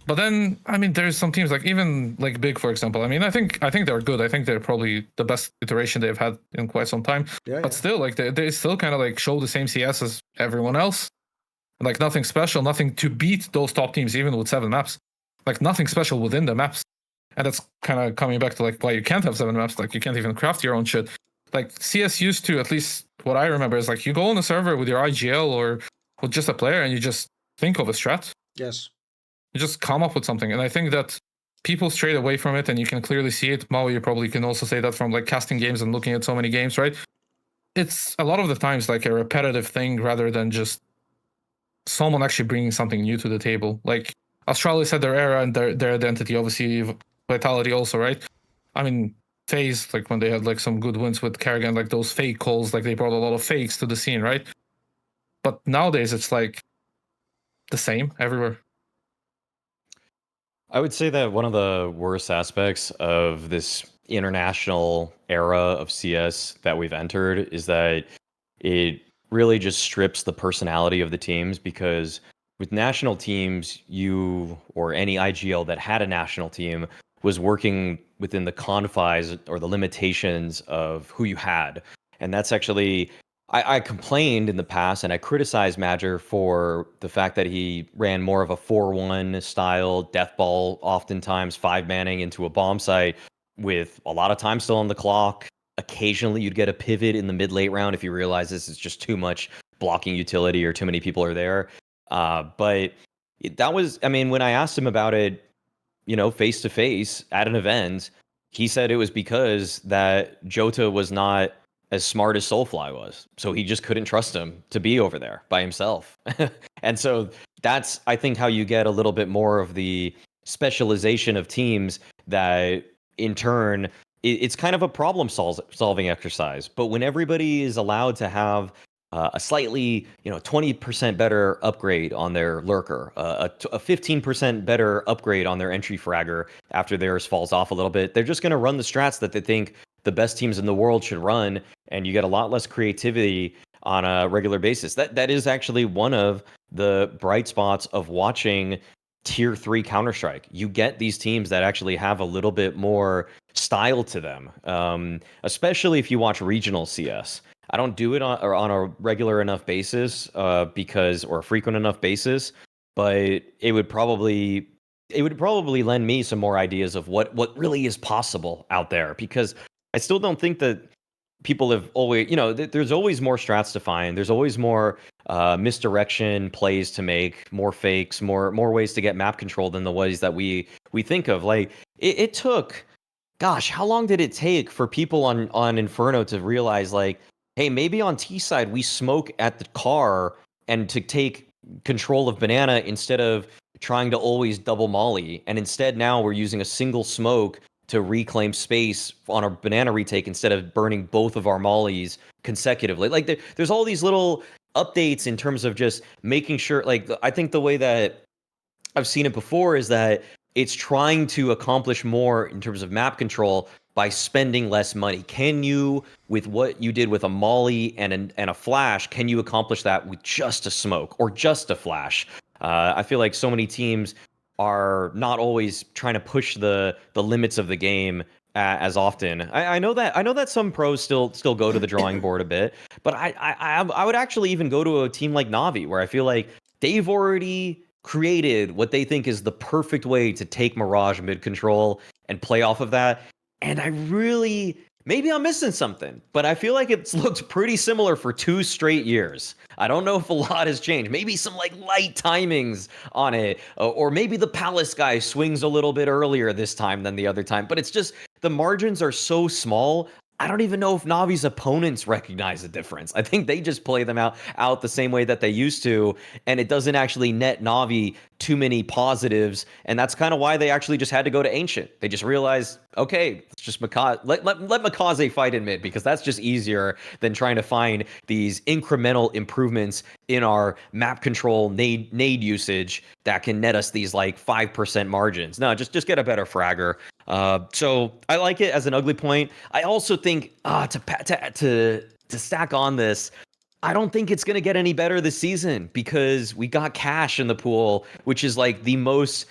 [SPEAKER 2] But then I mean there's some teams like even like Big, for example. I mean I think they're good. I think they're probably the best iteration they've had in quite some time. But still like they still kind of like show the same CS as everyone else. Like nothing special, nothing to beat those top teams even with 7 maps. Like nothing special within the maps. And that's kind of coming back to like why you can't have 7 maps. Like you can't even craft your own shit. Like CS used to, at least what I remember, is like you go on a server with your IGL or with just a player and you just think of a strat.
[SPEAKER 1] Yes.
[SPEAKER 2] You just come up with something. And I think that people strayed away from it and you can clearly see it. Mau, you probably can also say that from like casting games and looking at so many games, right? It's a lot of the times like a repetitive thing rather than just someone actually bringing something new to the table. Like Australia had their era and their identity, obviously Vitality also, right? I mean, FaZe, like when they had like some good wins with karigan, like those fake calls, like they brought a lot of fakes to the scene, right? But nowadays it's like the same everywhere.
[SPEAKER 3] I would say that one of the worst aspects of this international era of CS that we've entered is that it really just strips the personality of the teams, because with national teams, you or any IGL that had a national team was working within the confines or the limitations of who you had. And that's actually, I complained in the past and I criticized Major for the fact that he ran more of a 4-1 style death ball, oftentimes 5-manning into a bomb site with a lot of time still on the clock. Occasionally you'd get a pivot in the mid-late round if you realize this is just too much blocking utility or too many people are there. But that was, I mean, when I asked him about it, you know, face to face at an event, he said it was because that Jota was not as smart as Soulfly was. So he just couldn't trust him to be over there by himself. And so that's, I think, how you get a little bit more of the specialization of teams that in turn, it's kind of a problem solving exercise. But when everybody is allowed to have a slightly, 20% better upgrade on their lurker, a 15% better upgrade on their entry fragger after theirs falls off a little bit, they're just going to run the strats that they think the best teams in the world should run, and you get a lot less creativity on a regular basis. That is actually one of the bright spots of watching Tier 3 Counter-Strike. You get these teams that actually have a little bit more style to them, especially if you watch regional CS. I don't do it on a regular enough basis or a frequent enough basis, but it would probably lend me some more ideas of what really is possible out there, because I still don't think that people have always, there's always more strats to find. There's always more misdirection plays to make, more fakes, more ways to get map control than the ways that we think of. Like it took, gosh, how long did it take for people on Inferno to realize, like, hey, maybe on T side we smoke at the car and to take control of banana instead of trying to always double molly, and instead now we're using a single smoke to reclaim space on our banana retake instead of burning both of our mollies consecutively. Like there's all these little updates in terms of just making sure, like, I think the way that I've seen it before is that it's trying to accomplish more in terms of map control by spending less money. Can you, with what you did with a molly and a flash, can you accomplish that with just a smoke or just a flash? I feel like so many teams are not always trying to push the limits of the game as often. I know that some pros still go to the drawing board a bit, but I would actually even go to a team like Navi, where I feel like they've already created what they think is the perfect way to take Mirage mid control and play off of that. And I really, maybe I'm missing something, but I feel like it's looked pretty similar for 2 straight years. I don't know if a lot has changed. Maybe some like light timings on it, or maybe the Palace guy swings a little bit earlier this time than the other time. But it's just the margins are so small. I don't even know if Navi's opponents recognize the difference. I think they just play them out the same way that they used to, and it doesn't actually net Navi too many positives, and that's kind of why they actually just had to go to Ancient. They just realized, okay, let's just let MongolZ fight in mid, because that's just easier than trying to find these incremental improvements in our map control nade usage that can net us these like 5% margins. No, just get a better fragger. So I like it as an ugly point. I also think to stack on this, I don't think it's going to get any better this season because we got cash in the pool, which is like the most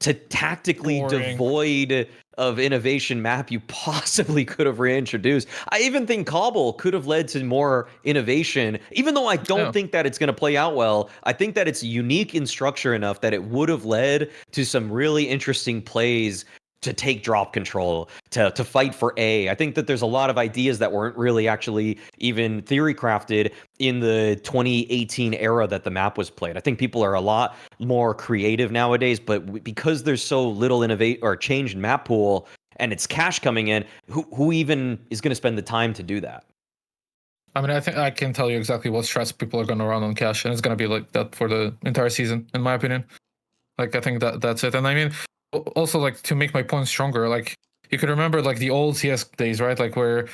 [SPEAKER 3] tactically
[SPEAKER 2] Boring.
[SPEAKER 3] devoid of innovation map you possibly could have reintroduced. I even think Cobble could have led to more innovation, even though I don't think that it's going to play out well. I think that it's unique in structure enough that it would have led to some really interesting plays to take drop control, to fight for A. I think that there's a lot of ideas that weren't really actually even theory crafted in the 2018 era that the map was played. I think people are a lot more creative nowadays, but because there's so little innovate or change in map pool and it's cash coming in, who even is going to spend the time to do that?
[SPEAKER 2] I mean, I think I can tell you exactly what strats people are going to run on cash, and it's going to be like that for the entire season, in my opinion. Like, I think that's it. And I mean, also, like, to make my point stronger, like, you could remember, like, the old CS days, right? Like, where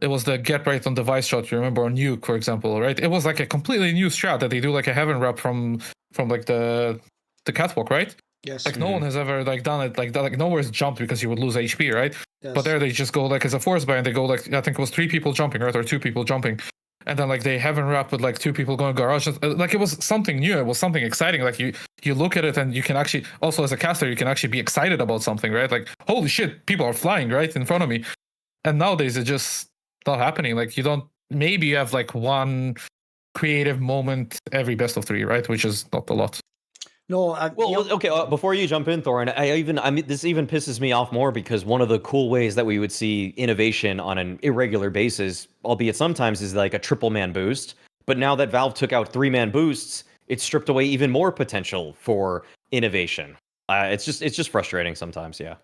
[SPEAKER 2] it was the get right on device shot, you remember, on Nuke, for example, right? It was, like, a completely new strat that they do, like, a heaven wrap from like, the catwalk, right?
[SPEAKER 1] Yes.
[SPEAKER 2] Like, no one has ever, like, done it like that. Like, nowhere's jumped because you would lose HP, right?
[SPEAKER 1] Yes.
[SPEAKER 2] But there they just go, like, as a force buy, and they go, like, I think it was 3 people jumping, right? Or 2 people jumping. And then, like, they heaven wrap with, like, 2 people going garage. Like, it was something new. It was something exciting. Like, you look at it and you can actually, also as a caster, you can actually be excited about something, right? Like, holy shit, people are flying right in front of me. And nowadays, it's just not happening. Like, maybe you have, like, one creative moment every best of 3, right? Which is not a lot.
[SPEAKER 1] No,
[SPEAKER 3] okay. Before you jump in, Thorin, I mean, this even pisses me off more because one of the cool ways that we would see innovation on an irregular basis, albeit sometimes, is like a triple man boost. But now that Valve took out 3-man boosts, it stripped away even more potential for innovation. It's just frustrating sometimes. Yeah.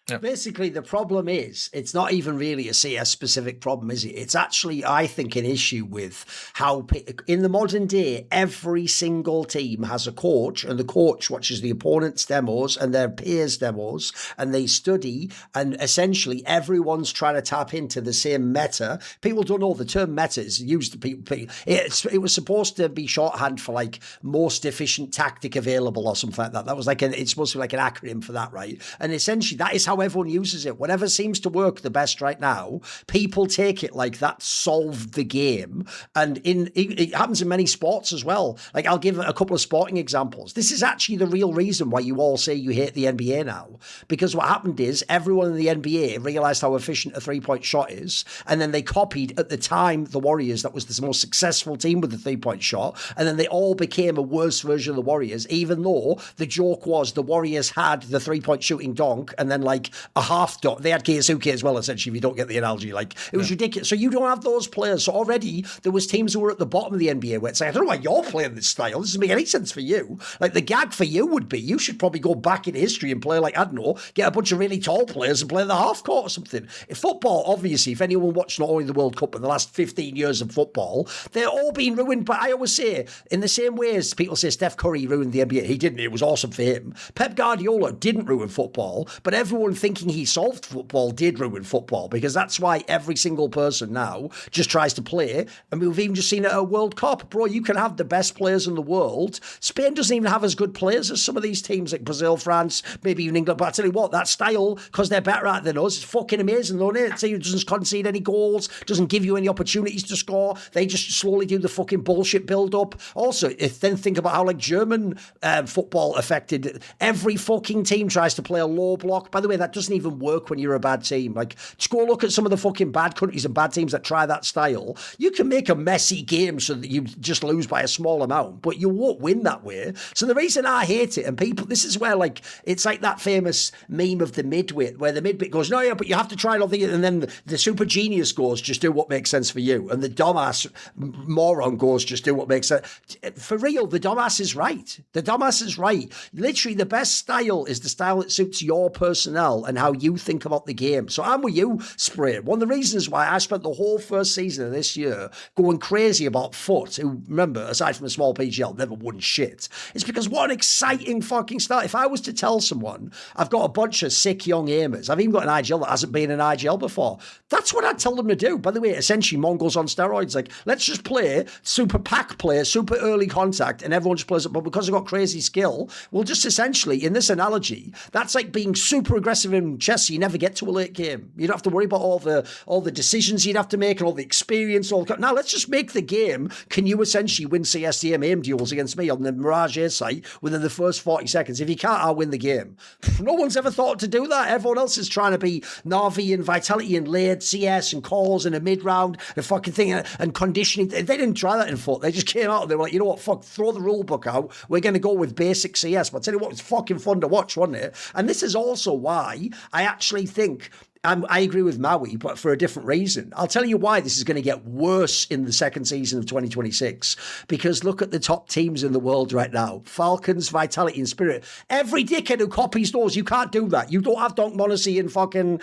[SPEAKER 1] Yep. Basically, the problem is, it's not even really a CS specific problem, is it? It's actually, I think, an issue with how, in the modern day, every single team has a coach, and the coach watches the opponent's demos and their peers' demos, and they study, and essentially everyone's trying to tap into the same meta. People don't know the term meta is used to people. It was supposed to be shorthand for like most efficient tactic available or something like that. That was like it's supposed to be like an acronym for that, right? And essentially, that is how everyone uses it. Whatever seems to work the best right now, people take it like that solved the game. And it happens in many sports as well. Like, I'll give a couple of sporting examples. This is actually the real reason why you all say you hate the NBA now. Because what happened is everyone in the NBA realized how efficient a 3-point shot is. And then they copied, at the time, the Warriors. That was the most successful team with the 3-point shot. And then they all became a worse version of the Warriors, even though the joke was the Warriors had the 3-point shooting donk and then like a half dot. They had Keisuke as well, essentially, if you don't get the analogy. Like, it was ridiculous. So you don't have those players. So already there was teams who were at the bottom of the NBA where it's like, I don't know why you're playing this style. This doesn't make any sense for you. Like, the gag for you would be, you should probably go back in history and play, like, I don't know, get a bunch of really tall players and play the half court or something. In football, obviously, if anyone watched not only the World Cup, but the last 15 years of football, they're all being ruined. But I always say, in the same way as people say Steph Curry ruined the NBA, he didn't. It was awesome for him. Pep Guardiola didn't ruin football, but everyone thinking he solved football did ruin football, because that's why every single person now just tries to play. And we've even just seen it at a World Cup. Bro, you can have the best players in the world. Spain doesn't even have as good players as some of these teams like Brazil, France, maybe even England. But I tell you what, that style, because they're better at it than us, is fucking amazing, though, isn't it? It doesn't concede any goals, doesn't give you any opportunities to score. They just slowly do the fucking bullshit build-up. Also, then think about how, like, German football affected. Every fucking team tries to play a low block. By the way, that doesn't even work when you're a bad team. Like, just go look at some of the fucking bad countries and bad teams that try that style. You can make a messy game so that you just lose by a small amount, but you won't win that way. So the reason I hate it, and people, this is where, like, it's like that famous meme of the midwit, where the midwit goes, no, yeah, but you have to try all the, and then the super genius goes, just do what makes sense for you. And the dumbass moron goes, just do what makes sense. For real, the dumbass is right. The dumbass is right. Literally, the best style is the style that suits your personnel. well and how you think about the game. So I'm with you, Spray. One of the reasons why I spent the whole first season of this year going crazy about Foot, who, remember, aside from a small PGL, never won shit, is because what an exciting fucking start. If I was to tell someone I've got a bunch of sick young aimers, I've even got an IGL that hasn't been in IGL before, that's what I'd tell them to do. By the way, essentially, MongolZ on steroids. Like, let's just play super pack play, super early contact, and everyone just plays it. But because they've got crazy skill, we'll just essentially, in this analogy, that's like being super aggressive in chess. So you never get to a late game. You don't have to worry about all the decisions you'd have to make and all the experience. Now let's just make the game. Can you essentially win CSDM aim duels against me on the Mirage A site within the first 40 seconds? If you can't, I'll win the game. No one's ever thought to do that. Everyone else is trying to be Na'Vi and Vitality and late CS and calls in a mid round and fucking thing and conditioning. They didn't try that in Foot. They just came out and they were like, you know what, fuck, throw the rule book out. We're going to go with basic CS. But I'll tell you what, it's fucking fun to watch, wasn't it? And this is also why I actually think I agree with Maui, but for a different reason. I'll tell you why this is going to get worse in the second season of 2026. Because look at the top teams in the world right now. Falcons, Vitality, and Spirit. Every dickhead who copies those, you can't do that. You don't have Donk Monacy and fucking,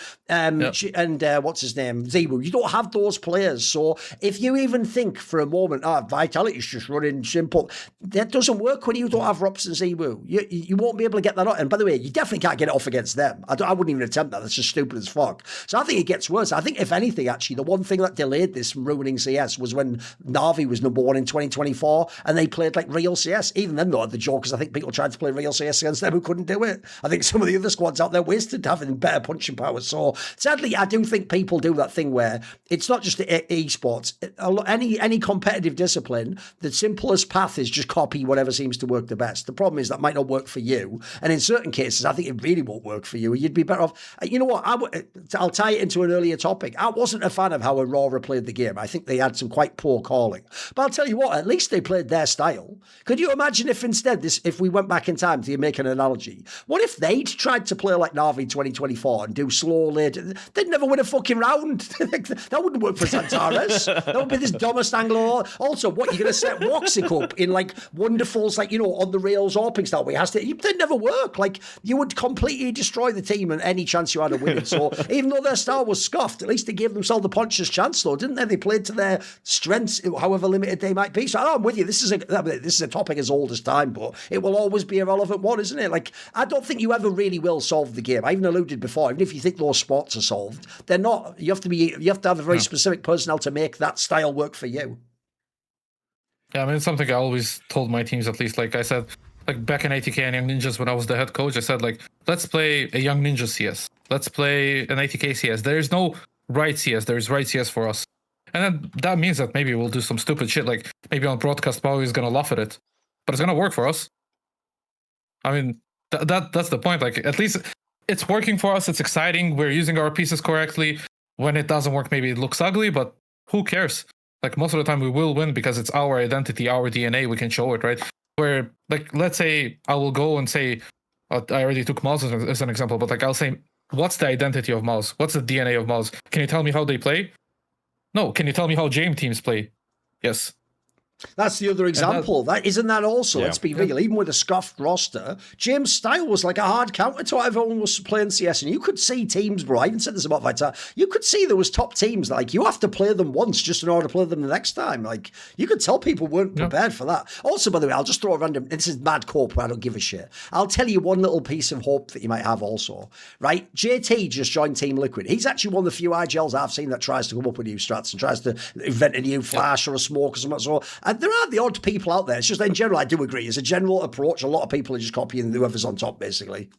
[SPEAKER 1] what's his name? Zebu. You don't have those players. So if you even think for a moment, Vitality's just running simple, that doesn't work when you don't have Rops and Zebu. You won't be able to get that off. And by the way, you definitely can't get it off against them. I wouldn't even attempt that. That's just stupid as fuck. So I think it gets worse. I think, if anything, actually, the one thing that delayed this from ruining CS was when Na'Vi was number one in 2024 and they played like real CS. Even then, though, the joke is I think people tried to play real CS against them who couldn't do it. I think some of the other squads out there wasted having better punching power. So sadly, I do think people do that thing where it's not just esports. Any competitive discipline, the simplest path is just copy whatever seems to work the best. The problem is that might not work for you. And in certain cases, I think it really won't work for you. You'd be better off. You know what? I'll tie it into an earlier topic. I wasn't a fan of how Aurora played the game. I think they had some quite poor calling. But I'll tell you what, at least they played their style. Could you imagine if instead, if we went back in time to make an analogy, what if they'd tried to play like Na'Vi 2024 and do slow late? They'd never win a fucking round. That wouldn't work for Santares. That would be this dumbest angle. Also, what, you're going to set Woxic up in like Wonderful's, like, you know, on the rails ARPing style where he has to, they'd never work. Like, you would completely destroy the team and any chance you had of winning. So even though their style was scuffed, at least they gave themselves the puncher's chance, though, didn't they? They played to their strengths, however limited they might be. So I'm with you. This is a topic as old as time, but it will always be a relevant one, isn't it? Like, I don't think you ever really will solve the game. I even alluded before, even if you think those sports are solved, they're not. You have to have a very specific personnel to make that style work for you.
[SPEAKER 2] Yeah, I mean, it's something I always told my teams, at least. Like I said, like back in ATK and Young Ninjas when I was the head coach, I said, like, let's play a Young Ninja CS. Let's play an ATK CS. There's no right CS. There's right CS for us. And then that means that maybe we'll do some stupid shit. Like, maybe on broadcast, Maui is going to laugh at it. But it's going to work for us. I mean, that's the point. Like, at least it's working for us. It's exciting. We're using our pieces correctly. When it doesn't work, maybe it looks ugly, but who cares? Like, most of the time we will win because it's our identity, our DNA. We can show it, right? Where, like, let's say I will go and say, I already took MongolZ as an example, but like, I'll say, what's the identity of MongolZ? What's the DNA of MongolZ? Can you tell me how they play? No. Can you tell me how James teams play? Yes.
[SPEAKER 1] That's the other example. That isn't that also, let's be real, even with a scuffed roster, James' style was like a hard counter to what everyone was playing CS. And you could see teams, bro, I even said this about Vital, you could see there was top teams, like, you have to play them once just in order to play them the next time. Like, you could tell people weren't prepared for that. Also, by the way, I'll just throw a random, this is mad cope, I don't give a shit. I'll tell you one little piece of hope that you might have also, right? JT just joined Team Liquid. He's actually one of the few IGLs I've seen that tries to come up with new strats and tries to invent a new flash or a smoke or something. So, and there are the odd people out there. It's just, in general, I do agree. As a general approach, a lot of people are just copying whoever's on top, basically.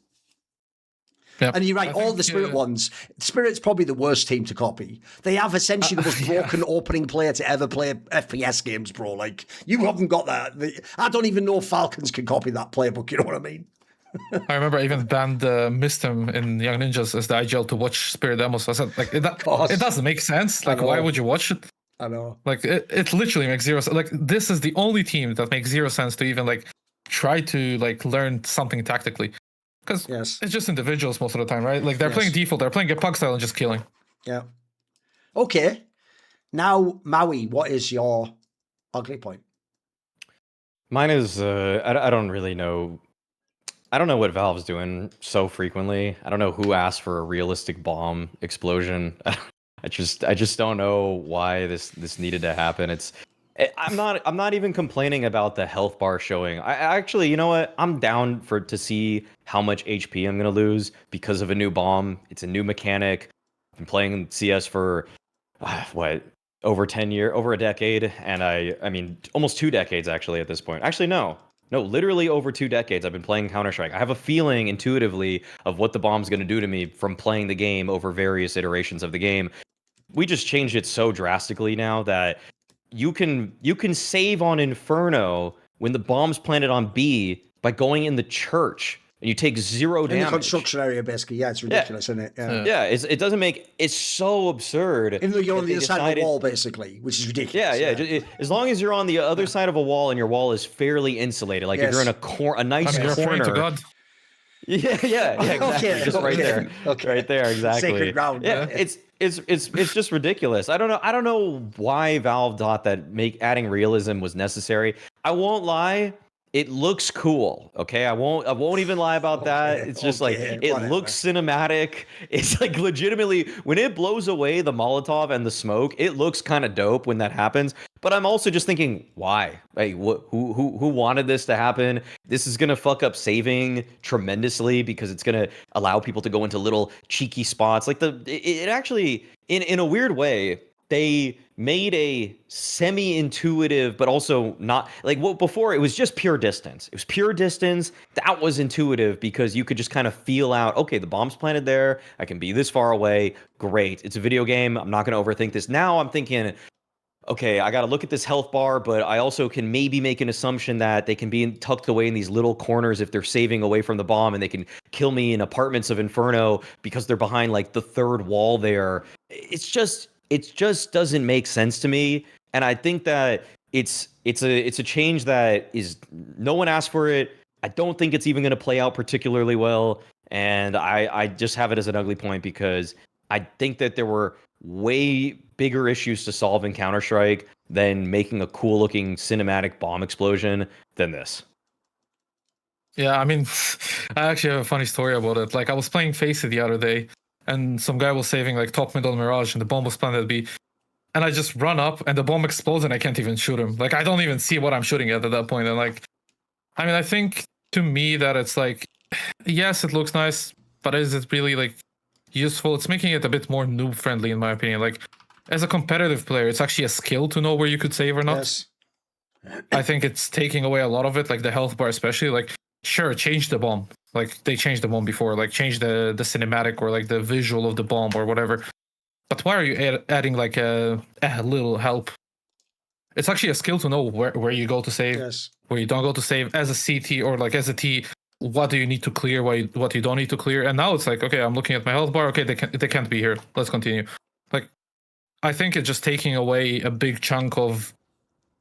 [SPEAKER 1] Yep. And you're right, all the Spirit ones, Spirit's probably the worst team to copy. They have essentially the most broken opening player to ever play FPS games, bro. Like, you haven't got that. I don't even know if Falcons can copy that playbook, you know what I mean?
[SPEAKER 2] I remember I even banned missed him in Young Ninjas as the IGL to watch Spirit demos. I said, like, it doesn't make sense. Like, why would you watch it?
[SPEAKER 1] I know.
[SPEAKER 2] Like, it literally makes zero sense. Like, this is the only team that makes zero sense to even, like, try to, like, learn something tactically. Because it's just individuals most of the time, right? Like, they're playing default, they're playing a pug style and just killing.
[SPEAKER 1] Yeah. Okay. Now, Maui, what is your ugly point?
[SPEAKER 3] Mine is, I don't really know I don't know what Valve's doing so frequently. I don't know who asked for a realistic bomb explosion. I just don't know why this needed to happen. I'm not even complaining about the health bar showing. I actually, you know what? I'm down to see how much HP I'm gonna lose because of a new bomb. It's a new mechanic. I've been playing CS for what, over 10 years, over a decade, and I mean almost 2 decades actually at this point. Actually, no, literally over 2 decades I've been playing Counter-Strike. I have a feeling intuitively of what the bomb's going to do to me from playing the game over various iterations of the game. We just changed it so drastically now that you can save on Inferno when the bomb's planted on B by going in the church and you take 0 damage.
[SPEAKER 1] In the construction area, basically. Yeah, it's ridiculous, isn't it?
[SPEAKER 3] Yeah, it doesn't make, it's so absurd.
[SPEAKER 1] Even though you're on the other side of the wall, basically, which is ridiculous.
[SPEAKER 3] Yeah. As long as you're on the other side of a wall and your wall is fairly insulated, like if you're in a nice
[SPEAKER 2] you're
[SPEAKER 3] corner.
[SPEAKER 2] praying to God.
[SPEAKER 3] Yeah, exactly.
[SPEAKER 1] Okay,
[SPEAKER 3] Just right there.
[SPEAKER 1] Okay.
[SPEAKER 3] Right there, exactly.
[SPEAKER 1] Sacred ground.
[SPEAKER 3] Yeah, it's just ridiculous. I don't know why Valve thought that adding realism was necessary. I won't lie, it looks cool. Okay, I won't even lie about that. It's just like it looks cinematic. It's like legitimately when it blows away the Molotov and the smoke, it looks kind of dope when that happens. But I'm also just thinking, why? Like, who wanted this to happen? This is gonna fuck up saving tremendously because it's gonna allow people to go into little cheeky spots. Like it actually, in a weird way, they made a semi-intuitive, but also not like what before. It was just pure distance. It was pure distance. That was intuitive because you could just kind of feel out. Okay, the bomb's planted there. I can be this far away. Great. It's a video game. I'm not gonna overthink this. Now I'm thinking, okay, I got to look at this health bar, but I also can maybe make an assumption that they can be tucked away in these little corners if they're saving away from the bomb, and they can kill me in apartments of Inferno because they're behind like the third wall there. It just doesn't make sense to me, and I think that it's a change that is, no one asked for it. I don't think it's even going to play out particularly well, and I just have it as an ugly point because I think that there were way bigger issues to solve in Counter-Strike than making a cool looking cinematic bomb explosion than this.
[SPEAKER 2] Yeah, I mean, I actually have a funny story about it. Like, I was playing FACEIT the other day, and some guy was saving like top mid on Mirage, and the bomb was planted at B. And I just run up, and the bomb explodes, and I can't even shoot him. Like, I don't even see what I'm shooting at that point. And like, I mean, I think to me that it's like, yes, it looks nice, but is it really like useful? It's making it a bit more noob friendly, in my opinion. Like, as a competitive player, it's actually a skill to know where you could save or not.
[SPEAKER 1] Yes.
[SPEAKER 2] I think it's taking away a lot of it, like the health bar especially. Like, sure, change the bomb. Like, they changed the bomb before. Like, change the cinematic or like the visual of the bomb or whatever. But why are you adding like a little help? It's actually a skill to know where you go to save,
[SPEAKER 1] Yes.
[SPEAKER 2] where you don't go to save. As a CT or like as a T, what do you need to clear, what you don't need to clear? And now it's like, okay, I'm looking at my health bar. Okay, they can't be here. Let's continue. Like, I think it's just taking away a big chunk of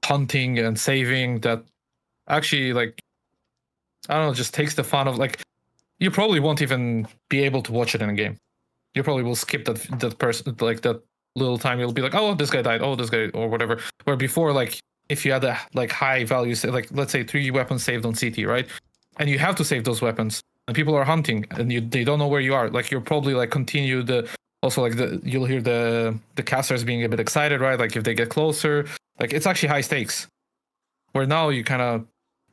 [SPEAKER 2] hunting and saving that actually, like, I don't know, just takes the fun of, like, you probably won't even be able to watch it in a game. You probably will skip that person, like that little time. You'll be like, oh, this guy died. Oh, this guy, or whatever. Where before, like, if you had a like high value, like let's say 3 weapons saved on CT, right? And you have to save those weapons, and people are hunting, and they don't know where you are. Like, you're probably like continue the. Also, like you'll hear the casters being a bit excited, right? Like if they get closer, like it's actually high stakes. Where now you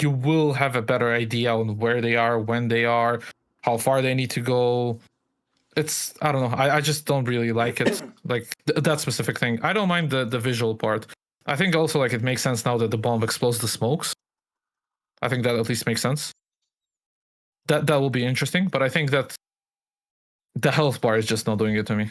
[SPEAKER 2] will have a better idea on where they are, when they are, how far they need to go. It's, I don't know. I just don't really like it. Like that specific thing. I don't mind the visual part. I think also like it makes sense now that the bomb explodes the smokes. I think that at least makes sense. That will be interesting, but I think that the health bar is just not doing it to me.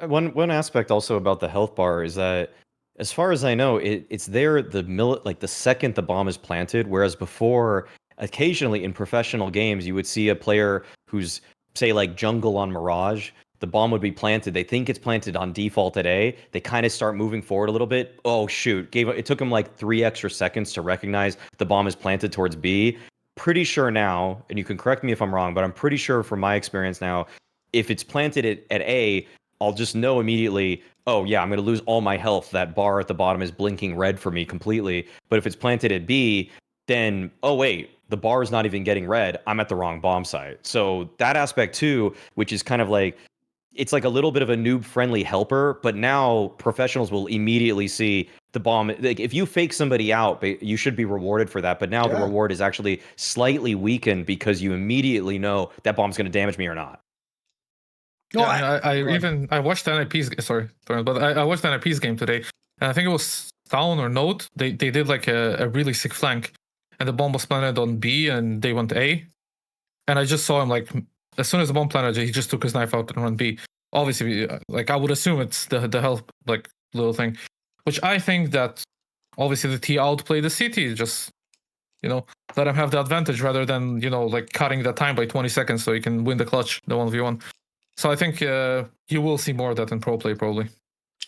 [SPEAKER 3] One aspect also about the health bar is that, as far as I know, it's there like the second the bomb is planted, whereas before, occasionally in professional games, you would see a player who's, say, like jungle on Mirage, the bomb would be planted. They think it's planted on default at A. They kind of start moving forward a little bit. Oh shoot! It took them like 3 extra seconds to recognize the bomb is planted towards B. Pretty sure now, and you can correct me if I'm wrong, but I'm pretty sure from my experience now, if it's planted at A, I'll just know immediately, oh yeah, I'm going to lose all my health. That bar at the bottom is blinking red for me completely. But if it's planted at B, then, oh wait, the bar is not even getting red. I'm at the wrong bomb site. So that aspect too, which is kind of like, it's like a little bit of a noob-friendly helper, but now professionals will immediately see the bomb. Like if you fake somebody out, you should be rewarded for that. But now the reward is actually slightly weakened because you immediately know that bomb's going to damage me or not.
[SPEAKER 2] No, I watched the NIP's. Sorry, but I watched the NIP's game today, and I think it was Town or Note. They did like a really sick flank, and the bomb was planted on B, and they went A, and I just saw him like as soon as the bomb planted, he just took his knife out and ran B. Obviously, like I would assume it's the health like little thing, which I think that obviously the T outplayed the CT, just let him have the advantage rather than like cutting the time by 20 seconds so you can win the clutch, the 1v1. So I think you will see more of that in pro play probably.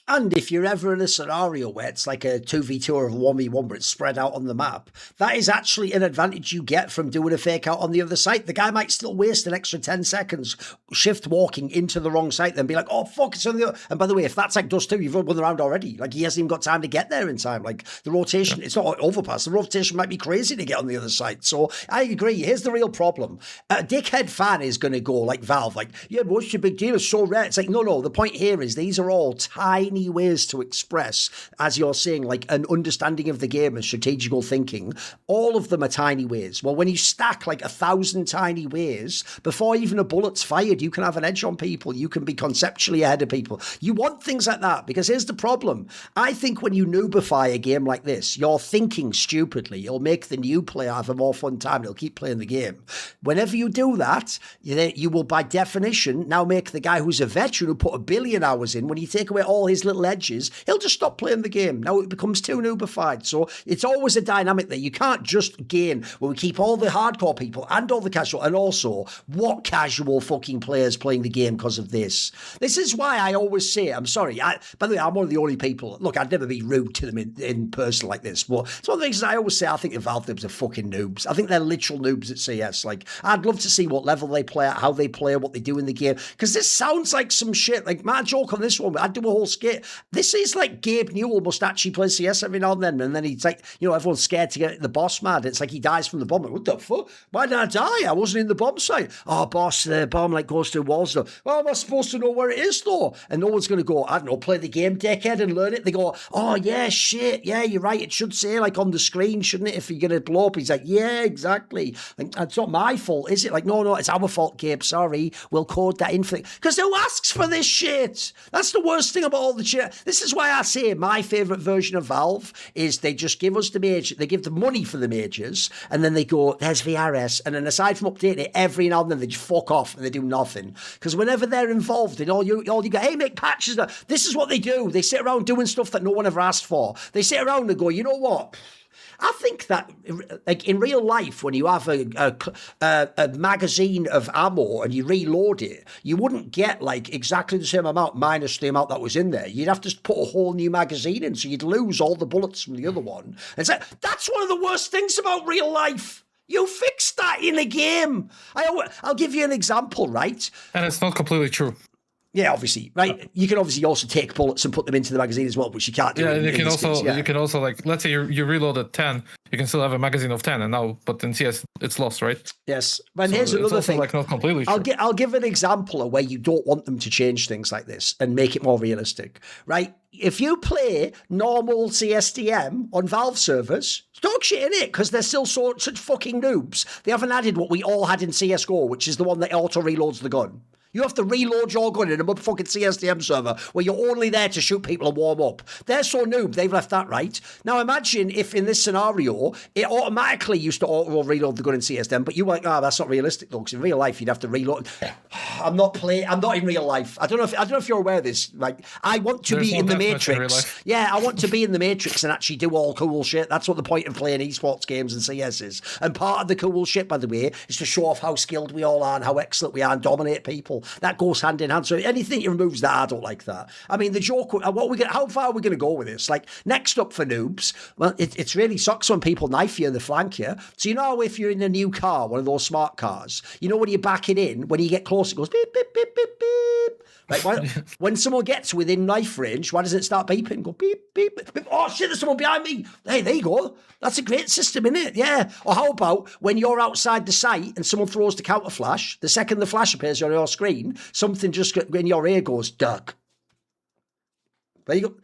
[SPEAKER 1] And if you're ever in a scenario where it's like a 2v2 or a 1v1 but it's spread out on the map, that is actually an advantage you get from doing a fake out on the other side. The guy might still waste an extra 10 seconds shift walking into the wrong site, then be like, oh, fuck, it's on the other. And by the way, if that's like dust too, you've run around already. Like, he hasn't even got time to get there in time. Like, the rotation, it's not overpass. The rotation might be crazy to get on the other side. So I agree. Here's the real problem. A dickhead fan is going to go like Valve, like, yeah, what's your big deal? It's so rare. It's like, no. The point here is these are all tiny ways to express, as you're saying, like an understanding of the game and strategical thinking. All of them are tiny ways. Well, when you stack like 1,000 tiny ways, before even a bullet's fired, you can have an edge on people. You can be conceptually ahead of people. You want things like that, because here's the problem. I think when you noobify a game like this, you're thinking stupidly. It'll make the new player have a more fun time. They'll keep playing the game. Whenever you do that, you will by definition now make the guy who's a veteran who put 1 billion hours in, when you take away all his little edges, he'll just stop playing the game. Now it becomes too noobified. So it's always a dynamic there. You can't just gain when we keep all the hardcore people and all the casual, and also what casual fucking players playing the game because of this. This is why I always say, I'm sorry, by the way, I'm one of the only people, look, I'd never be rude to them in person like this, but it's one of the things I always say. I think the Valve noobs are fucking noobs. I think they're literal noobs at CS. Like, I'd love to see what level they play at, how they play, what they do in the game, because this sounds like some shit. Like, my joke on this one, I'd do a whole skit. This is like Gabe Newell must actually play CS every now and then he's like, everyone's scared to get the boss mad. It's like he dies from the bomb. Like, what the fuck? Why did I die? I wasn't in the bomb site. Oh, boss, the bomb like goes through walls though. Well, am I supposed to know where it is though? And no one's going to go, I don't know, play the game, dickhead, and learn it. They go, oh yeah, shit, yeah, you're right. It should say like on the screen, shouldn't it, if you're going to blow up? He's like, yeah, exactly. Like, it's not my fault, is it? Like, no, it's our fault, Gabe. Sorry, we'll code that in for it. Because who asks for this shit? That's the worst thing about all the shit. This is why I say my favourite version of Valve is they just give us the major, they give the money for the majors, and then they go, there's VRS, and then aside from updating it every now and then, they just fuck off and they do nothing. Because whenever they're involved in all you go, hey, make patches. This is what they do. They sit around doing stuff that no one ever asked for. They sit around and go, you know what? I think that, like, in real life, when you have a magazine of ammo and you reload it, you wouldn't get like exactly the same amount minus the amount that was in there. You'd have to put a whole new magazine in, so you'd lose all the bullets from the other one. And so that's one of the worst things about real life. You fix that in a game. I'll give you an example, right?
[SPEAKER 2] And it's not completely true.
[SPEAKER 1] Yeah, obviously, right. You can obviously also take bullets and put them into the magazine as well, which you can't do.
[SPEAKER 2] Yeah, you can also like, let's say you reload at 10, you can still have a magazine of 10, and now, but in CS it's lost, right?
[SPEAKER 1] Yes, and so here's another thing.
[SPEAKER 2] Like, not completely true.
[SPEAKER 1] I'll give an example of where you don't want them to change things like this and make it more realistic, right? If you play normal CSDM on Valve servers, it's dog shit in it, because they're still such fucking noobs. They haven't added what we all had in CSGO, which is the one that auto reloads the gun. You have to reload your gun in a motherfucking CSDM server where you're only there to shoot people and warm up. They're so noob, they've left that right. Now imagine if in this scenario, it automatically used to auto-reload the gun in CSDM, but you were like, that's not realistic though, because in real life you'd have to reload. I'm not in real life. I don't know if you're aware of this. Like, I want to be in the Matrix. Yeah, I want to be in the Matrix and actually do all cool shit. That's what the point of playing esports games and CS is. And part of the cool shit, by the way, is to show off how skilled we all are and how excellent we are and dominate people. That goes hand in hand. So anything that removes that, I don't like that. I mean, the joke, how far are we going to go with this? Like, next up for noobs, well, it really sucks when people knife you and they flank you. So you know, if you're in a new car, one of those smart cars, you know when you back it in, when you get close, it goes beep, beep, beep, beep, beep. Like, when someone gets within knife range, why doesn't it start beeping? Go beep, beep, beep. Oh, shit, there's someone behind me. Hey, there you go. That's a great system, isn't it? Yeah. Or how about when you're outside the site and someone throws the counter flash, the second the flash appears on your screen, something just in your ear goes, duck. There you go.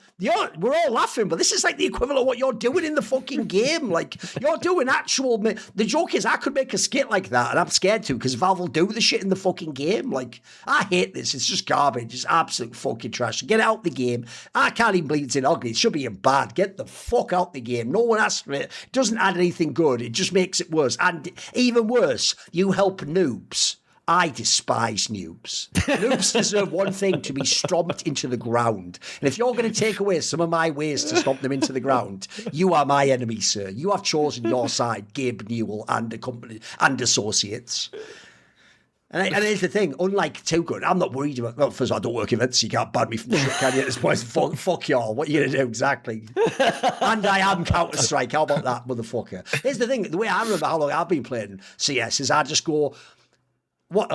[SPEAKER 1] We're all laughing, but this is like the equivalent of what you're doing in the fucking game. Like, you're doing actual... The joke is I could make a skit like that, and I'm scared to, because Valve will do the shit in the fucking game. Like, I hate this. It's just garbage. It's absolute fucking trash. Get out the game. I can't even believe it's in ugly. It should be in bad. Get the fuck out the game. No one asked for it. It doesn't add anything good. It just makes it worse. And even worse, you help noobs. I despise noobs. Noobs deserve one thing: to be stomped into the ground. And if you're going to take away some of my ways to stomp them into the ground, you are my enemy, sir. You have chosen your side, Gabe Newell and the company and associates. And here's the thing: unlike Too Good, I'm not worried about. Well, first of all, I don't work events, so you can't ban me from shit, can you? At this point, fuck y'all. What are you going to do exactly? And I am Counter-Strike. How about that, motherfucker? Here's the thing: the way I remember how long I've been playing CS is I just go.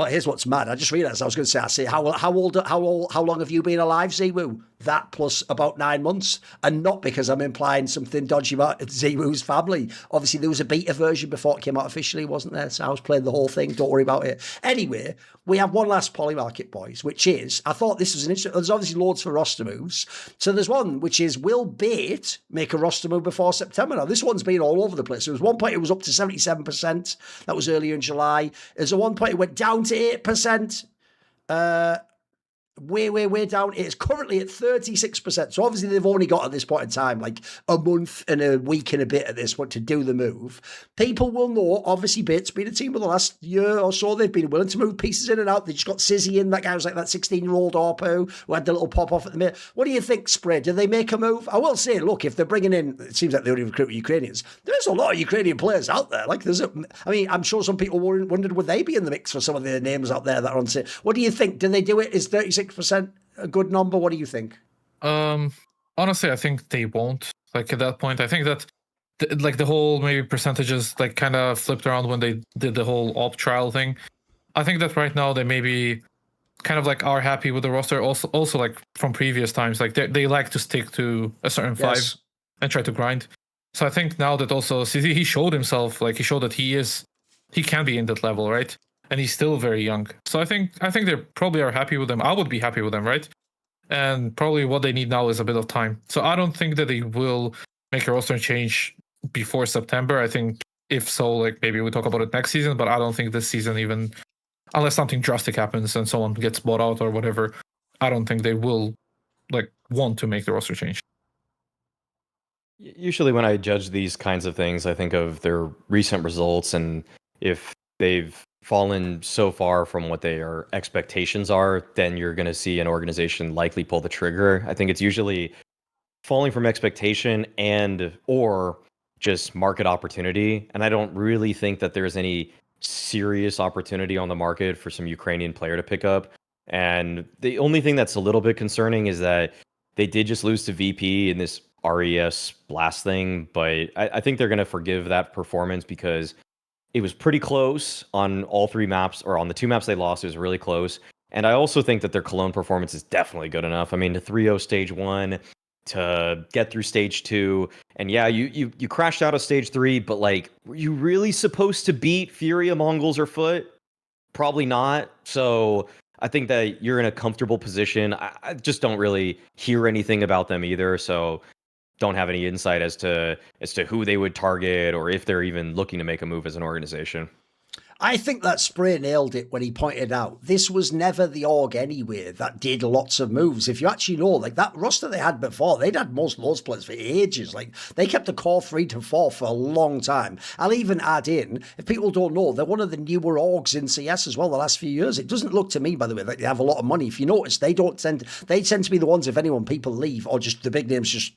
[SPEAKER 1] Here's what's mad. I just realised I was going to say, how long have you been alive, Ziwu? That plus about 9 months, and not because I'm implying something dodgy about Ziwu's family. Obviously, there was a beta version before it came out officially, wasn't there? So I was playing the whole thing. Don't worry about it. Anyway, we have one last Polymarket, boys, which is, I thought this was an interesting. There's obviously loads for roster moves. So there's one which is, will Bait make a roster move before September? Now this one's been all over the place. There was one point it was up to 77%. That was earlier in July. There's a one point it went down to 8%. Way down. It's currently at 36%. So obviously they've only got at this point in time like a month and a week and a bit at this one to do the move. People will know, obviously Bit's been a team for the last year or so. They've been willing to move pieces in and out. They just got Sizzy in. That guy was like that 16-year-old Orpo who had the little pop off at the minute. What do you think, Spray? Do they make a move? I will say, look, if they're bringing in, it seems like they only recruit Ukrainians. There's a lot of Ukrainian players out there. Like I'm sure some people wondered would they be in the mix for some of the names out there that are on set. What do you think? Do they do it? Is 36% a good number? What do you think?
[SPEAKER 2] Honestly, I think they won't. Like at that point, I think that the whole maybe percentages like kind of flipped around when they did the whole op trial thing. I think that right now they maybe kind of like are happy with the roster. Also like from previous times, like they like to stick to a certain five and try to grind. So I think now that also he showed himself, like he showed that he can be in that level, right? And he's still very young. So I think they probably are happy with him. I would be happy with them, right? And probably what they need now is a bit of time. So I don't think that they will make a roster change before September. I think if so, like maybe we talk about it next season, but I don't think this season, even unless something drastic happens and someone gets bought out or whatever, I don't think they will like want to make the roster change.
[SPEAKER 3] Usually when I judge these kinds of things, I think of their recent results, and if they've fallen so far from what their expectations are, then you're going to see an organization likely pull the trigger. I think it's usually falling from expectation and or just market opportunity. And I don't really think that there's any serious opportunity on the market for some Ukrainian player to pick up. And the only thing that's a little bit concerning is that they did just lose to VP in this RES blast thing, but I think they're going to forgive that performance because it was pretty close on all three maps, or on the two maps they lost, it was really close. And I also think that their Cologne performance is definitely good enough. I mean, to 3-0 stage 1, to get through stage 2, and yeah, you crashed out of stage 3, but like, were you really supposed to beat Furia, MongolZ, or Foot? Probably not. So I think that you're in a comfortable position. I just don't really hear anything about them either, so don't have any insight as to who they would target or if they're even looking to make a move as an organization.
[SPEAKER 1] I think that Spray nailed it when he pointed out this was never the org anyway that did lots of moves. If you actually know, like that roster they had before, they'd had most players for ages. Like they kept the core 3 to 4 for a long time. I'll even add in, if people don't know, they're one of the newer orgs in CS as well the last few years. It doesn't look to me, by the way, like they have a lot of money. If you notice, they tend to be the ones, if anyone, people leave or just the big names just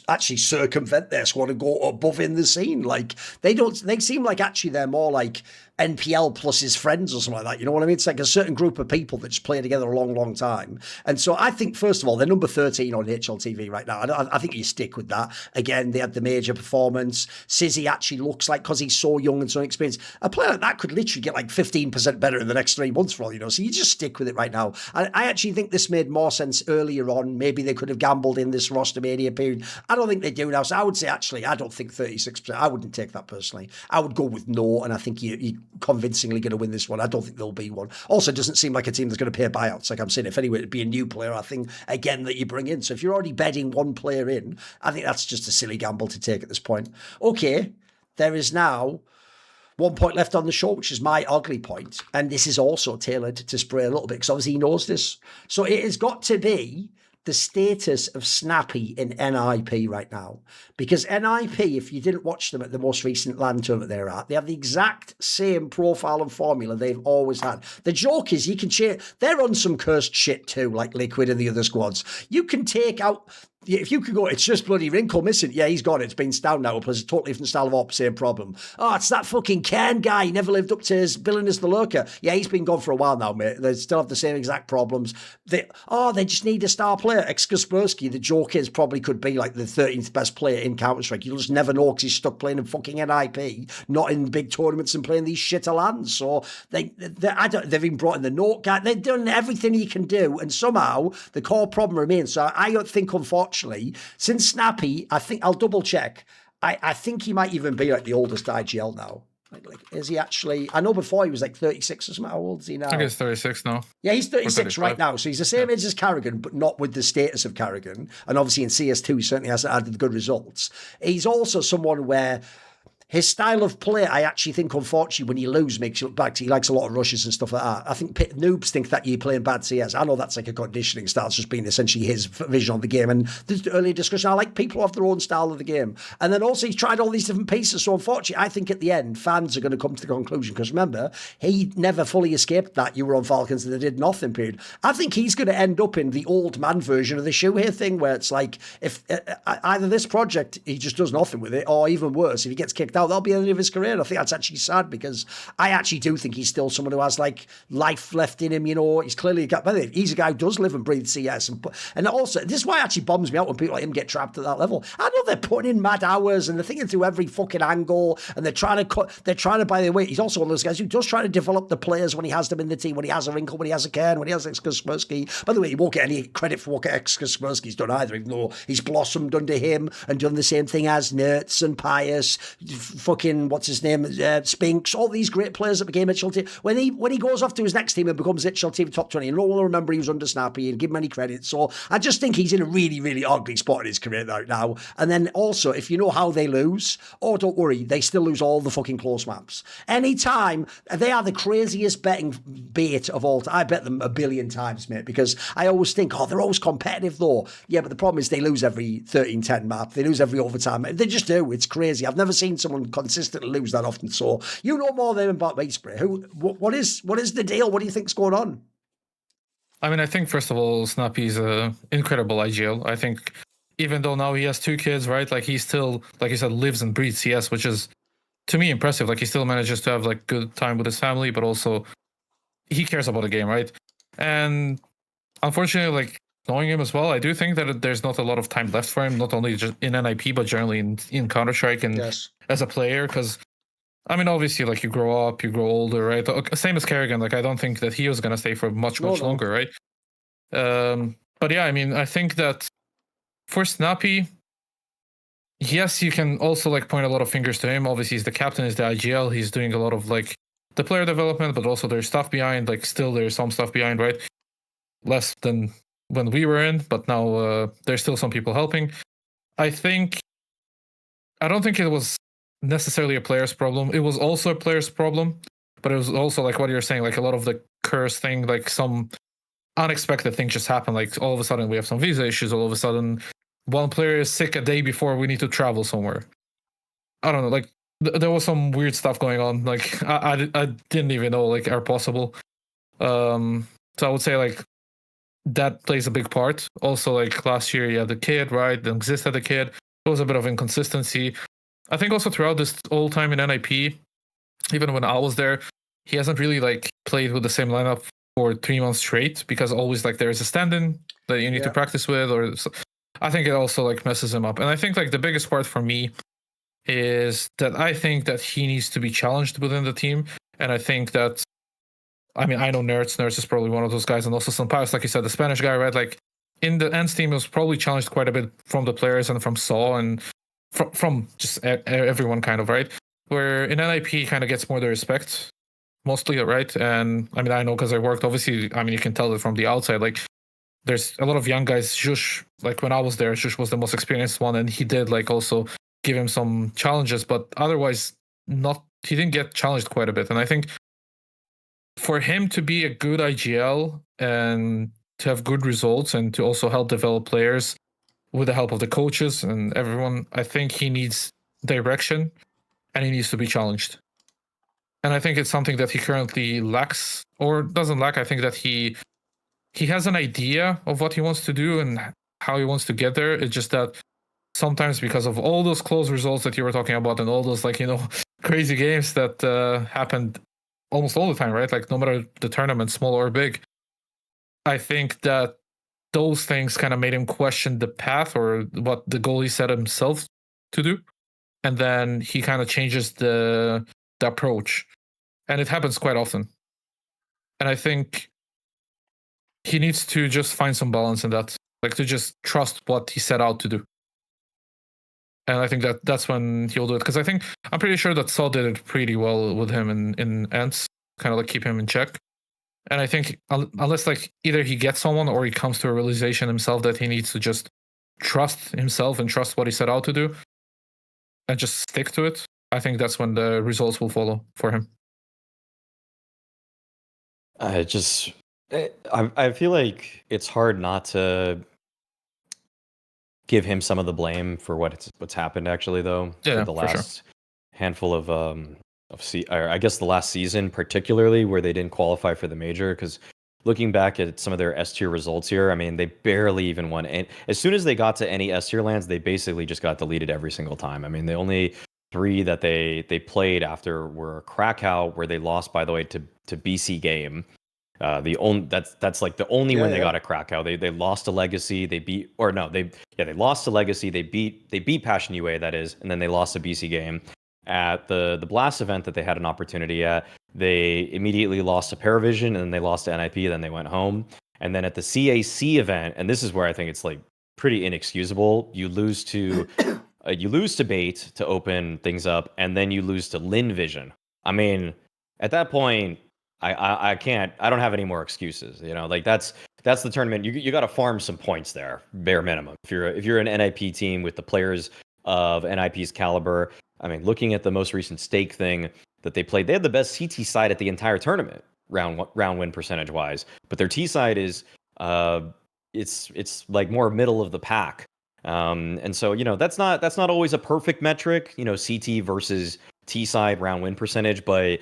[SPEAKER 1] actually circumvent their squad and go above in the scene. Like they seem like actually they're more like NPL plus his friends or something like that. You know what I mean? It's like a certain group of people that just play together a long, long time. And so I think, first of all, they're number 13 on HLTV right now. I think you stick with that. Again, they had the major performance. siuhy actually looks like, because he's so young and so inexperienced, a player like that could literally get like 15% better in the next 3 months for all you know. So you just stick with it right now. I actually think this made more sense earlier on. Maybe they could have gambled in this roster mania period. I don't think they do now. So I would say, actually, I don't think 36%. I wouldn't take that personally. I would go with no, and I think you're convincingly going to win this one. I don't think there'll be one. Also, it doesn't seem like a team that's going to pay buyouts. Like I'm saying, if anyway, it'd be a new player, I think, again, that you bring in. So if you're already betting one player in, I think that's just a silly gamble to take at this point. Okay, there is now 1 point left on the show, which is my ugly point. And this is also tailored to Spray a little bit, because obviously he knows this. So it has got to be the status of Snappi in NIP right now. Because NIP, if you didn't watch them at the most recent LAN tournament they're at, they have the exact same profile and formula they've always had. The joke is you can change. They're on some cursed shit too, like Liquid and the other squads. You can take out... If you could go, it's just bloody Wrinkle missing. Yeah, he's got it. It's been down now. Plus, a totally different style of op, same problem. Oh, it's that fucking Ken guy. He never lived up to his billing as the lurker. Yeah, he's been gone for a while now, mate. They still have the same exact problems. They just need a star player. Kaspersky, the joke is, probably could be like the 13th best player in Counter-Strike. You'll just never know because he's stuck playing in fucking NIP, not in big tournaments and playing these shitter lands. So they've been brought in the note guy. They've done everything he can do, and somehow the core problem remains. So I don't think, unfortunately, since Snappi, I think I'll double check. I think he might even be like the oldest IGL now. Like, is he actually? I know before he was like 36 or something. How old is he now?
[SPEAKER 2] I think he's 36 now.
[SPEAKER 1] Yeah, he's 36 right now. So he's the same age as karigan, but not with the status of karigan. And obviously in CS2, he certainly hasn't had the good results. He's also someone where his style of play, I actually think, unfortunately, when you lose, makes you look back to, he likes a lot of rushes and stuff like that. I think noobs think that you're playing bad CS. I know that's like a conditioning style. It's just been essentially his vision on the game. And there's earlier discussion, I like people who have their own style of the game. And then also he's tried all these different pieces. So unfortunately, I think at the end, fans are going to come to the conclusion. Because remember, he never fully escaped that you were on Falcons and they did nothing period. I think he's going to end up in the old man version of the siuhy thing, where it's like, if either this project, he just does nothing with it, or even worse, if he gets kicked out, that'll be the end of his career. I think that's actually sad, because I actually do think he's still someone who has like life left in him. You know, he's clearly he's a guy who does live and breathe CS, and also this is why it actually bums me out when people like him get trapped at that level. I know they're putting in mad hours and they're thinking through every fucking angle, and they're trying to, by the way, he's also one of those guys who does try to develop the players when he has them in the team, when he has a Wrinkle, when he has a Ken, when he has Kaspersky. By the way, he won't get any credit for what Kaspersky's done either, even though he's blossomed under him and done the same thing as Nerds and SunPayus, fucking what's his name, Spinks, all these great players that became HLT. When he goes off to his next team and becomes HLT top 20, no one will remember he was under Snappi and give him any credit. So I just think he's in a really, really ugly spot in his career right now. And then also, if you know how they lose, don't worry, they still lose all the fucking close maps. Anytime, they are the craziest betting bait of all time. I bet them 1 billion times, mate, because I always think, they're always competitive though. Yeah, but the problem is they lose every 13-10 map. They lose every overtime. They just do. It's crazy. I've never seen someone consistently lose that often. So you know more than about me, Spray. What is the deal? What do you think's going on?
[SPEAKER 2] I mean, I think first of all, Snappi's an incredible IGL. I think even though now he has 2 kids, right? Like he still, like you said, lives and breathes CS, which is to me impressive. Like he still manages to have like good time with his family, but also he cares about the game, right? And unfortunately, like knowing him as well, I do think that there's not a lot of time left for him, not only just in NIP, but generally in Counter-Strike and as a player. Because, I mean, obviously, like you grow up, you grow older, right? Same as karigan. Like I don't think that he was going to stay for much longer, right? But yeah, I mean, I think that for Snappi, yes, you can also like point a lot of fingers to him. Obviously, he's the captain, he's the IGL. He's doing a lot of like the player development, but also there's stuff behind. Like still there's some stuff behind, right? Less than when we were in, but now there's still some people helping. I don't think it was necessarily a player's problem. It was also a player's problem, but it was also like what you're saying, like a lot of the curse thing, like some unexpected things just happen. Like all of a sudden we have some visa issues. All of a sudden one player is sick a day before we need to travel somewhere. I don't know, like there was some weird stuff going on. Like I didn't even know like are possible. So I would say like that plays a big part. Also, like last year, you had the kid, right? Then Exist had the kid. There was a bit of inconsistency. I think also throughout this whole time in NIP, even when I was there, he hasn't really like played with the same lineup for 3 months straight, because always like there's a stand-in that you need to practice with, or I think it also like messes him up. And I think like the biggest part for me is that I think that he needs to be challenged within the team. And I think that, I mean, I know Nerds is probably one of those guys, and also SunPayus, like you said, the Spanish guy, right? Like in the Ends team, it was probably challenged quite a bit from the players and from Saw and from just everyone, kind of, right? Where in NIP kind of gets more the respect, mostly, right? And I mean, I know because I worked, obviously, I mean, you can tell it from the outside, like there's a lot of young guys. Shush, like when I was there, Shush was the most experienced one, and he did like also give him some challenges, but otherwise he didn't get challenged quite a bit. And I think for him to be a good IGL and to have good results and to also help develop players with the help of the coaches and everyone, I think he needs direction and he needs to be challenged. And I think it's something that he currently lacks, or doesn't lack. I think that he has an idea of what he wants to do and how he wants to get there. It's just that sometimes, because of all those close results that you were talking about and all those, like, you know, crazy games that happened almost all the time, right? Like no matter the tournament, small or big, I think that those things kind of made him question the path or what the goal he set himself to do. And then he kind of changes the approach. And it happens quite often. And I think he needs to just find some balance in that, like to just trust what he set out to do. And I think that that's when he'll do it. Because I'm pretty sure that Saul did it pretty well with him in Ents, kind of like keep him in check. And I think unless like either he gets someone or he comes to a realization himself that he needs to just trust himself and trust what he set out to do and just stick to it, I think that's when the results will follow for him.
[SPEAKER 3] I feel like it's hard not to give him some of the blame for what's happened actually, though.
[SPEAKER 2] Yeah,
[SPEAKER 3] for the last handful of or I guess the last season particularly, where they didn't qualify for the major. Because looking back at some of their S tier results here, I mean, they barely even won. And as soon as they got to any S tier lands, they basically just got deleted every single time. I mean, the only 3 that they played after were Krakow, where they lost, by the way, to BC Game. That's like the only win they got at Krakow. They lost to Legacy. They lost to Legacy. They beat Passion UA, that is, and then they lost to BC Game. At the Blast event that they had an opportunity at, they immediately lost to Paravision, and then they lost to NIP. Then they went home. And then at the CAC event, and this is where I think it's like pretty inexcusable. You lose to Bait to open things up, and then you lose to Lin Vision. I mean, at that point, I don't have any more excuses. You know, like that's the tournament. You got to farm some points there, bare minimum. If you're an NIP team with the players of NIP's caliber, I mean, looking at the most recent stake thing that they played, they had the best CT side at the entire tournament, round win percentage wise. But their T side is it's like more middle of the pack. And so, you know, that's not always a perfect metric, you know, CT versus T side round win percentage, but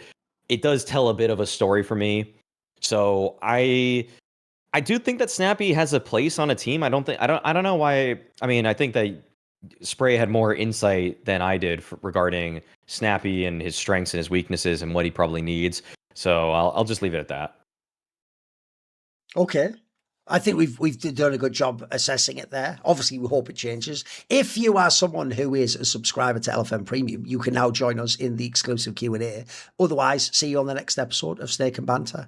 [SPEAKER 3] it does tell a bit of a story for me. So I do think that Snappi has a place on a team. I don't know why. I mean, I think that Spray had more insight than I did regarding Snappi and his strengths and his weaknesses and what he probably needs. So I'll just leave it at that.
[SPEAKER 1] Okay. I think we've done a good job assessing it there. Obviously, we hope it changes. If you are someone who is a subscriber to LFM Premium, you can now join us in the exclusive Q&A. Otherwise, see you on the next episode of Snake and Banter.